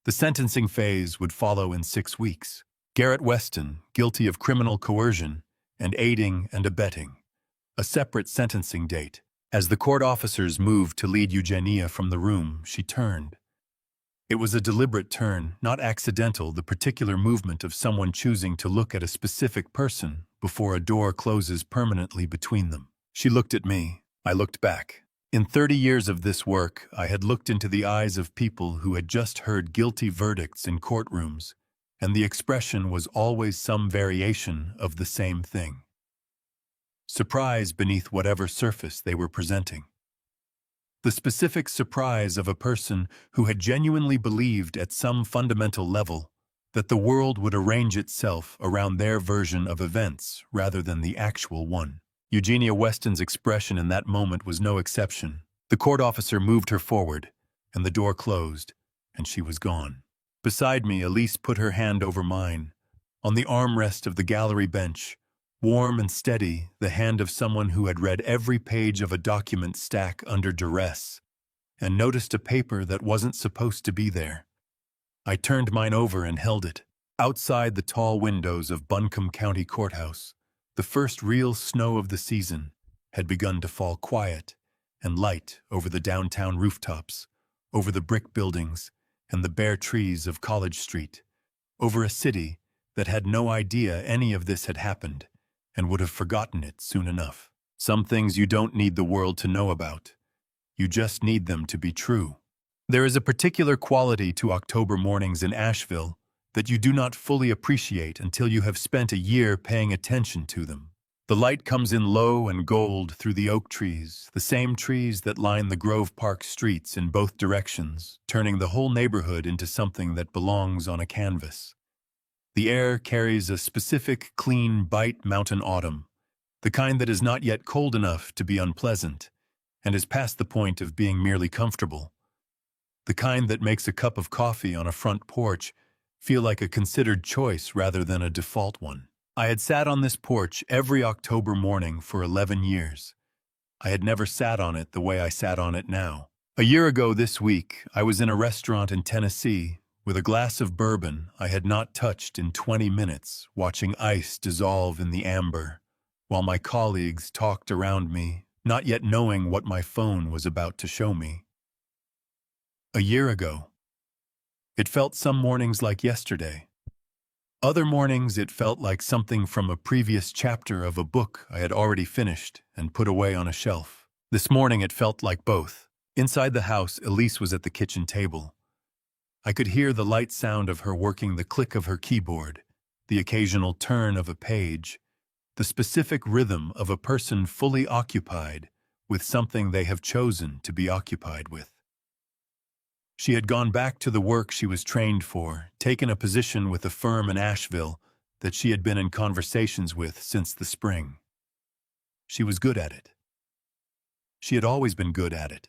The sentencing phase would follow in 6 weeks. Garrett Weston, guilty of criminal coercion and aiding and abetting. A separate sentencing date. As the court officers moved to lead Eugenia from the room, she turned. It was a deliberate turn, not accidental, the particular movement of someone choosing to look at a specific person before a door closes permanently between them. She looked at me. I looked back. In 30 years of this work, I had looked into the eyes of people who had just heard guilty verdicts in courtrooms, and the expression was always some variation of the same thing. Surprise beneath whatever surface they were presenting. The specific surprise of a person who had genuinely believed at some fundamental level that the world would arrange itself around their version of events rather than the actual one. Eugenia Weston's expression in that moment was no exception. The court officer moved her forward, and the door closed, and she was gone. Beside me, Elise put her hand over mine. On the armrest of the gallery bench, warm and steady, the hand of someone who had read every page of a document stack under duress, and noticed a paper that wasn't supposed to be there. I turned mine over and held it. Outside the tall windows of Buncombe County Courthouse, the first real snow of the season had begun to fall quiet and light over the downtown rooftops, over the brick buildings and the bare trees of College Street, over a city that had no idea any of this had happened and would have forgotten it soon enough. Some things you don't need the world to know about. You just need them to be true. There is a particular quality to October mornings in Asheville that you do not fully appreciate until you have spent a year paying attention to them. The light comes in low and gold through the oak trees, the same trees that line the Grove Park streets in both directions, turning the whole neighborhood into something that belongs on a canvas. The air carries a specific, clean, bite mountain autumn, the kind that is not yet cold enough to be unpleasant, and is past the point of being merely comfortable. the kind that makes a cup of coffee on a front porch feel like a considered choice rather than a default one. I had sat on this porch every October morning for 11 years. I had never sat on it the way I sat on it now. A year ago this week, I was in a restaurant in Tennessee with a glass of bourbon I had not touched in 20 minutes, watching ice dissolve in the amber, while my colleagues talked around me, not yet knowing what my phone was about to show me. A year ago. It felt some mornings like yesterday. Other mornings it felt like something from a previous chapter of a book I had already finished and put away on a shelf. This morning it felt like both. Inside the house, Elise was at the kitchen table. I could hear the light sound of her working, the click of her keyboard, the occasional turn of a page, the specific rhythm of a person fully occupied with something they have chosen to be occupied with. She had gone back to the work she was trained for, taken a position with a firm in Asheville that she had been in conversations with since the spring. She was good at it. She had always been good at it.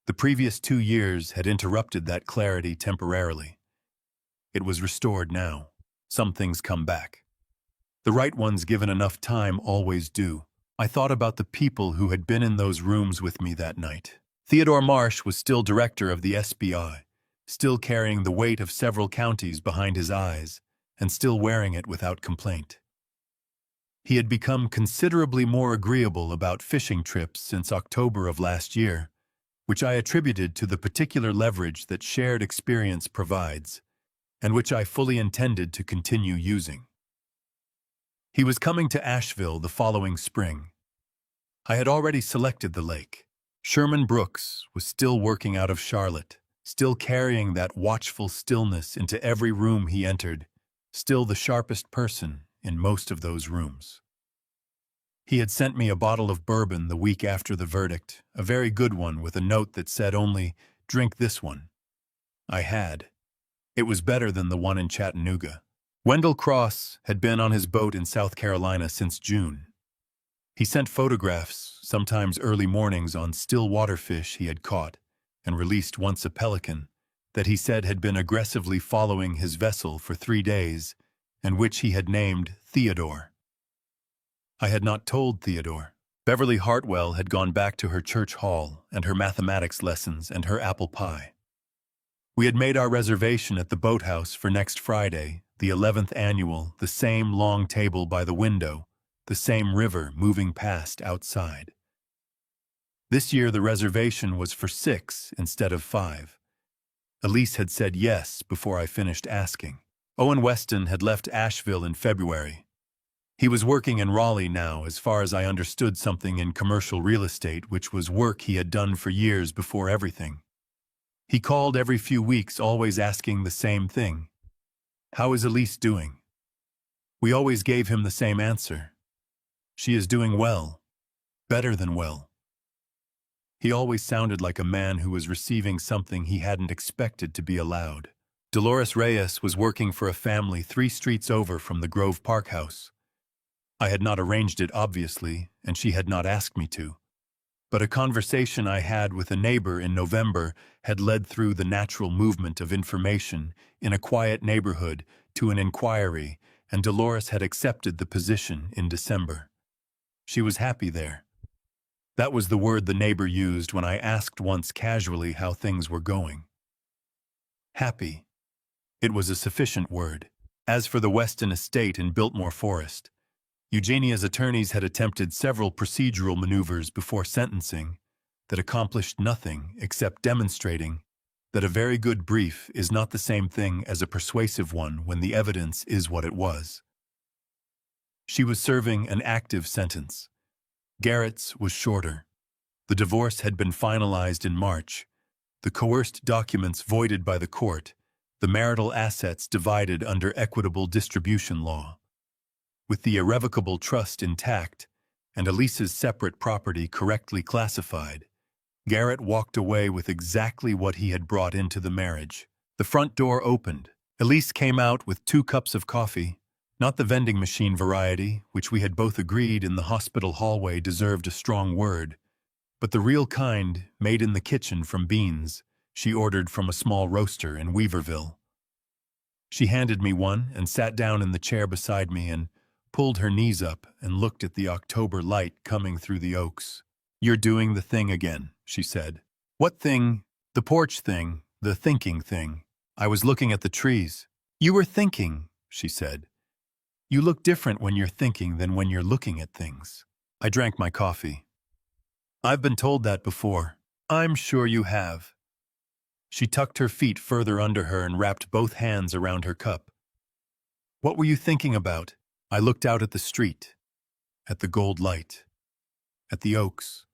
The previous 2 years had interrupted that clarity temporarily. It was restored now. Some things come back. The right ones, given enough time, always do. I thought about the people who had been in those rooms with me that night. Theodore Marsh was still director of the SBI, still carrying the weight of several counties behind his eyes, and still wearing it without complaint. He had become considerably more agreeable about fishing trips since October of last year, which I attributed to the particular leverage that shared experience provides, and which I fully intended to continue using. He was coming to Asheville the following spring. I had already selected the lake. Sherman Brooks was still working out of Charlotte, still carrying that watchful stillness into every room he entered, still the sharpest person in most of those rooms. He had sent me a bottle of bourbon the week after the verdict, a very good one with a note that said only, "Drink this one." I had. It was better than the one in Chattanooga. Wendell Cross had been on his boat in South Carolina since June. He sent photographs, sometimes early mornings, on still water fish he had caught and released once a pelican that he said had been aggressively following his vessel for 3 days and which he had named Theodore. I had not told Theodore. Beverly Hartwell had gone back to her church hall and her mathematics lessons and her apple pie. We had made our reservation at the boathouse for next Friday, the 11th annual, the same long table by the window, the same river moving past outside. This year the reservation was for 6 instead of 5. Elise had said yes before I finished asking. Owen Weston had left Asheville in February. He was working in Raleigh now, as far as I understood, something in commercial real estate, which was work he had done for years before everything. He called every few weeks, always asking the same thing. How is Elise doing? We always gave him the same answer. She is doing well. Better than well. He always sounded like a man who was receiving something he hadn't expected to be allowed. Dolores Reyes was working for a family 3 streets over from the Grove Park house. I had not arranged it, obviously, and she had not asked me to. But a conversation I had with a neighbor in November had led through the natural movement of information in a quiet neighborhood to an inquiry, and Dolores had accepted the position in December. She was happy there. That was the word the neighbor used when I asked once casually how things were going. Happy. It was a sufficient word. As for the Weston estate in Biltmore Forest, Eugenia's attorneys had attempted several procedural maneuvers before sentencing that accomplished nothing except demonstrating that a very good brief is not the same thing as a persuasive one when the evidence is what it was. She was serving an active sentence. Garrett's was shorter. The divorce had been finalized in March, the coerced documents voided by the court, the marital assets divided under equitable distribution law. With the irrevocable trust intact and Elise's separate property correctly classified, Garrett walked away with exactly what he had brought into the marriage. The front door opened. Elise came out with 2 cups of coffee, not the vending machine variety, which we had both agreed in the hospital hallway deserved a strong word, but the real kind made in the kitchen from beans, she ordered from a small roaster in Weaverville. She handed me one and sat down in the chair beside me and pulled her knees up and looked at the October light coming through the oaks. "You're doing the thing again," she said. "What thing?" "The porch thing, the thinking thing. I was looking at the trees." "You were thinking," she said. "You look different when you're thinking than when you're looking at things." I drank my coffee. "I've been told that before." "I'm sure you have." She tucked her feet further under her and wrapped both hands around her cup. "What were you thinking about?" I looked out at the street, at the gold light, at the oaks,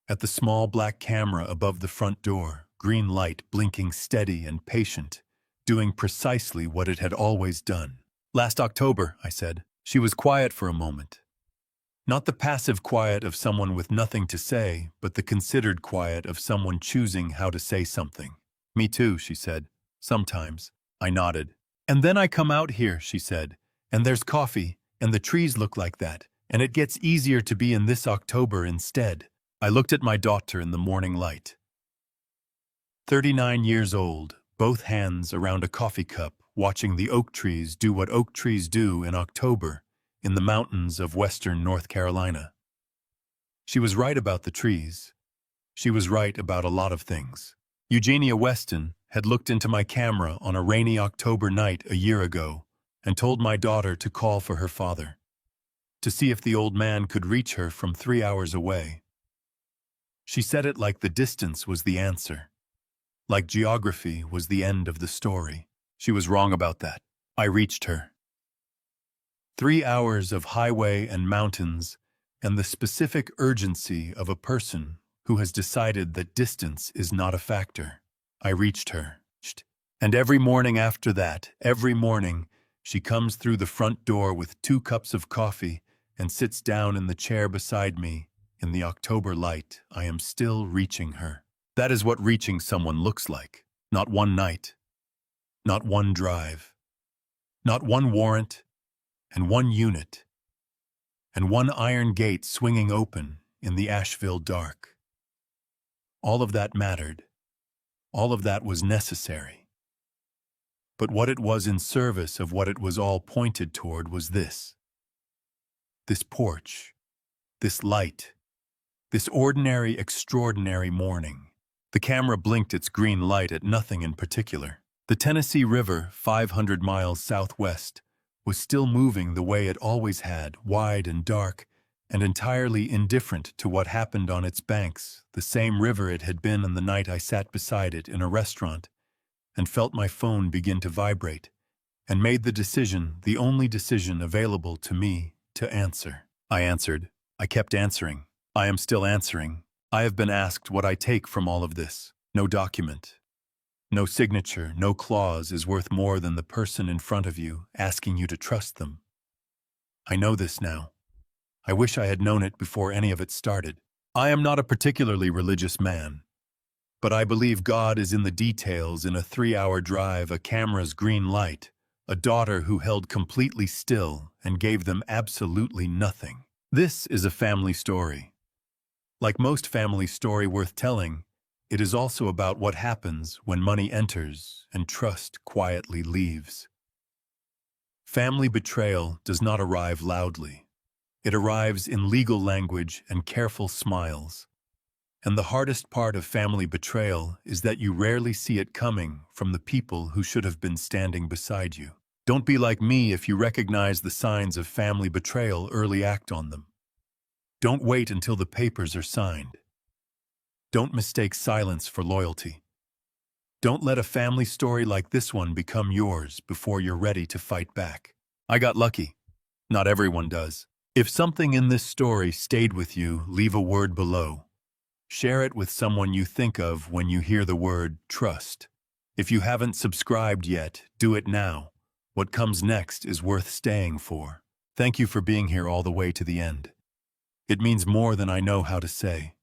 at the small black camera above the front door, green light blinking steady and patient, doing precisely what it had always done. "Last October," I said. She was quiet for a moment. Not the passive quiet of someone with nothing to say, but the considered quiet of someone choosing how to say something. "Me too," she said. "Sometimes." I nodded. "And then I come out here," she said, "and there's coffee, and the trees look like that, and it gets easier to be in this October instead." I looked at my daughter in the morning light. 39 years old, both hands around a coffee cup, watching the oak trees do what oak trees do in October in the mountains of western North Carolina. She was right about the trees. She was right about a lot of things. Eugenia Weston had looked into my camera on a rainy October night a year ago and told my daughter to call for her father, to see if the old man could reach her from 3 hours away. She said it like the distance was the answer, like geography was the end of the story. She was wrong about that. I reached her. 3 hours of highway and mountains, and the specific urgency of a person who has decided that distance is not a factor. I reached her. And every morning after that, every morning, she comes through the front door with 2 cups of coffee and sits down in the chair beside me. In the October light, I am still reaching her. That is what reaching someone looks like. Not one night, not one drive, not one warrant, and one unit, and one iron gate swinging open in the Asheville dark. All of that mattered. All of that was necessary. But what it was in service of what it was all pointed toward was this. This porch, this light, this ordinary, extraordinary morning. The camera blinked its green light at nothing in particular. The Tennessee River, 500 miles southwest, was still moving the way it always had, wide and dark, and entirely indifferent to what happened on its banks, the same river it had been on the night I sat beside it in a restaurant, and felt my phone begin to vibrate, and made the decision, the only decision available to me, to answer. I answered. I kept answering. I am still answering. I have been asked what I take from all of this. No document, no signature, no clause is worth more than the person in front of you asking you to trust them. I know this now. I wish I had known it before any of it started. I am not a particularly religious man, but I believe God is in the details in a 3-hour drive, a camera's green light, a daughter who held completely still and gave them absolutely nothing. This is a family story. Like most family story worth telling, it is also about what happens when money enters and trust quietly leaves. Family betrayal does not arrive loudly. It arrives in legal language and careful smiles. And the hardest part of family betrayal is that you rarely see it coming from the people who should have been standing beside you. Don't be like me if you recognize the signs of family betrayal, early act on them. Don't wait until the papers are signed. Don't mistake silence for loyalty. Don't let a family story like this one become yours before you're ready to fight back. I got lucky. Not everyone does. If something in this story stayed with you, leave a word below. Share it with someone you think of when you hear the word trust. If you haven't subscribed yet, do it now. What comes next is worth staying for. Thank you for being here all the way to the end. It means more than I know how to say.